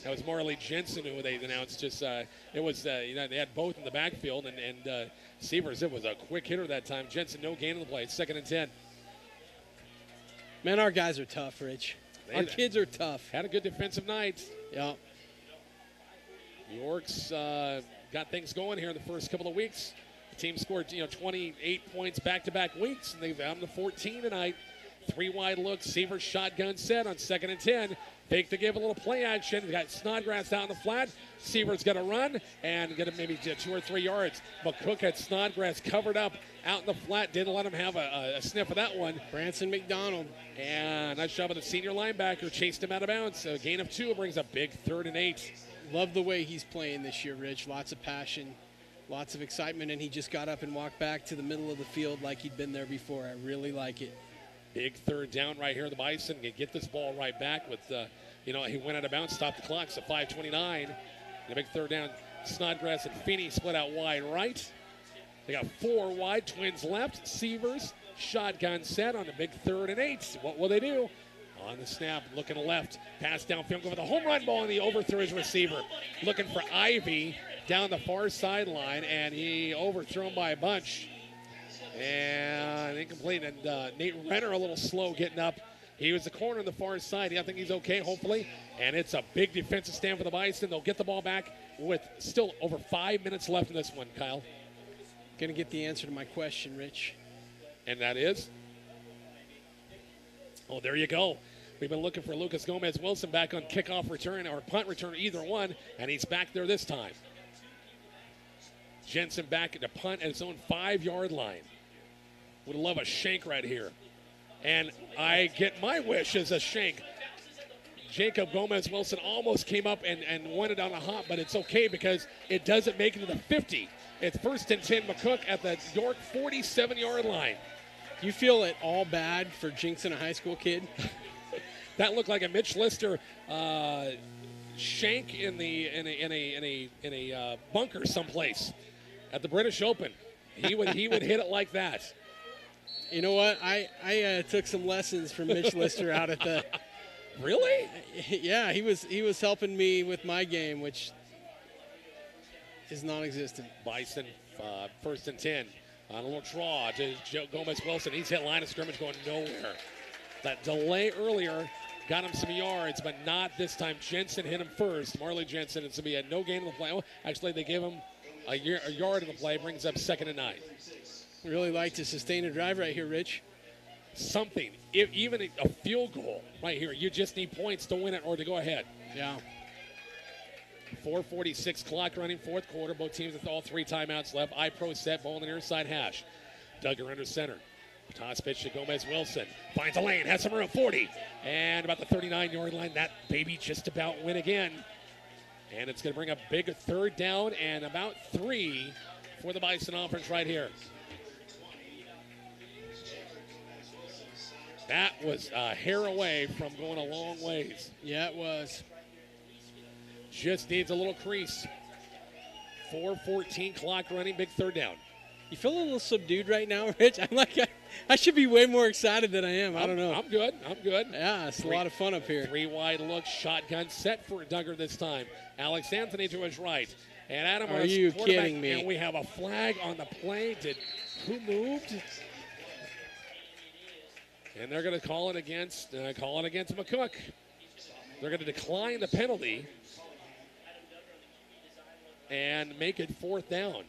was Marley Jensen who they announced. Just it was they had both in the backfield and Seavers. It was a quick hitter that time. Jensen no gain on the play. 2nd and 10. Man, our guys are tough, Rich. Our kids are tough. Had a good defensive night. Yeah. York's got things going here in the first couple of weeks. The team scored 28 points back-to-back weeks, and they've gotten to 14 tonight. 3 wide looks. Seavers shotgun set on 2nd and 10. Fake to give a little play action. They got Snodgrass out in the flat. Seavers going to run and get him maybe 2 or 3 yards. McCook had Snodgrass covered up out in the flat. Didn't let him have a sniff of that one. Branson McDonald. And nice job of the senior linebacker. Chased him out of bounds. A gain of 2 brings a big 3rd and 8. Love the way he's playing this year, Rich. Lots of passion, lots of excitement, and he just got up and walked back to the middle of the field like he'd been there before. I really like it. Big 3rd down right here. The Bison can get this ball right back with, he went out of bounds, stopped the clock, so 5:29. And a big 3rd down. Snodgrass and Feeney split out wide right. They got 4 wide, twins left. Seavers, shotgun set on the big 3rd and 8. What will they do? On the snap, looking left, pass downfield, go for the home run ball, and he overthrew his receiver. Looking for Ivy down the far sideline, and he overthrew him by a bunch. And incomplete, and Nate Renner a little slow getting up. He was the corner on the far side. I think he's okay, hopefully. And it's a big defensive stand for the Bison. They'll get the ball back with still over 5 minutes left in this one, Kyle. Going to get the answer to my question, Rich. And that is? Oh, there you go. We've been looking for Lucas Gomez-Wilson back on kickoff return or punt return, either one, and he's back there this time. Jensen back at the punt at his own 5-yard line. Would love a shank right here. And I get my wish as a shank. Jacob Gomez-Wilson almost came up and won it on a hop, but it's okay because it doesn't make it to the 50. It's 1st and 10 McCook at the York 47-yard line. You feel it all bad for jinxing a high school kid? That looked like a Mitch Lister shank in a bunker someplace at the British Open. He would hit it like that. You know what? I took some lessons from Mitch Lister out at the. Really? Yeah, he was helping me with my game, which is non-existent. Bison 1st and 10 on a little draw to Gomez-Wilson. He's hit line of scrimmage going nowhere. That delay earlier got him some yards, but not this time. Jensen hit him first. Marley Jensen. It's going to be a no gain in the play. Oh, actually, they gave him a yard in the play. Brings up 2nd and 9. Really like to sustain a drive right here, Rich. Something, even a field goal right here. You just need points to win it or to go ahead. Yeah. 4:46 clock running, 4th quarter. Both teams with all 3 timeouts left. I-Pro set, ball on the near side hash. Duggar under center. Toss pitch to Gomez-Wilson. Finds a lane, has some room, 40. And about the 39-yard line, that baby just about win again. And it's going to bring a big 3rd down and about 3 for the Bison offense right here. That was a hair away from going a long ways. Yeah, it was. Just needs a little crease. 4:14 clock running, big 3rd down. You feel a little subdued right now, Rich? I should be way more excited than I am. I don't know. I'm good. Yeah, it's a lot of fun up here. 3 wide look, shotgun set for Duggar this time. Alex Anthony to his right. And Adam Are you kidding me? And we have a flag on the play. Who moved? And they're going to call it against McCook. They're going to decline the penalty and make it 4th down.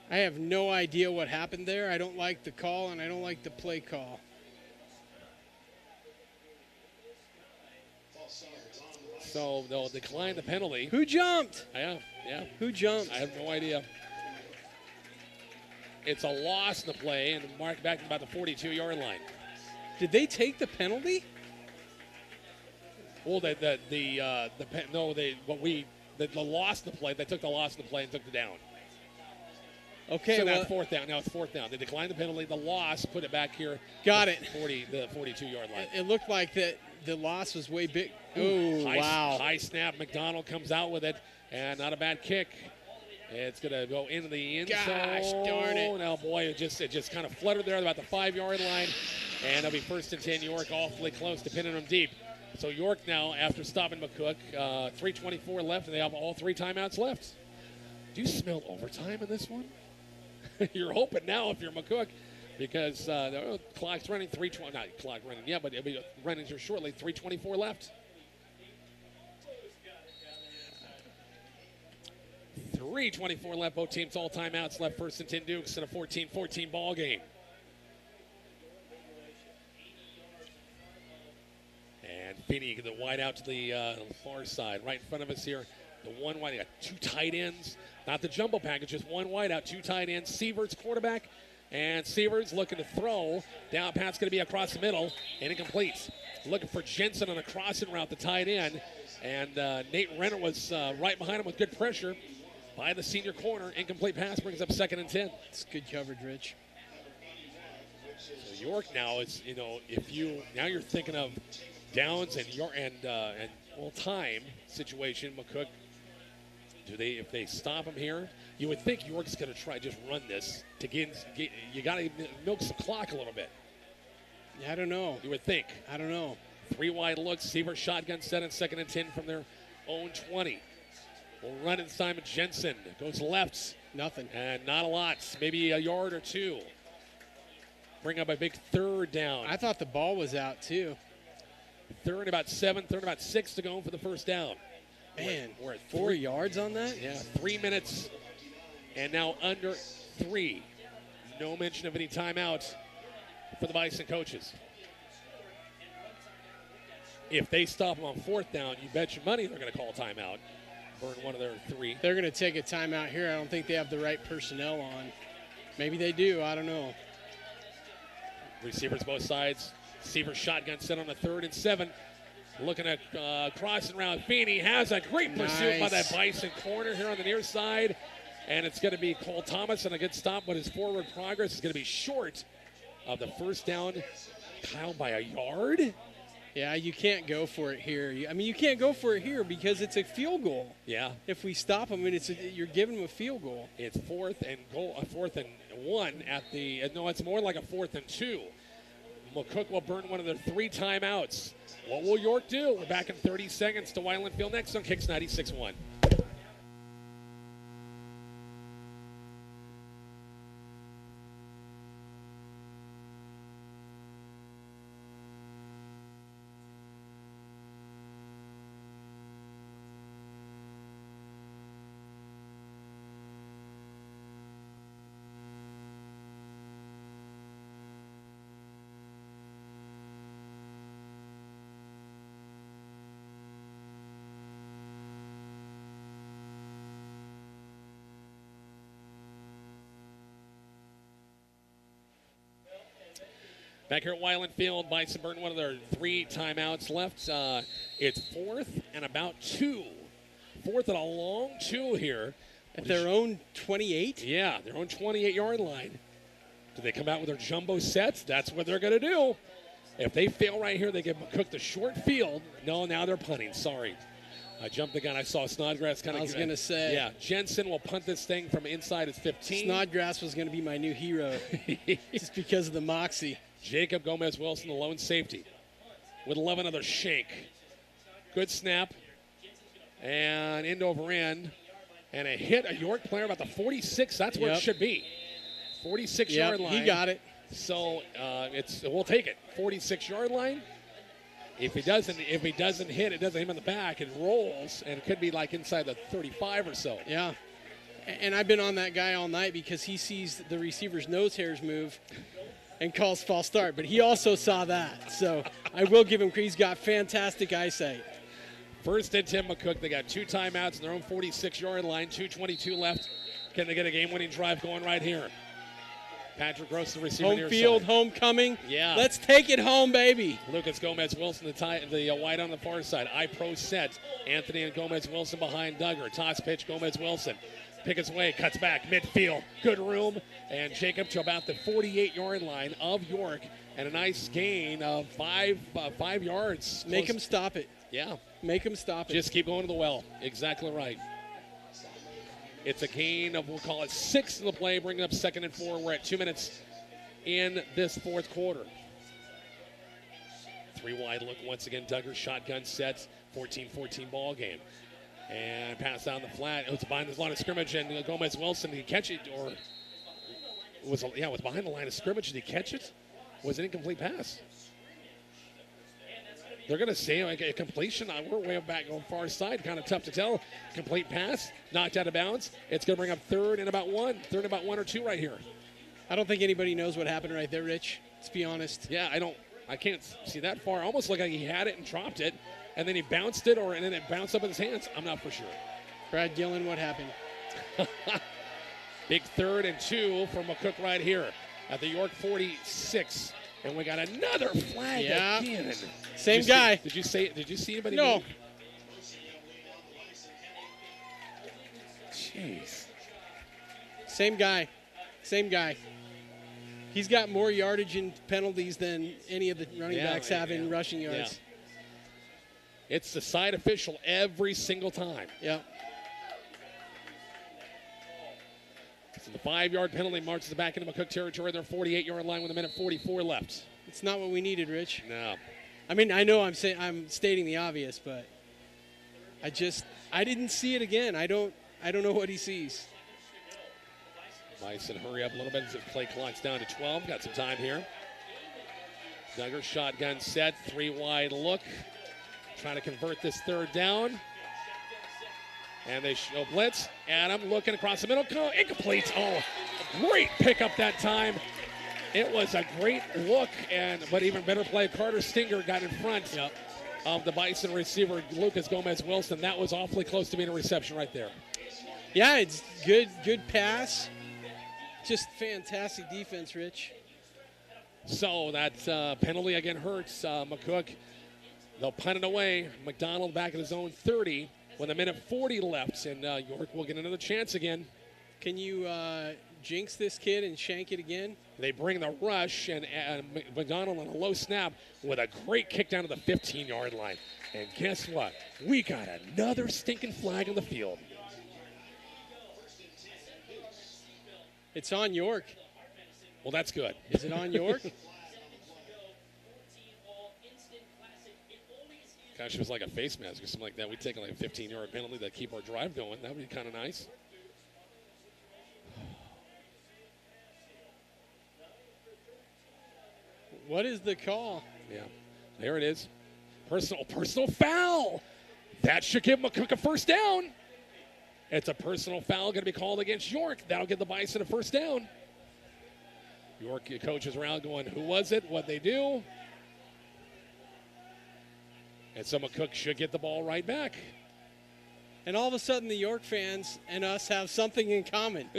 I have no idea what happened there. I don't like the call, and I don't like the play call. So they'll decline the penalty. Who jumped? Yeah. Who jumped? I have no idea. It's a loss in the play and marked back about the 42-yard line. Did they take the penalty? Well, the loss in the play. They took the loss in the play and took the down. Okay, so well, now it's 4th down. Now it's 4th down. They declined the penalty. The loss put it back here. Got it. The 42-yard line. It looked like that the loss was way big. Oh, wow. High snap. McDonald comes out with it, and not a bad kick. It's going to go into the end zone. Gosh, darn it. Now, boy, it just kind of fluttered there about the 5-yard line, and it'll be 1st and 10. York awfully close to pinning them deep. So York now, after stopping McCook, 3:24 left, and they have all 3 timeouts left. Do you smell overtime in this one? You're hoping now if you're McCook, because the clock's running 3:20. Not clock running, yeah, but it'll be running here shortly. 3:24 left. 3:24 left. Both teams all timeouts left. 1st and 10 Dukes in a 14-14 ball game. And Finney, the wide out to the far side, right in front of us here. The one wide, got 2 tight ends. Not the jumbo package, just 1 wide out, 2 tight ends. Sievert's quarterback, and Sievert's looking to throw. Down pass going to be across the middle, and incomplete. Looking for Jensen on a crossing route, the tight end. And Nate Renner was right behind him with good pressure by the senior corner. Incomplete pass brings up 2nd and 10. It's good coverage, Rich. So York now is, now you're thinking of downs and time situation. McCook, if they stop him here, you would think York's going to try just run this to get you got to milk some clock a little bit. I don't know. You would think. I don't know. 3 wide looks. Seaver shotgun set on 2nd and 10 from their own 20. We'll run it. Simon Jensen goes left. Nothing. And not a lot. Maybe a yard or 2. Bring up a big 3rd down. I thought the ball was out too. 3rd about 7, 3rd about 6 to go for the 1st down. Man, we're at 4 yards on that? Yeah, 3 minutes and now under 3. No mention of any timeout for the Bison coaches. If they stop them on 4th down, you bet your money they're going to call timeout. Burn one of their 3. They're going to take a timeout here. I don't think they have the right personnel on. Maybe they do. I don't know. Receivers both sides. Receiver shotgun set on the 3rd and 7. Looking at crossing route. Feeney has a great pursuit by that Bison corner here on the near side. And it's going to be Cole Thomas on a good stop, but his forward progress is going to be short of the 1st down. Kyle by a yard. Yeah, you can't go for it here. You can't go for it here because it's a field goal. Yeah. If we stop them, you're giving them a field goal. It's 4th and 1 at the. No, it's more like a 4th and 2. McCook will burn one of their 3 timeouts. What will York do? We're back in 30 seconds to Weiland Field next on KICX 96.1. Back here at Weiland Field, Bison burn one of their 3 timeouts left. It's 4th and about 2. 4th and a long 2 here. At their own 28? Yeah, their own 28-yard line. Do they come out with their jumbo sets? That's what they're going to do. If they fail right here, they give McCook the short field. No, now they're punting. Sorry. I jumped the gun. I saw Snodgrass kind of. I was going to say. Yeah, Jensen will punt this thing from inside his 15. Snodgrass was going to be my new hero just because of the moxie. Jacob Gomez-Wilson, the lone safety, with 11 of the shank. Good snap. And end over end. And a hit, a York player about the 46. That's where it should be. 46-yard line. He got it. So we'll take it. 46-yard line. If he doesn't hit, it doesn't hit him in the back. It rolls, and it could be like inside the 35 or so. Yeah. And I've been on that guy all night because he sees the receiver's nose hairs move and calls false start. But he also saw that. So I will give him credit. He's got fantastic eyesight. First and 10, McCook. They got 2 timeouts in their own 46-yard line. 2:22 left. Can they get a game-winning drive going right here? Patrick Gross, the receiver near Home field, side. homecoming. Yeah. Let's take it home, baby. Lucas Gomez-Wilson, the wide on the far side. I-pro set. Anthony and Gomez-Wilson behind Duggar. Toss pitch, Gomez-Wilson. Pick his way, cuts back, midfield. Good room. And Jacob to about the 48-yard line of York. And a nice gain of 5 yards. Make him stop it. Yeah. Make him stop it. Just keep going to the well. Exactly right. It's a gain of, we'll call it 6 in the play, bringing up 2nd and 4. We're at 2 minutes in this fourth quarter. 3 wide look once again. Duggar shotgun sets. 14-14 ball game. And pass down the flat. It was behind the line of scrimmage, and Gomez-Wilson, did he catch it? Or it was behind the line of scrimmage. Did he catch it? Was it an incomplete pass? They're going to say like a completion. We're way back on far side. Kind of tough to tell. Complete pass. Knocked out of bounds. It's going to bring up 3rd and about 1. 3rd and about 1 or 2 right here. I don't think anybody knows what happened right there, Rich. Let's be honest. Yeah, I can't see that far. Almost like he had it and dropped it, and then he bounced it, and then it bounced up in his hands. I'm not for sure. Brad Gillen, what happened? Big 3rd and 2 from McCook right here at the York 46. And we got another flag again. Same guy. Did you see anybody No. move? Jeez. Same guy. He's got more yardage and penalties than any of the running backs have in rushing yards. Yeah. It's the side official every single time. Yeah. So the 5-yard penalty marches back into McCook territory. Their 48-yard line with 1:44 left. It's not what we needed, Rich. No. I mean, I know I'm stating the obvious, but I didn't see it again. I don't know what he sees. Bison hurry up a little bit as the play clock's down to 12. Got some time here. Duggar shotgun set, 3 wide look. Trying to convert this 3rd down. And they show blitz. Adam looking across the middle. Incomplete. Oh, great pickup that time. It was a great look, but even better play. Carter Stinger got in front of the Bison receiver, Lucas Gomez-Wilson. That was awfully close to being a reception right there. Yeah, it's good pass. Just fantastic defense, Rich. So that penalty again hurts McCook. They'll punt it away. McDonald back at his own 30 with 1:40 left, and York will get another chance again. Can you jinx this kid and shank it again? They bring the rush, and McDonald on a low snap with a great kick down to the 15-yard line. And guess what? We got another stinking flag on the field. It's on York. Well, that's good. Is it on York? Gosh, it was like a face mask or something like that. We'd take like a 15-yard penalty to keep our drive going. That would be kind of nice. What is the call? Yeah, there it is. Personal foul. That should give McCook a 1st down. It's a personal foul going to be called against York. That'll give the Bison a 1st down. York coaches around going, who was it? What'd they do? And so McCook should get the ball right back. And all of a sudden, the York fans and us have something in common.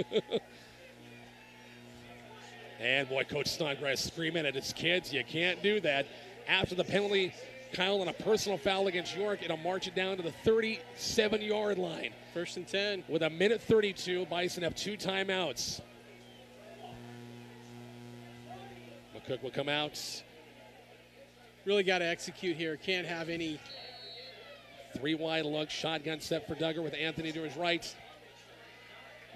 And boy, Coach Snodgrass screaming at his kids, you can't do that. After the penalty, Kyle on a personal foul against York, it'll march it down to the 37-yard line. 1st and 10. With 1:32, Bison have 2 timeouts. McCook will come out. Really got to execute here. Can't have any. 3 wide look, shotgun set for Duggar with Anthony to his right.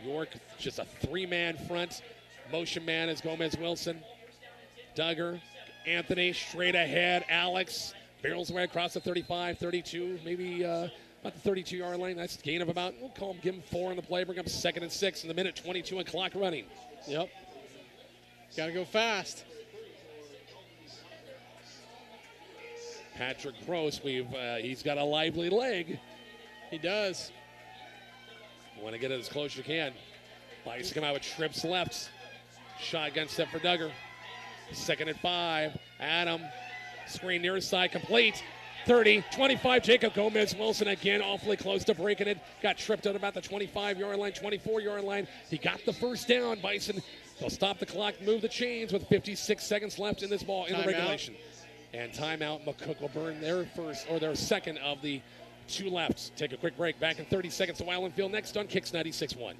York just a 3-man front. Motion man is Gomez-Wilson. Duggar, Anthony straight ahead. Alex barrels away across the 35, 32, maybe about the 32-yard line. That's a gain of about, give him 4 on the play. Bring up 2nd and 6 in the 1:22 and clock running. Yep. Got to go fast. Patrick Gross, he's got a lively leg. He does. Want to get it as close as you can. Bison come out with trips left. Shotgun step for Duggar. 2nd and 5. Adam. Screen near side complete. 30, 25. Jacob Gomez-Wilson again awfully close to breaking it. Got tripped out about the 25-yard line, 24-yard line. He got the first down. Bison, they'll stop the clock, move the chains with 56 seconds left in this ball in the regulation. And timeout. McCook will burn their second of the 2 left. Take a quick break. Back in 30 seconds to Wyland Field next on KICX 96.1.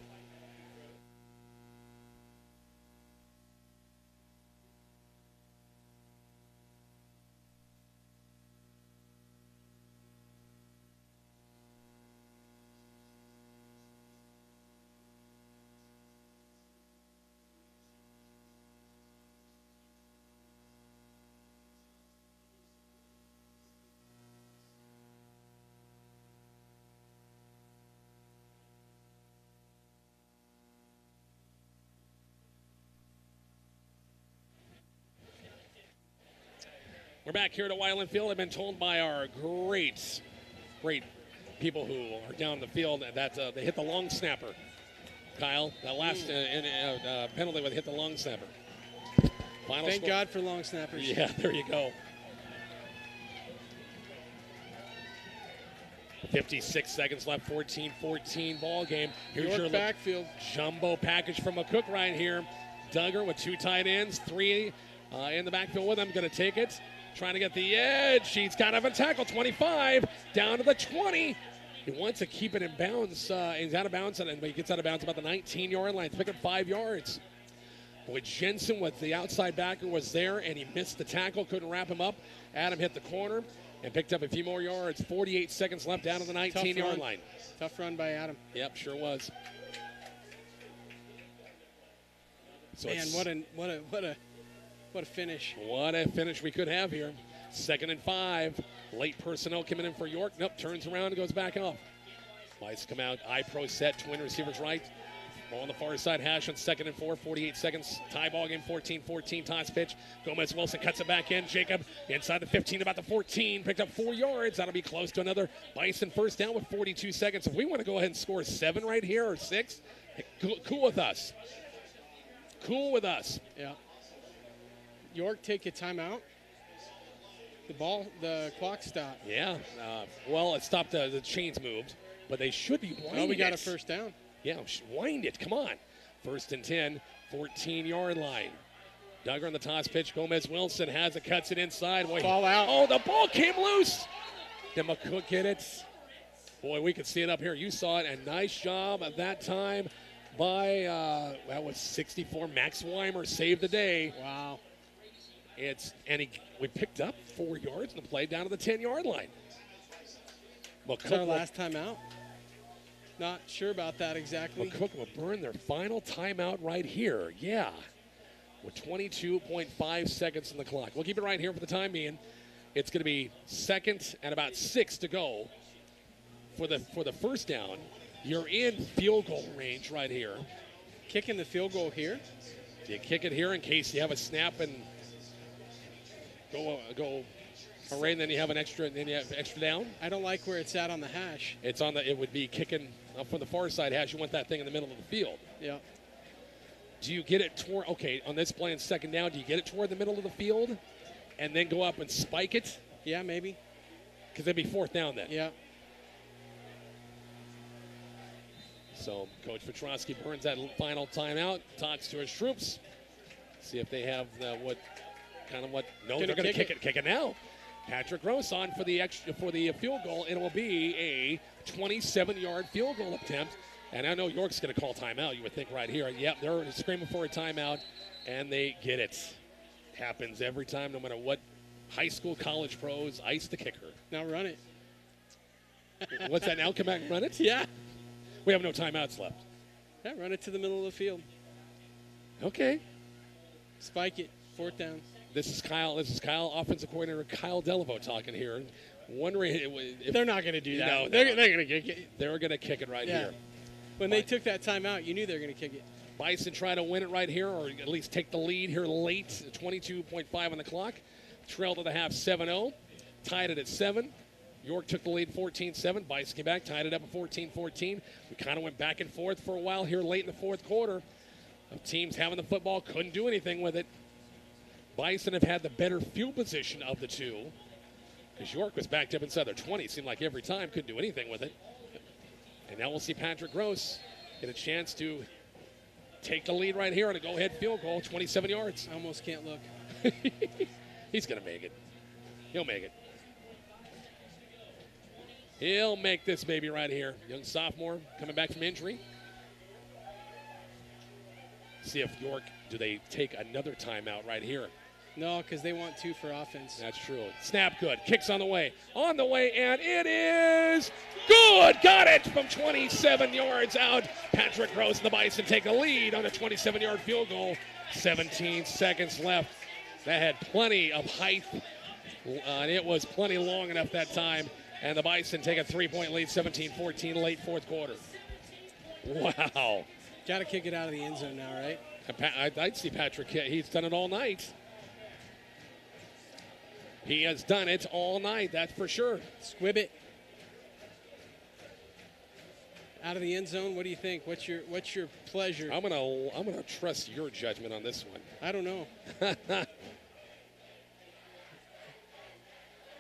We're back here at Wyland Field. I've been told by our great people who are down the field that they hit the long snapper. Kyle, that last penalty would hit the long snapper. Thank God for long snappers. Yeah, there you go. 56 seconds left, 14-14 ball game. Here's your backfield. Jumbo package from McCook right here. Duggar with 2 tight ends, 3 in the backfield with him. Going to take it. Trying to get the edge. He's got to have a tackle. 25 down to the 20. He wants to keep it in bounds. He's out of bounds, but he gets out of bounds about the 19-yard line. Pick up 5 yards. With Jensen, with the outside backer, was there, and he missed the tackle. Couldn't wrap him up. Adam hit the corner and picked up a few more yards. 48 seconds left down to the 19-yard line. Tough run by Adam. Yep, sure was. So man, what a finish. What a finish we could have here. 2nd and 5. Late personnel coming in for York. Nope, turns around and goes back off. Lights come out. I-Pro set. Twin receivers right. Ball on the far side. Hash on 2nd and 4. 48 seconds. Tie ball game. 14-14. Toss pitch. Gomez-Wilson cuts it back in. Jacob inside the 15, about the 14. Picked up 4 yards. That'll be close to another Bison first down with 42 seconds. If we want to go ahead and score 7 right here or 6, cool with us. Cool with us. Yeah. York take a timeout. The clock stopped. Yeah. Well, it stopped. The chains moved, but they should be winding it. Oh, we got a first down. Yeah, wind it. Come on. 1st and 10, 14-yard line. Duggar on the toss pitch. Gomez-Wilson has it, cuts it inside. Boy, ball out. Oh, the ball came loose. Did McCook get it? Boy, we could see it up here. You saw it. A nice job at that time by, that was 64. Max Weimer saved the day. Wow. We picked up 4 yards in the play down to the 10-yard line. It's our last timeout. Not sure about that exactly. McCook will burn their final timeout right here. Yeah. With 22.5 seconds on the clock. We'll keep it right here for the time being. It's going to be 2nd and about 6 to go for the first down. You're in field goal range right here. Kicking the field goal here? You kick it here in case you have a snap and go array, and then you have extra down. I don't like where it's at on the hash. It would be kicking up from the far side hash. You want that thing in the middle of the field. Yeah. Do you get it toward, on this play in 2nd down, do you get it toward the middle of the field and then go up and spike it? Yeah, maybe. Because it'd be 4th down then. Yeah. So Coach Petrosky burns that final timeout, talks to his troops, see if they have what. No, they're going to kick it. Kick it now. Patrick Gross on for the field goal. It will be a 27-yard field goal attempt. And I know York's going to call timeout, you would think right here. Yep, they're screaming for a timeout, and they get it. Happens every time, no matter what high school, college pros ice the kicker. Now run it. What's that now? Come back and run it? Yeah. We have no timeouts left. Yeah, run it to the middle of the field. Okay. Spike it. 4th down. This is Kyle, offensive coordinator Kyle Delaveau talking here. Wondering if they're not going to do that. No, they're going to kick it. They're going to kick it right here. When they took that timeout, you knew they were going to kick it. Bison try to win it right here, or at least take the lead here late. 22.5 on the clock. Trailed at the half 7-0. Tied it at 7. York took the lead 14-7. Bison came back, tied it up at 14-14. We kind of went back and forth for a while here late in the fourth quarter. Of teams having the football, couldn't do anything with it. Bison have had the better field position of the two, because York was backed up inside their 20. Seemed like every time, couldn't do anything with it. And now we'll see Patrick Gross get a chance to take the lead right here on a go-ahead field goal, 27 yards. I almost can't look. He's going to make it. He'll make it. He'll make this baby right here. Young sophomore coming back from injury. See if York, do they take another timeout right here? No, because they want 2 for offense. That's true. Snap good. Kicks on the way. On the way, and it is good. Got it from 27 yards out. Patrick Gross and the Bison take the lead on a 27-yard field goal. 17 seconds left. That had plenty of height, and it was plenty long enough that time. And the Bison take a 3-point lead, 17-14, late fourth quarter. Wow. Got to kick it out of the end zone now, right? I'd see Patrick. He's done it all night. He has done it all night, that's for sure. Squib it. Out of the end zone, what do you think? What's your pleasure? I'm gonna trust your judgment on this one. I don't know.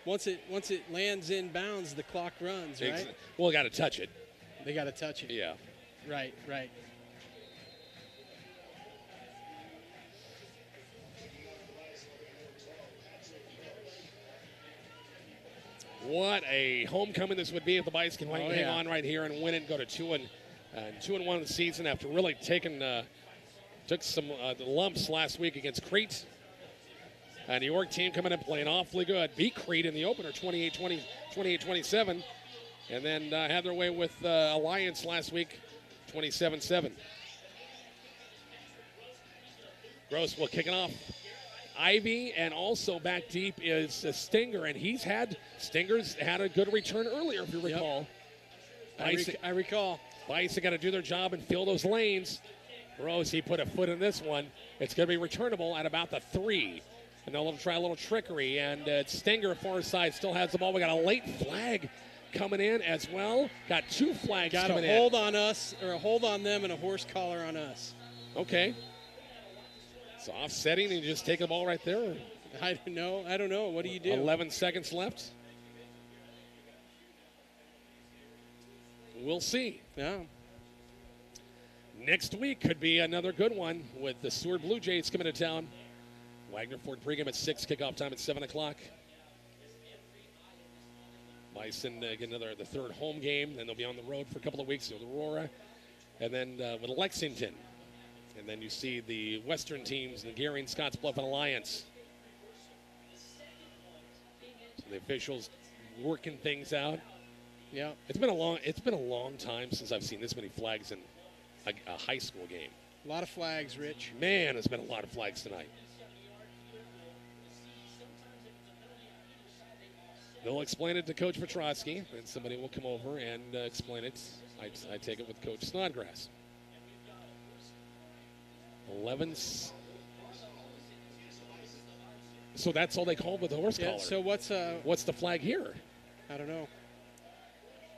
Once it lands in bounds, the clock runs, right? Well, got to touch it. They got to touch it. Yeah. Right. What a homecoming this would be if the Bison can hang on right here and win it and go to 2-1 in the season after really took some lumps last week against Crete. And the York team coming in playing awfully good. Beat Crete in the opener 28-20, 28-27. And then had their way with Alliance last week 27-7. Gross will kick it off. Ivy, and also back deep is Stinger, and Stinger's had a good return earlier, if you recall. Yep. I recall. Bison got to do their job and fill those lanes. Gross, he put a foot in this one. It's going to be returnable at about the 3. And they'll try a little trickery, and Stinger, far side, still has the ball. We got a late flag coming in as well. Got 2 flags coming in. Got a hold on us, or a hold on them, and a horse collar on us. Okay. So offsetting and you just take the ball right there. I don't know. What do you do? 11 seconds left. We'll see. Yeah. Next week could be another good one with the Seward Blue Jays coming to town. Wagner Ford pregame at 6, kickoff time at 7 o'clock. Bison get the third home game, then they'll be on the road for a couple of weeks with Aurora, and then with Lexington. And then you see the Western teams, the Gary, Scottsbluff, and Alliance. So the officials working things out. Yeah. It's been a long time since I've seen this many flags in a high school game. A lot of flags, Rich. Man, there's been a lot of flags tonight. They'll explain it to Coach Petrosky, and somebody will come over and explain it. I take it with Coach Snodgrass. 11. So that's all they call with the horse collar. So what's the flag here? I don't know.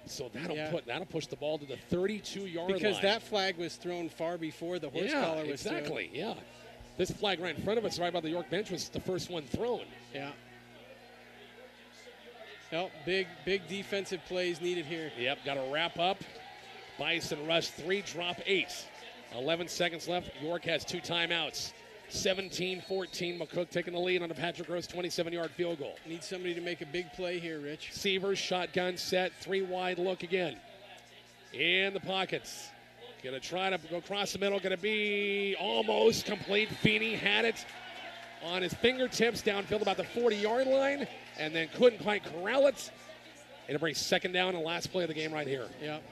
So that'll push the ball to the 32-yard line. Because that flag was thrown far before the horse collar was thrown. Exactly. Yeah. This flag right in front of us, right by the York bench, was the first one thrown. Yeah. Well, big defensive plays needed here. Yep, got to wrap up. Bison rush 3, drop 8. 11 seconds left. York has 2 timeouts. 17-14. McCook taking the lead on a Patrick Gross 27-yard field goal. Need somebody to make a big play here, Rich. Sievers, shotgun set, 3 wide look again. In the pockets. Going to try to go across the middle. Going to be almost complete. Feeney had it on his fingertips downfield about the 40-yard line, and then couldn't quite corral it. It'll bring second down and last play of the game right here. Yep.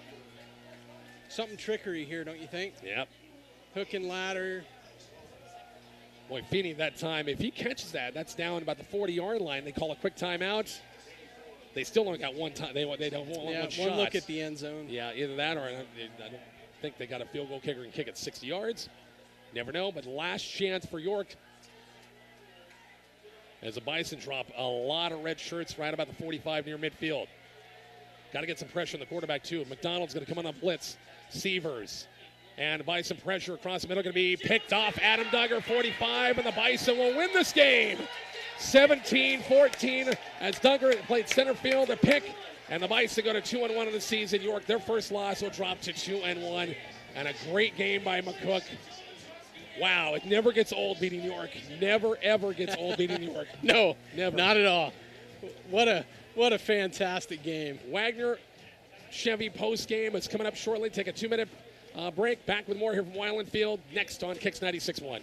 Something trickery here, don't you think? Yep. Hook and ladder. Boy, Feeney that time, if he catches that, that's down about the 40-yard line. They call a quick timeout. They still only got one time. They don't want one shot. One look at the end zone. Yeah, either that or think they got a field goal kicker and kick it 60 yards. Never know, but last chance for York as the Bison drop a lot of red shirts right about the 45 near midfield. Got to get some pressure on the quarterback, too. McDonald's going to come on blitz. Severs. And Bison pressure across the middle going to be picked off. Adam Duggar, 45, and the Bison will win this game. 17-14 as Duggar played center field, a pick, and the Bison go to 2-1 in the season. York, their first loss, will drop to 2-1. And a great game by McCook. Wow, it never gets old beating York. Never, ever gets old beating York. No, never. Not at all. What a fantastic game. Wagner Chevy post game is coming up shortly. Take a 2-minute break. Back with more here from Wyland Field next on KICX 96.1.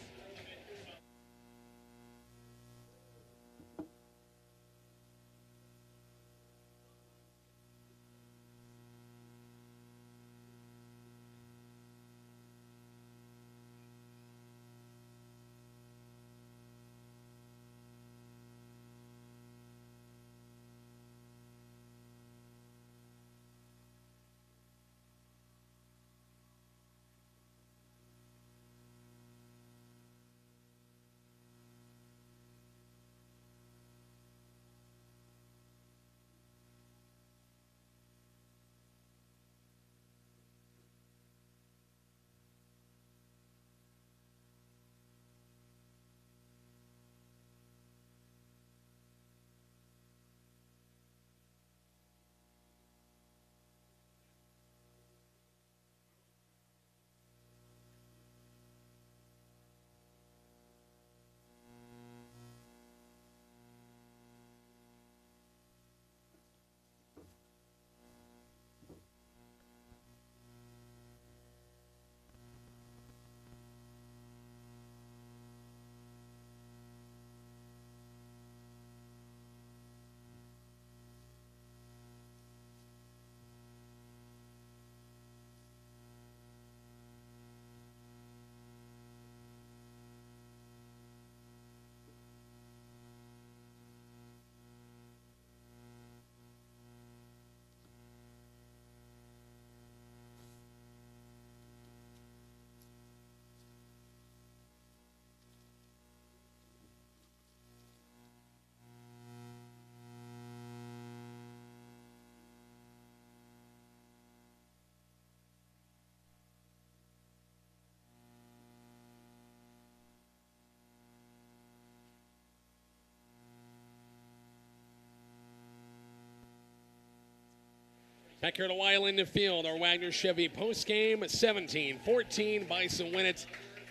Back here to Wyland Field, our Wagner Chevy postgame, 17-14. Bison win it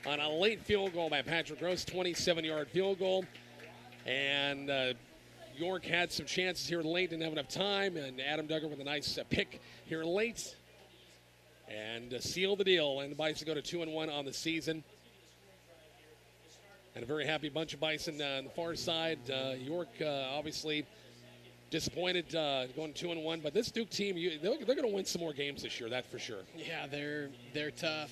on a late field goal by Patrick Gross, 27-yard field goal. And York had some chances here late, didn't have enough time, and Adam Duggar with a nice pick here late. And seal the deal, and the Bison go to 2-1 on the season. And a very happy bunch of Bison on the far side. York, obviously, disappointed going 2-1, but this Duke team, they're going to win some more games this year, that's for sure. Yeah, they're tough.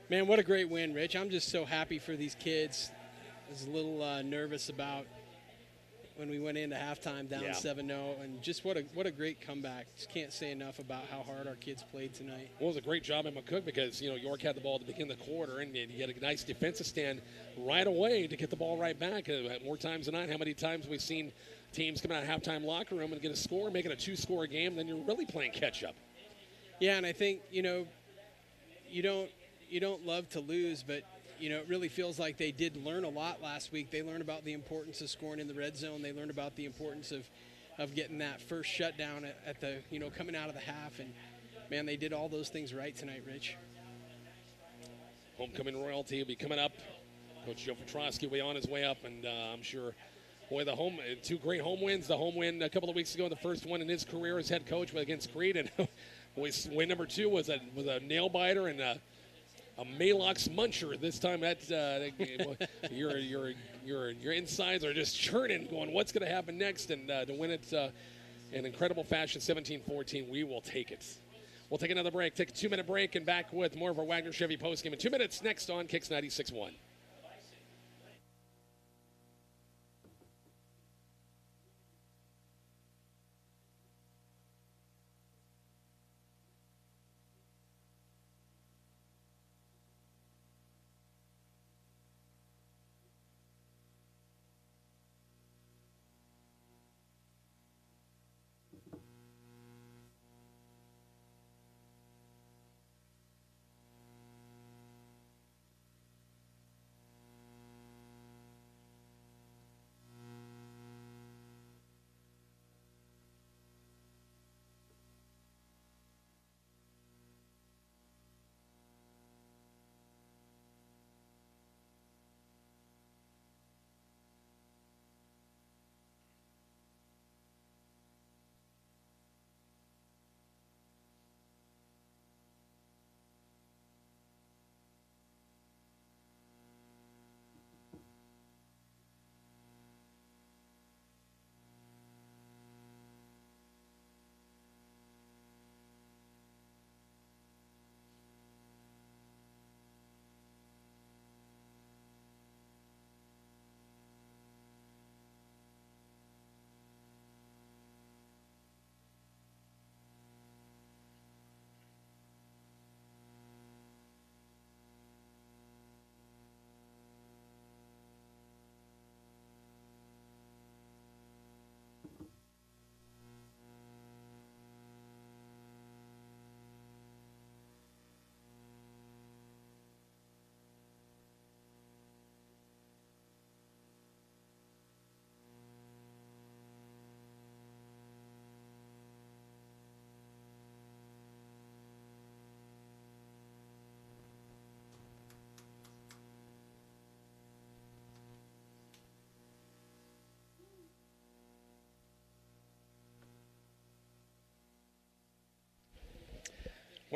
Man, what a great win, Rich. I'm just so happy for these kids. I was a little nervous about when we went into halftime down 7-0, and just what a great comeback. Just can't say enough about how hard our kids played tonight. Well, it was a great job by McCook because, York had the ball to begin the quarter, and you had a nice defensive stand right away to get the ball right back. More times than not, how many times we've seen teams come out of halftime locker room and get a score, make it a 2-score game, then you're really playing catch-up. Yeah, and I think, you don't love to lose, but it really feels like they did learn a lot last week. They learned about the importance of scoring in the red zone. They learned about the importance of getting that first shutdown at the, coming out of the half. And, man, they did all those things right tonight, Rich. Homecoming royalty will be coming up. Coach Joe Petrosky will be on his way up, and I'm sure, boy, two great home wins. The home win a couple of weeks ago, the first one in his career as head coach against Creed, and win number 2 was a nail biter and a Maalox muncher. This time your insides are just churning, going, what's going to happen next? And to win it in incredible fashion, 17-14, we will take it. We'll take another break, take a 2-minute break, and back with more of our Wagner Chevy postgame in 2 minutes next on KICX 96.1.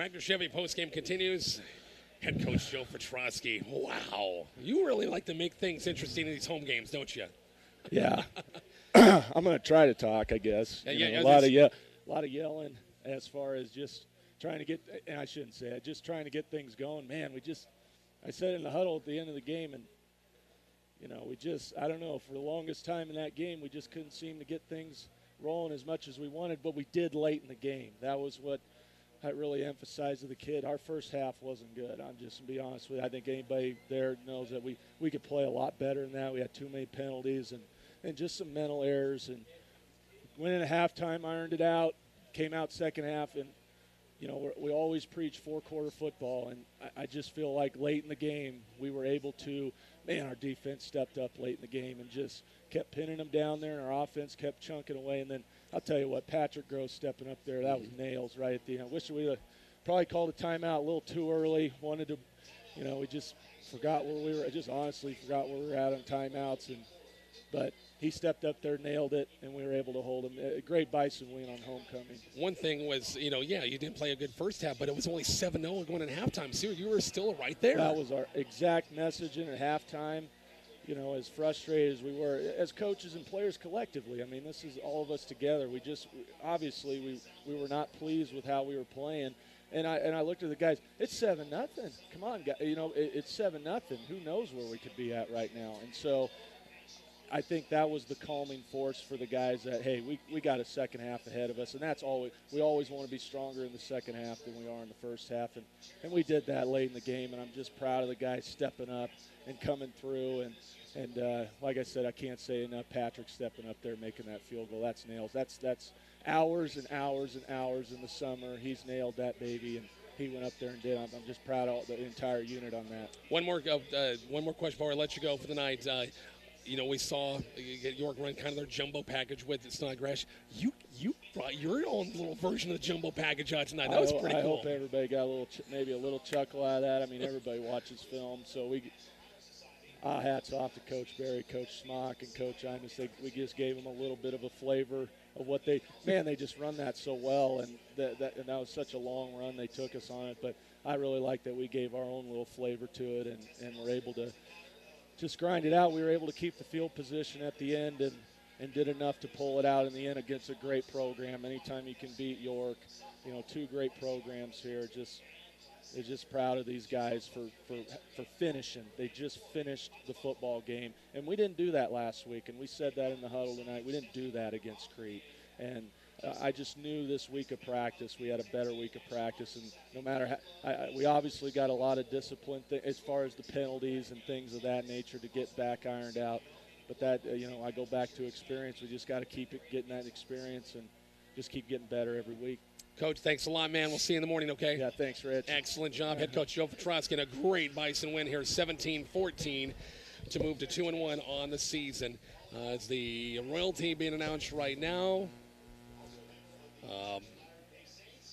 Wagner Chevy postgame continues. Head coach Joe Petrosky. Wow. You really like to make things interesting in these home games, don't you? Yeah. I'm going to try to talk, I guess. Yeah, A lot of yelling as far as just trying to get, and I shouldn't say it, just trying to get things going. Man, I said in the huddle at the end of the game, and, I don't know, for the longest time in that game, we just couldn't seem to get things rolling as much as we wanted, but we did late in the game. That was what I really emphasized to the kid. Our first half wasn't good. I'm just going to be honest with you. I think anybody there knows that we could play a lot better than that. We had too many penalties and just some mental errors. And went in at halftime, ironed it out, came out second half, and, we always preach four-quarter football. And I just feel like late in the game we were able to, our defense stepped up late in the game and just kept pinning them down there, and our offense kept chunking away. And then I'll tell you what, Patrick Gross stepping up there, that was nails right at the end. I wish we would have probably called a timeout a little too early. Wanted to, we just forgot where we were. I just honestly forgot where we were at on timeouts. But he stepped up there, nailed it, and we were able to hold him. A great Bison win on homecoming. One thing was, you didn't play a good first half, but it was only 7-0 going in halftime. So you were still right there. That was our exact messaging at halftime. As frustrated as we were, as coaches and players collectively. I mean, this is all of us together. Obviously we were not pleased with how we were playing. And I looked at the guys. It's 7-0. Come on, guys. It's 7-0. Who knows where we could be at right now? And so I think that was the calming force for the guys that, hey, we got a second half ahead of us. And that's all we always want to be stronger in the second half than we are in the first half. And we did that late in the game. And I'm just proud of the guys stepping up and coming through. And like I said, I can't say enough. Patrick stepping up there, making that field goal. That's nails. That's hours and hours and hours in the summer. He's nailed that baby, and he went up there and did. I'm just proud of the entire unit on that. One more question before I let you go for the night. We saw York run kind of their jumbo package with Snodgrass. You brought your own little version of the jumbo package out tonight. That was pretty cool. I hope everybody got maybe a little chuckle out of that. I mean, everybody watches film, so hats off to Coach Berry, Coach Smock, and Coach Imus. We just gave them a little bit of a flavor of what they just run that so well, and that was such a long run they took us on it. But I really like that we gave our own little flavor to it, and were able to just grind it out. We were able to keep the field position at the end and did enough to pull it out in the end against a great program. Anytime you can beat York, two great programs here, just proud of these guys for finishing. They just finished the football game. And we didn't do that last week, and we said that in the huddle tonight. We didn't do that against Crete. And I just knew this week of practice, we had a better week of practice. And no matter how, we obviously got a lot of discipline as far as the penalties and things of that nature to get back ironed out. But that, I go back to experience. We just got to keep getting that experience and just keep getting better every week. Coach, thanks a lot, man. We'll see you in the morning, okay? Yeah, thanks, Rich. Excellent job. Head coach Joe Petrosky, a great Bison win here, 17-14 to move to 2-1 on the season. As the royalty being announced right now.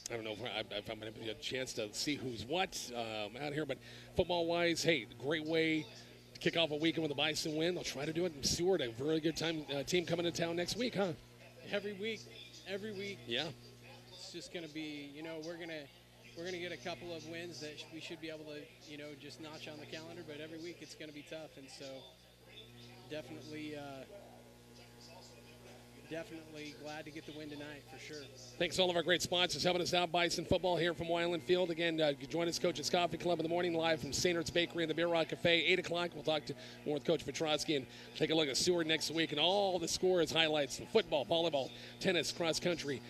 I don't know if I'm going to have a chance to see who's what out here, but football-wise, hey, great way to kick off a weekend with a Bison win. They'll try to do it in Seward, a very good team coming to town next week, huh? Every week. Yeah. It's just going to be, we're going to get a couple of wins that we should be able to, just notch on the calendar. But every week it's going to be tough, and so definitely glad to get the win tonight for sure. Thanks to all of our great sponsors helping us out. Bison football here from Wyland Field. Again, join us, Coach's Coffee Club in the morning, live from St. Ertz Bakery and the Beer Rock Cafe, 8 o'clock. We'll talk more with Coach Petrosky and take a look at Seward next week and all the scores, highlights, football, volleyball, tennis, cross country,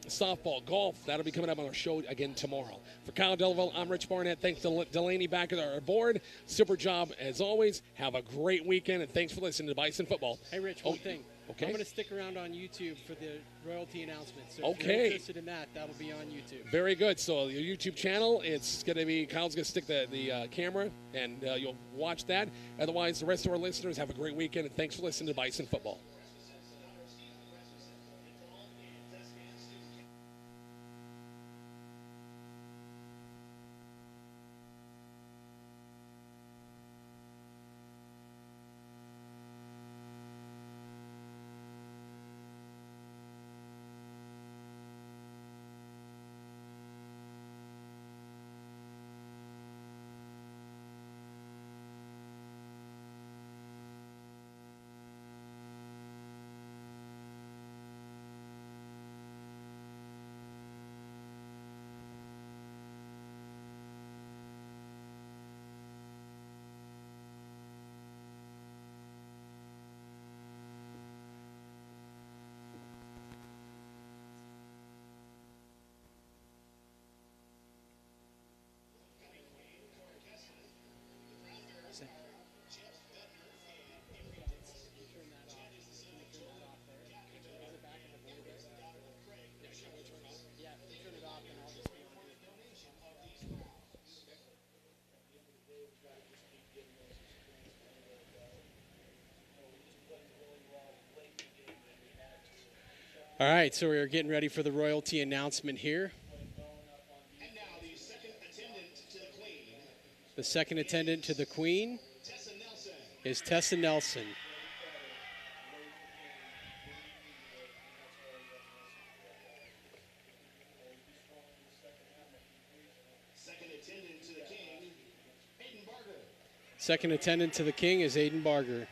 softball, golf. That'll be coming up on our show again tomorrow. For Kyle Delaville, I'm Rich Barnett. Thanks to Delaney back at our board. Super job as always. Have a great weekend, and thanks for listening to Bison Football. Hey, Rich, one thing. Okay. I'm going to stick around on YouTube for the royalty announcement. So if okay. you're interested in that, that'll be on YouTube. Very good. So your YouTube channel, it's going to be, Kyle's going to stick the camera, and you'll watch that. Otherwise, the rest of our listeners, have a great weekend, and thanks for listening to Bison Football. All right, so we're getting ready for the royalty announcement here. And now the second attendant to the Queen, The second attendant to the Queen Tessa Nelson. is Tessa Nelson. Second attendant to the King, Aiden Barger. Second attendant to the King is Aiden Barger.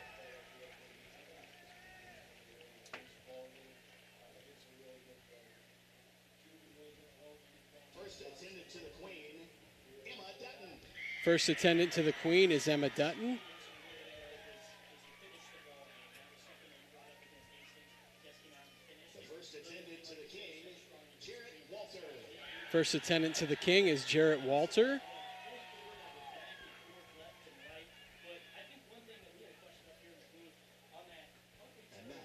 First attendant to the Queen, Emma Dutton. First attendant to the Queen is Emma Dutton. The first attendant to the King, Jarrett Walter. First attendant to the King is Jarrett Walter. And now,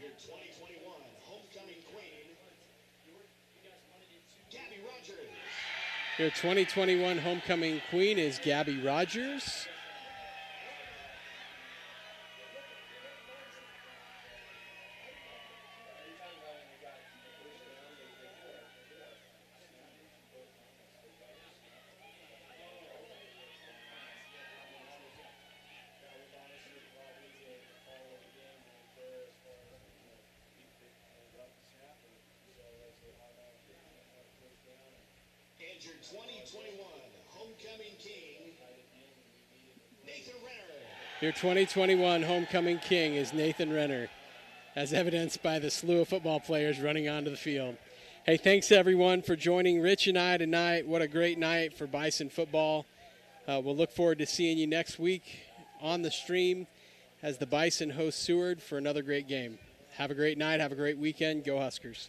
your 2021 homecoming Queen, Gabby Rogers. Your 2021 homecoming Queen is Gabby Rogers. And your 2021 homecoming King, Nathan Renner. Your 2021 homecoming King is Nathan Renner, as evidenced by the slew of football players running onto the field. Hey, thanks everyone for joining Rich and I tonight. What a great night for Bison football. We'll look forward to seeing you next week on the stream as the Bison host Seward for another great game. Have a great night. Have a great weekend. Go Huskers.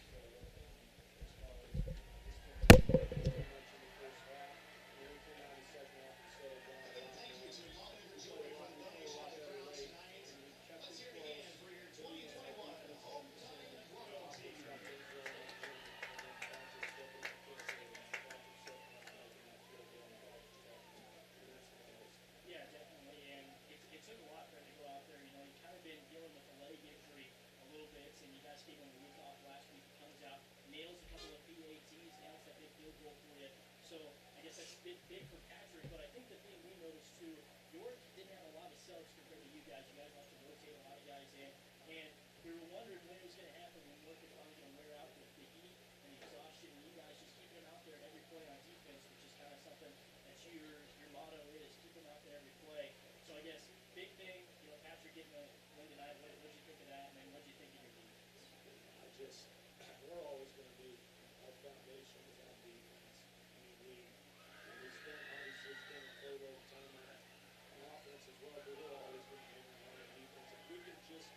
Yeah, definitely, and it took a lot for him to go out there. You know, he kind of been dealing with a leg injury a little bit, and you guys gave him a week off last week. He comes out, nails a couple of PATs, nails that big field goal for you. So I guess that's big for Patrick. But I think the thing we noticed too, York didn't have a lot of subs compared to you guys. You guys like to rotate a lot of guys in, and we were wondering when it was going to happen when York is finally going to wear out with the heat and the exhaustion, and you guys just keeping him out there at every play on defense, which is kind of something that your motto is, keep him out there every play. So I guess big thing, you know, Patrick getting a win tonight. What did you think of that, and then what did you think of your defense? We're always going to be, our foundation is on defense. I mean, we spend, obviously spend quite a lot of time on offense as well, but we're always going to be on defense. If we can just